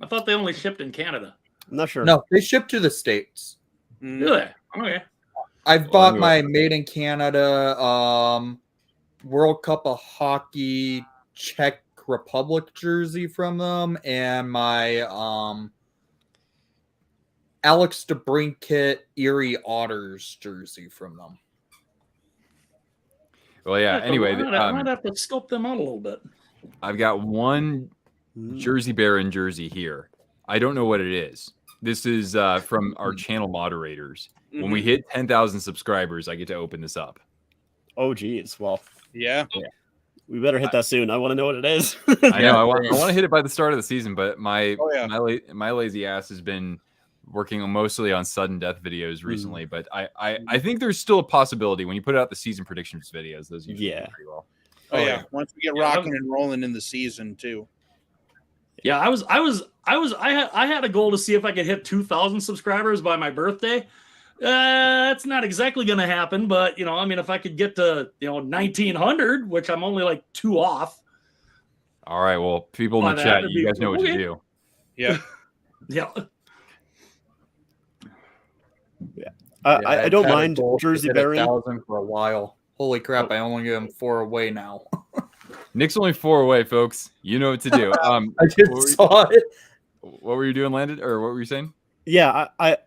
I thought they only shipped in Canada. I'm not sure. No, they ship to the States. Do they? Okay. I've bought my made in Canada World Cup of Hockey Czech Republic jersey from them, and my Alex DeBrincat Erie Otters jersey from them. Well, yeah. Anyway, I might have to scope them out a little bit. I've got one Jersey Baron jersey here. I don't know what it is. This is from our channel moderators. When we hit 10,000 subscribers, I get to open this up. Oh, geez. Well, yeah. We better hit that soon. I want to know what it is. I know. I want to hit it by the start of the season, but my lazy ass has been working mostly on sudden death videos recently. But I think there's still a possibility when you put out the season predictions videos. Those usually do pretty well. Oh yeah. Once we get rocking and rolling in the season too. Yeah, I had a goal to see if I could hit 2,000 subscribers by my birthday. That's not exactly going to happen, but if I could get to 1,900, which I'm only like 2 off. All right, well, people in the chat, you guys know what to do. Yeah, yeah. I don't mind Jersey Baron 1,000 for a while. Holy crap! I only get them 4 away now. Nick's only 4 away, folks. You know what to do. I just saw it. What were you doing, Landon? Or what were you saying? Yeah, I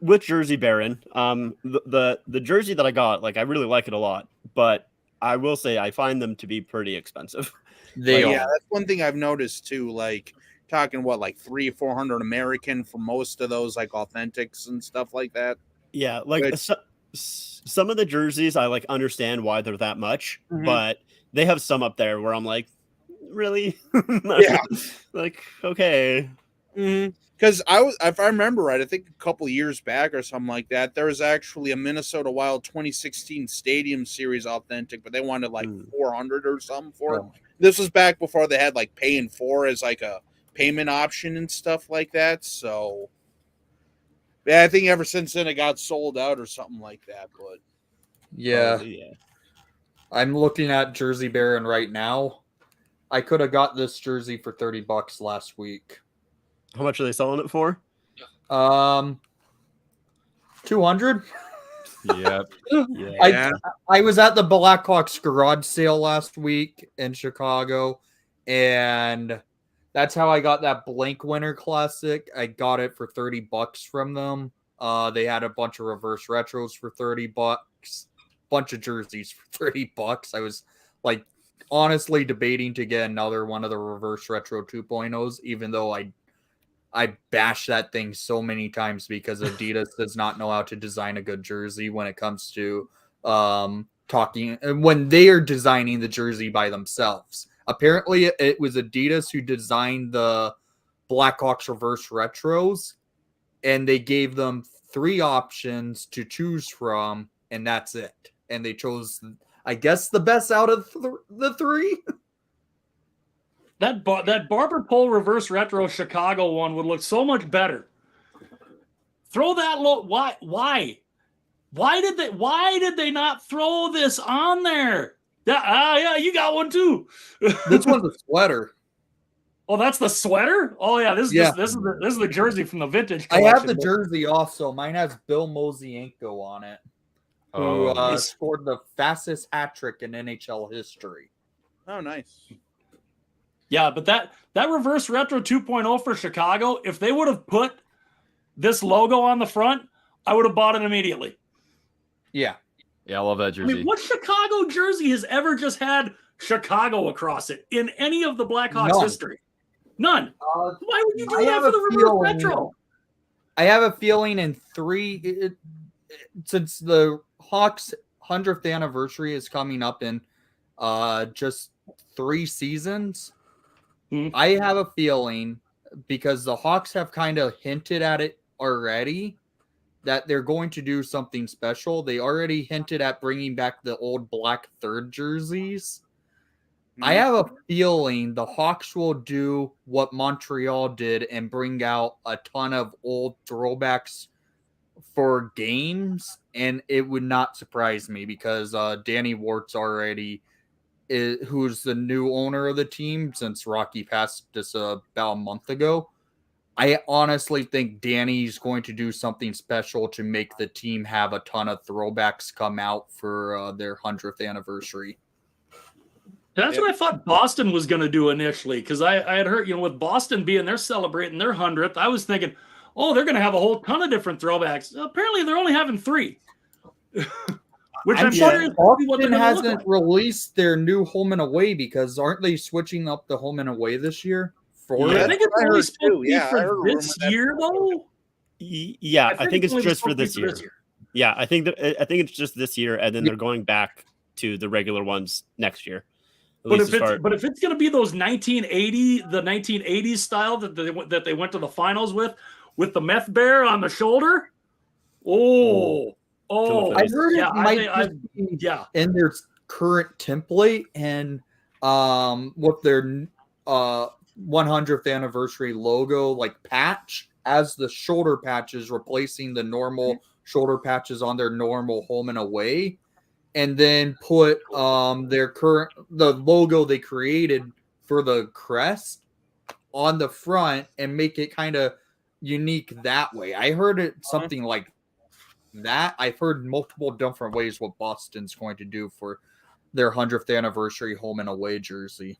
with Jersey Baron, the jersey that I got, like I really like it a lot, but I will say I find them to be pretty expensive. They Yeah, are. that's one thing I've noticed too. Like talking what, like 300-400 American for most of those, like authentics and stuff like that. Yeah, like Which- some of the jerseys, I like understand why they're that much, Mhm. but they have some up there where I'm like, really? Yeah. Like, okay. Because if I remember right, I think a couple years back or something like that, there was actually a Minnesota Wild 2016 Stadium Series authentic, but they wanted like 400 or something for it. Oh. This was back before they had like pay in 4 as like a payment option and stuff like that. So, yeah, I think ever since then it got sold out or something like that. But Yeah. Probably, yeah. I'm looking at Jersey Baron right now. I could have got this jersey for $30 last week. How much are they selling it for? 200. Yeah. Yeah. I was at the Blackhawks garage sale last week in Chicago, and that's how I got that blank winter classic. I got it for $30 from them. They had a bunch of reverse retros for $30, bunch of jerseys for $30. I was like honestly debating to get another one of the reverse retro 2.0s, even though I bash that thing so many times because Adidas does not know how to design a good jersey when it comes to talking when they are designing the jersey by themselves. Apparently, it was Adidas who designed the Blackhawks reverse retros, and they gave them 3 options to choose from, and that's it. And they chose, I guess, the best out of the 3. That Barber Pole reverse retro Chicago one would look so much better. Throw that low. Why did they not throw this on there? Yeah, you got one too. This one's a sweater. Oh, that's the sweater. Oh yeah, this is the jersey from the vintage collection. I have the jersey also. Mine has Bill Mosienko on it, who scored the fastest hat trick in NHL history. oh, nice. Yeah, but that reverse retro 2.0 for Chicago, if they would have put this logo on the front, I would have bought it immediately. Yeah. Yeah, I love that I jersey. mean, what Chicago jersey has ever just had Chicago across it in any of the Blackhawks history? None. Why would you do that for the reverse retro? I have a feeling in since the Hawks 100th anniversary is coming up in just 3 seasons, I have a feeling, because the Hawks have kind of hinted at it already, that they're going to do something special. They already hinted at bringing back the old black third jerseys. I have a feeling the Hawks will do what Montreal did and bring out a ton of old throwbacks for games, and it would not surprise me because Danny Wart's already who's the new owner of the team since Rocky passed just about a month ago. I honestly think Danny's going to do something special to make the team have a ton of throwbacks come out for their 100th anniversary. That's what I thought Boston was going to do initially, because I had heard, with Boston being they're celebrating their 100th, I was thinking, oh, they're going to have a whole ton of different throwbacks. Apparently, they're only having 3. Which I'm sure Boston hasn't released their new home and away because aren't they switching up the home and away this year? I think it's only supposed to be for this year, though. Yeah, I think it's just for this year. Yeah, I think it's just this year, and then they're going back to the regular ones next year. But if it's going to be those 1980s style that they went to the finals with the meth bear on the shoulder, I heard it might be in their current template and with their 100th anniversary logo like patch as the shoulder patches, replacing the normal shoulder patches on their normal home and away, and then put the logo they created for the crest on the front and make it kind of unique that way. I heard it something like that. I've heard multiple different ways what Boston's going to do for their 100th anniversary home and away jersey.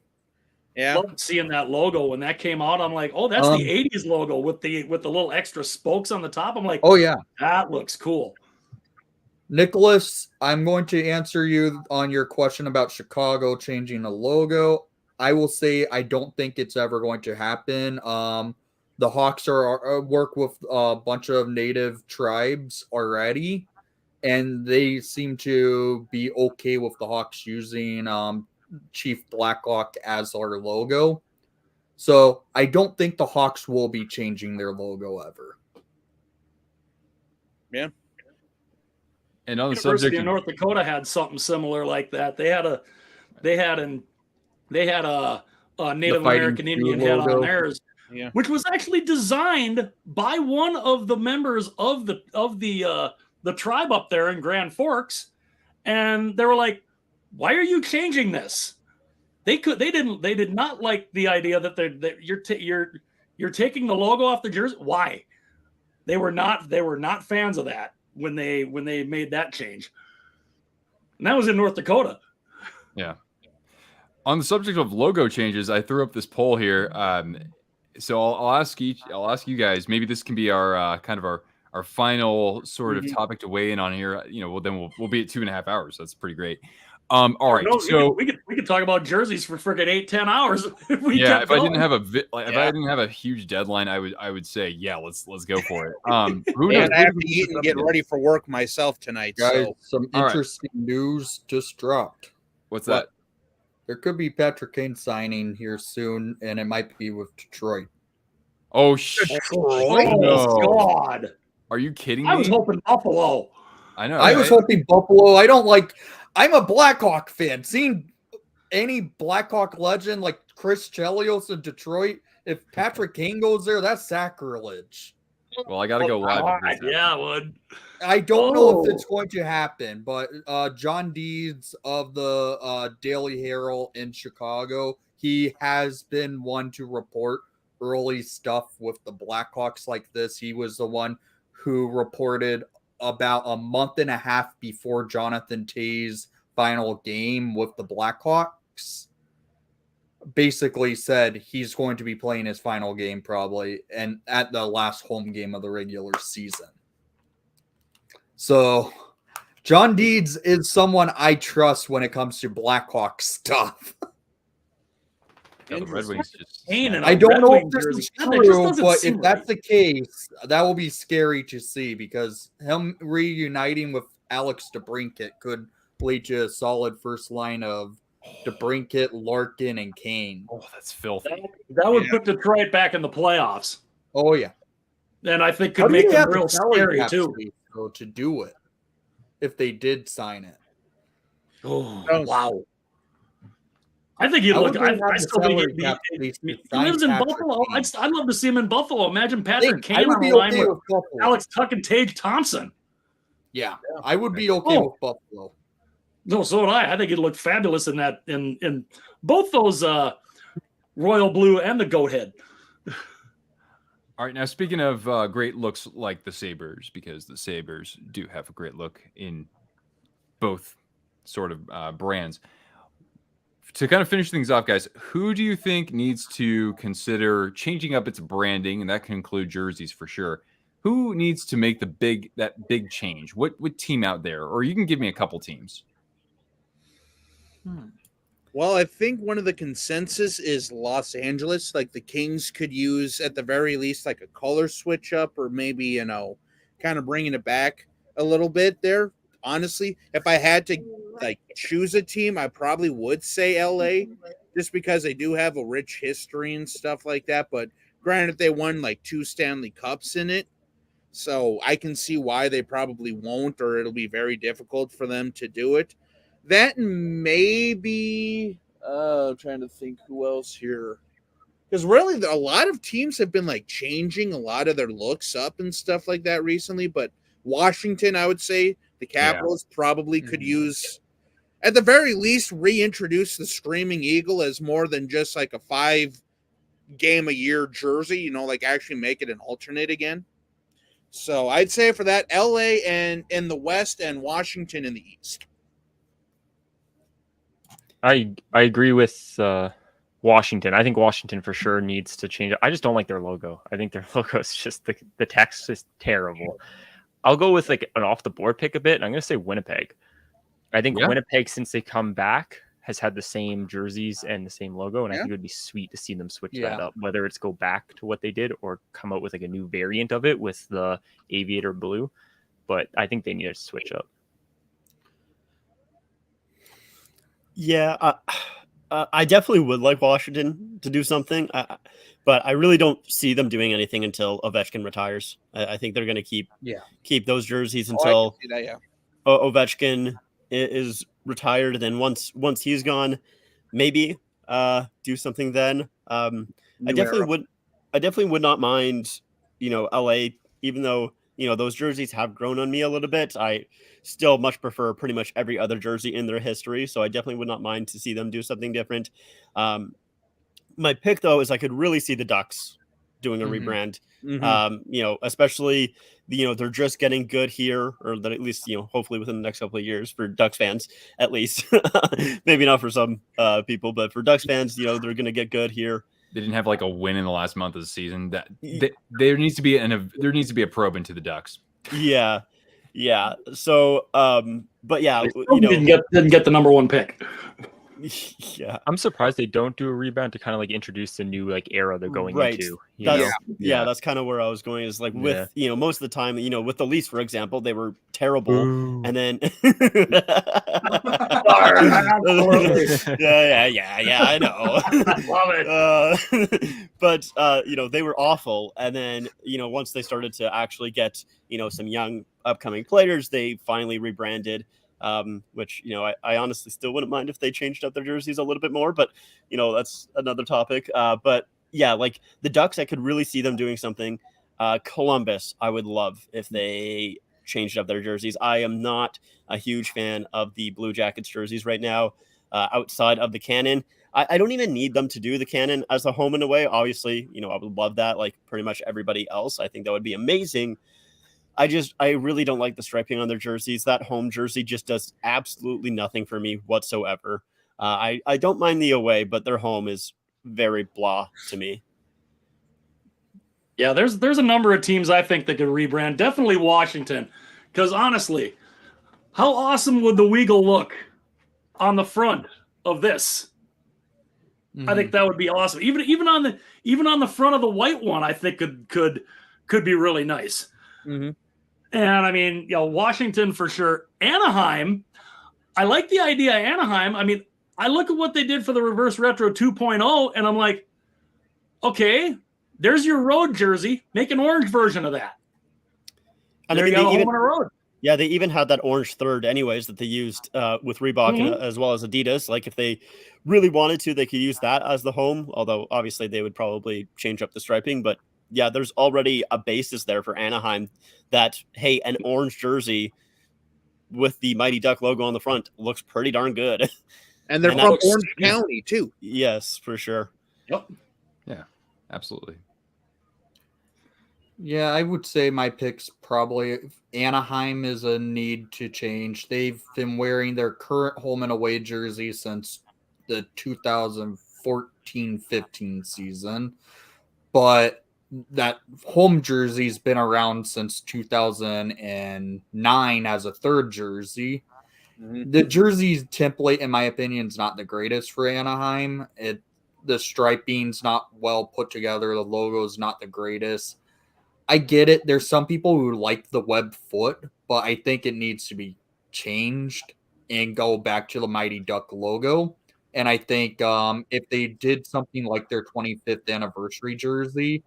Yeah, loved seeing that logo when that came out. I'm like, oh, that's the 80s logo with the little extra spokes on the top. I'm like, oh yeah, that looks cool. Nicholas, I'm going to answer you on your question about Chicago changing the logo. I will say I don't think it's ever going to happen. The Hawks are work with a bunch of native tribes already, and they seem to be okay with the Hawks using Chief Blackhawk as our logo. So I don't think the Hawks will be changing their logo ever. Yeah. And on the University subject of North Dakota had something similar like that. They had a Native American Indian head on theirs, which was actually designed by one of the members of the tribe up there in Grand Forks, and they were like, "Why are you changing this?" They did not like the idea that you're taking the logo off the jersey. Why? They were not fans of that when they made that change. And that was in North Dakota. Yeah. On the subject of logo changes, I threw up this poll here. So I'll ask you guys. Maybe this can be our kind of our final sort of topic to weigh in on here. Then we'll be at 2.5 hours. That's pretty great. All right. So we could talk about jerseys for freaking 8-10 hours. If I didn't have if I didn't have a huge deadline, I would say let's go for it. Who knows? And I have to eat and get ready for work myself tonight. Guys, so some interesting news just dropped. What's that? There could be Patrick Kane signing here soon, and it might be with Detroit. Oh shit! Oh God! Are you kidding me? I was hoping Buffalo. I know. I was hoping Buffalo. I'm a Blackhawk fan. Seeing any Blackhawk legend like Chris Chelios in Detroit, if Patrick Kane goes there, that's sacrilege. Well, I got to go live. Yeah, I would. I don't know if it's going to happen, but John Deeds of the Daily Herald in Chicago, he has been one to report early stuff with the Blackhawks like this. He was the one who reported about a month and a half before Jonathan Tay's final game with the Blackhawks. Basically said he's going to be playing his final game probably, and at the last home game of the regular season. So John Deeds is someone I trust when it comes to Blackhawk stuff. The Red Wings just I don't know if this is true, but if that's the case, that will be scary to see because him reuniting with Alex DeBrincat could lead to a solid first line of DeBrincat, Larkin, and Kane. Oh, that's filthy. That would put Detroit back in the playoffs. Oh, yeah. And I think could make them real scary, too. To do it, if they did sign it. Oh, wow. I think he'd look. I still think he lives in Buffalo. I'd love to see him in Buffalo. Imagine Patrick Kane on the line with Alex Tuck and Tage Thompson. Yeah, I would be okay with Buffalo. No, so would I. I think he'd look fabulous in that in both those royal blue and the goat head. All right, now speaking of great looks like the Sabres, because the Sabres do have a great look in both sort of brands. To kind of finish things off, guys, who do you think needs to consider changing up its branding? And that can include jerseys for sure. Who needs to make that big change? What team out there? Or you can give me a couple teams. Well, I think one of the consensus is Los Angeles. Like the Kings could use at the very least like a color switch up, or maybe, kind of bringing it back a little bit there. Honestly, if I had to choose a team, I probably would say LA, just because they do have a rich history and stuff like that. But granted, they won 2 Stanley Cups in it, so I can see why they probably won't, or it'll be very difficult for them to do it. That maybe I'm trying to think who else here, because really a lot of teams have been changing a lot of their looks up and stuff like that recently. But Washington, I would say the Capitals probably could use, at the very least, reintroduce the Screaming Eagle as more than just a 5-game-a-year jersey. Actually make it an alternate again. So I'd say for that, LA and in the West and Washington in the East. I agree with Washington. I think Washington for sure needs to change it. I just don't like their logo. I think their logo is just the text is terrible. I'll go with like an off the board pick a bit. And I'm going to say Winnipeg. I think Yeah. Winnipeg, since they come back, has had the same jerseys and the same logo, and I Yeah. think it would be sweet to see them switch Yeah. that up, whether it's go back to what they did or come out with like a new variant of it with the aviator blue. But I think they need to switch up. Yeah, I definitely would like Washington to do something, but I really don't see them doing anything until Ovechkin retires. I think they're going to keep those jerseys Oh, I until can see that, yeah. Ovechkin is retired. And then once he's gone, maybe do something then. I New definitely era. would. I definitely would not mind, LA, even though those jerseys have grown on me a little bit. I still much prefer pretty much every other jersey in their history, so I definitely would not mind to see them do something different. My pick though is I could really see the Ducks doing a rebrand. Especially they're just getting good here, or that at least hopefully within the next couple of years for Ducks fans, at least. Maybe not for some people, but for Ducks fans, they're going to get good here. They didn't have like a win in the last month of the season. There needs to be a probe into the Ducks. Yeah. So, but yeah, Didn't get the number one pick. Yeah, I'm surprised they don't do a rebound to kind of like introduce the new like era they're going into. That's kind of where I was going. Is like with most of the time, with the Leafs, for example, they were terrible, and then yeah, I know. I love it. But they were awful, and then once they started to actually get some young upcoming players, they finally rebranded. Which I honestly still wouldn't mind if they changed up their jerseys a little bit more, but that's another topic. But yeah, like the Ducks, I could really see them doing something. Columbus, I would love if they changed up their jerseys. I am not a huge fan of the Blue Jackets jerseys right now, outside of the cannon. I don't even need them to do the cannon as a home and away. Obviously, I would love that like pretty much everybody else. I think that would be amazing. I really don't like the striping on their jerseys. That home jersey just does absolutely nothing for me whatsoever. I don't mind the away, but their home is very blah to me. Yeah, there's a number of teams I think that could rebrand. Definitely Washington, because honestly, how awesome would the Weagle look on the front of this? I think that would be awesome. Even on the front of the white one, I think could be really nice. Mm-hmm. And I mean, Washington for sure. Anaheim, I like the idea of Anaheim. I mean, I look at what they did for the Reverse Retro 2.0, and I'm like, okay, there's your road jersey. Make an orange version of that. And there you go, home on a road. Yeah, they even had that orange third anyways that they used with Reebok as well as Adidas. Like if they really wanted to, they could use that as the home, although obviously they would probably change up the striping. But yeah, there's already a basis there for Anaheim that, hey, an orange jersey with the Mighty Duck logo on the front looks pretty darn good. And they're from Orange County, too. Yes, for sure. Yep. Yeah, absolutely. Yeah, I would say my pick's probably Anaheim is a need to change. They've been wearing their current home and away jersey since the 2014-15 season, but that home jersey's been around since 2009 as a third jersey. Mm-hmm. The jersey template, in my opinion, is not the greatest for Anaheim. The striping's not well put together. The logo's not the greatest. I get it. There's some people who like the web foot, but I think it needs to be changed and go back to the Mighty Duck logo. And I think if they did something like their 25th anniversary jersey,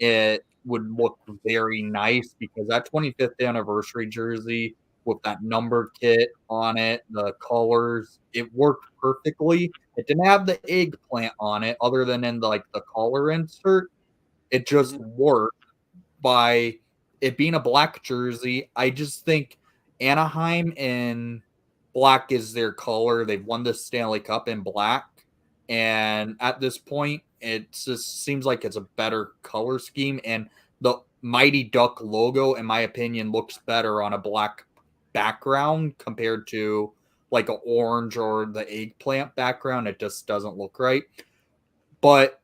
it would look very nice, because that 25th anniversary jersey with that number kit on it, the colors, it worked perfectly. It didn't have the eggplant on it other than in the collar insert. It just worked by it being a black jersey. I just think Anaheim in black is their color. They've won the Stanley Cup in black. And at this point, it just seems like it's a better color scheme. And the Mighty Duck logo, in my opinion, looks better on a black background compared to like an orange or the eggplant background. It just doesn't look right. But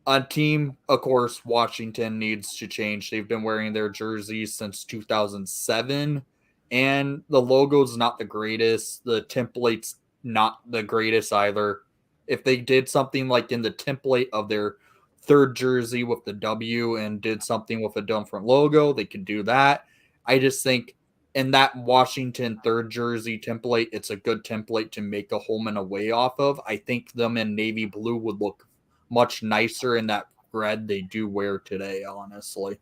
A team, of course, Washington needs to change. They've been wearing their jerseys since 2007, and the logo's not the greatest. The template's not the greatest either. If they did something like in the template of their third jersey with the W and did something with a different logo, they could do that. I just think in that Washington third jersey template, it's a good template to make a home and away off of. I think them in navy blue would look much nicer in that red they do wear today, honestly.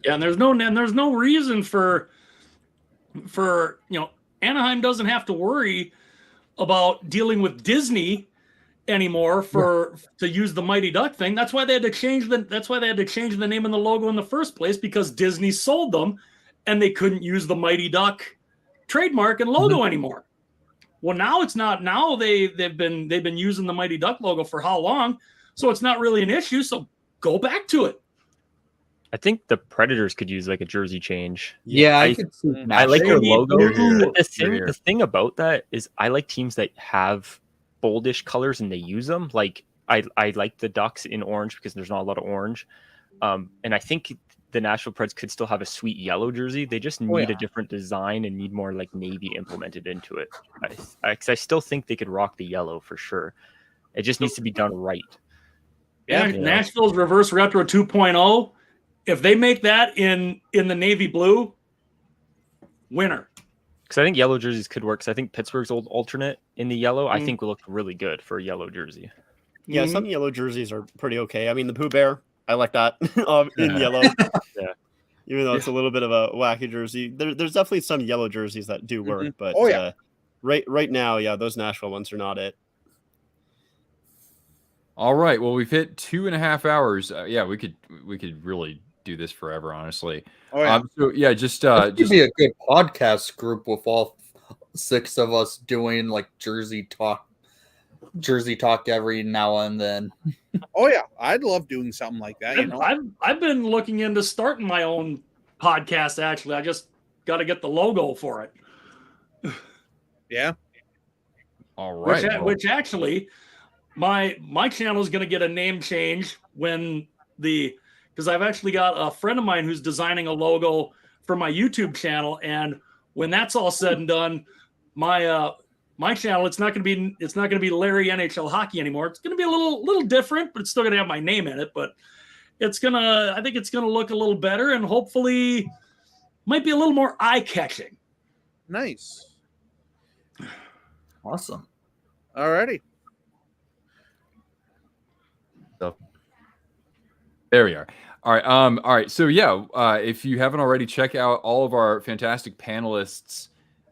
Yeah, and there's no reason for Anaheim doesn't have to worry about dealing with Disney anymore to use the Mighty Duck thing. That's why they had to change the name and the logo in the first place, because Disney sold them and they couldn't use the Mighty Duck trademark and logo anymore. Well, now it's not. Now they've been using the Mighty Duck logo for how long? So it's not really an issue. So go back to it. I think the Predators could use like a jersey change. Yeah, I could see that. I like their logo. Here. The thing about that is I like teams that have boldish colors and they use them. Like I like the Ducks in orange because there's not a lot of orange. And I think the Nashville Preds could still have a sweet yellow jersey. They just need a different design and need more like navy implemented into it. I still think they could rock the yellow for sure. It just needs to be done right. Yeah, Nashville's reverse retro 2.0. If they make that in the navy blue, winner. Because I think yellow jerseys could work. Because I think Pittsburgh's old alternate in the yellow, I think will look really good for a yellow jersey. Yeah, some yellow jerseys are pretty okay. I mean, the Pooh Bear, I like that in yellow. Yeah. Even though it's a little bit of a wacky jersey, there's definitely some yellow jerseys that do work. But right now, those Nashville ones are not it. All right. Well, we've hit 2.5 hours. We could really do this forever, honestly. Just could be a good podcast group with all 6 of us doing like jersey talk every now and then. Oh yeah, I'd love doing something like that. I've been looking into starting my own podcast. Actually, I just got to get the logo for it. Yeah. All right. Which actually, my channel is going to get a name change because I've actually got a friend of mine who's designing a logo for my YouTube channel, and when that's all said and done, my channel, it's not going to be Larry NHL Hockey anymore. It's going to be a little different, but it's still going to have my name in it. But I think it's going to look a little better, and hopefully might be a little more eye-catching. Nice. Awesome. Alrighty. So there we are. All right. All right. So if you haven't already, check out all of our fantastic panelists'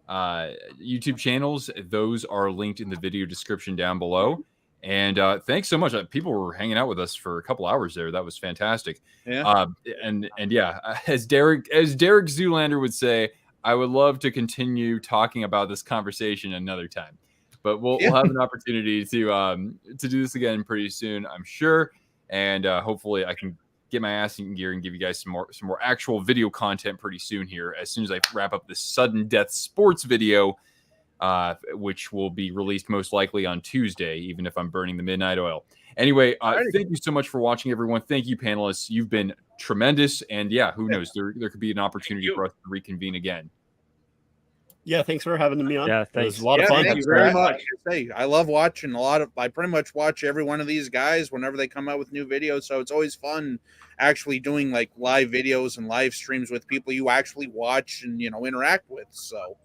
YouTube channels. Those are linked in the video description down below. And thanks so much. People were hanging out with us for a couple hours there. That was fantastic. Yeah. As Derek Zoolander would say, I would love to continue talking about this conversation another time, but we'll have an opportunity to do this again pretty soon, I'm sure. And hopefully I can get my ass in gear and give you guys some more actual video content pretty soon here, as soon as I wrap up this sudden death sports video, which will be released most likely on Tuesday, even if I'm burning the midnight oil. Anyway, thank you so much for watching, everyone. Thank you, panelists. You've been tremendous. And who knows? There could be an opportunity for us to reconvene again. Yeah, thanks for having me on. Yeah, thanks. It was a lot of fun. Thank you very much. I love watching I pretty much watch every one of these guys whenever they come out with new videos. So it's always fun actually doing like live videos and live streams with people you actually watch and, interact with. So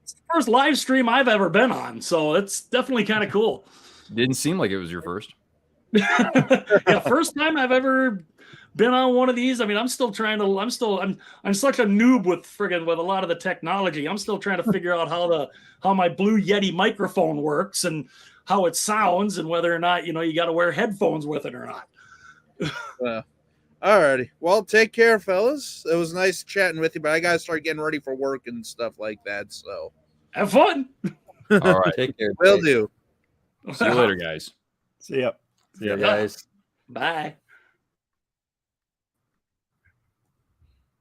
it's the first live stream I've ever been on. So it's definitely kind of cool. Didn't seem like it was your first. First time I've ever been on one of these. I mean, I'm such a noob with a lot of the technology. I'm still trying to figure out how my Blue Yeti microphone works and how it sounds and whether or not, you got to wear headphones with it or not. All righty. Well, take care, fellas. It was nice chatting with you, but I got to start getting ready for work and stuff like that. So have fun. All right. Take care. Will do. See you later, guys. See ya. See ya, guys. Bye.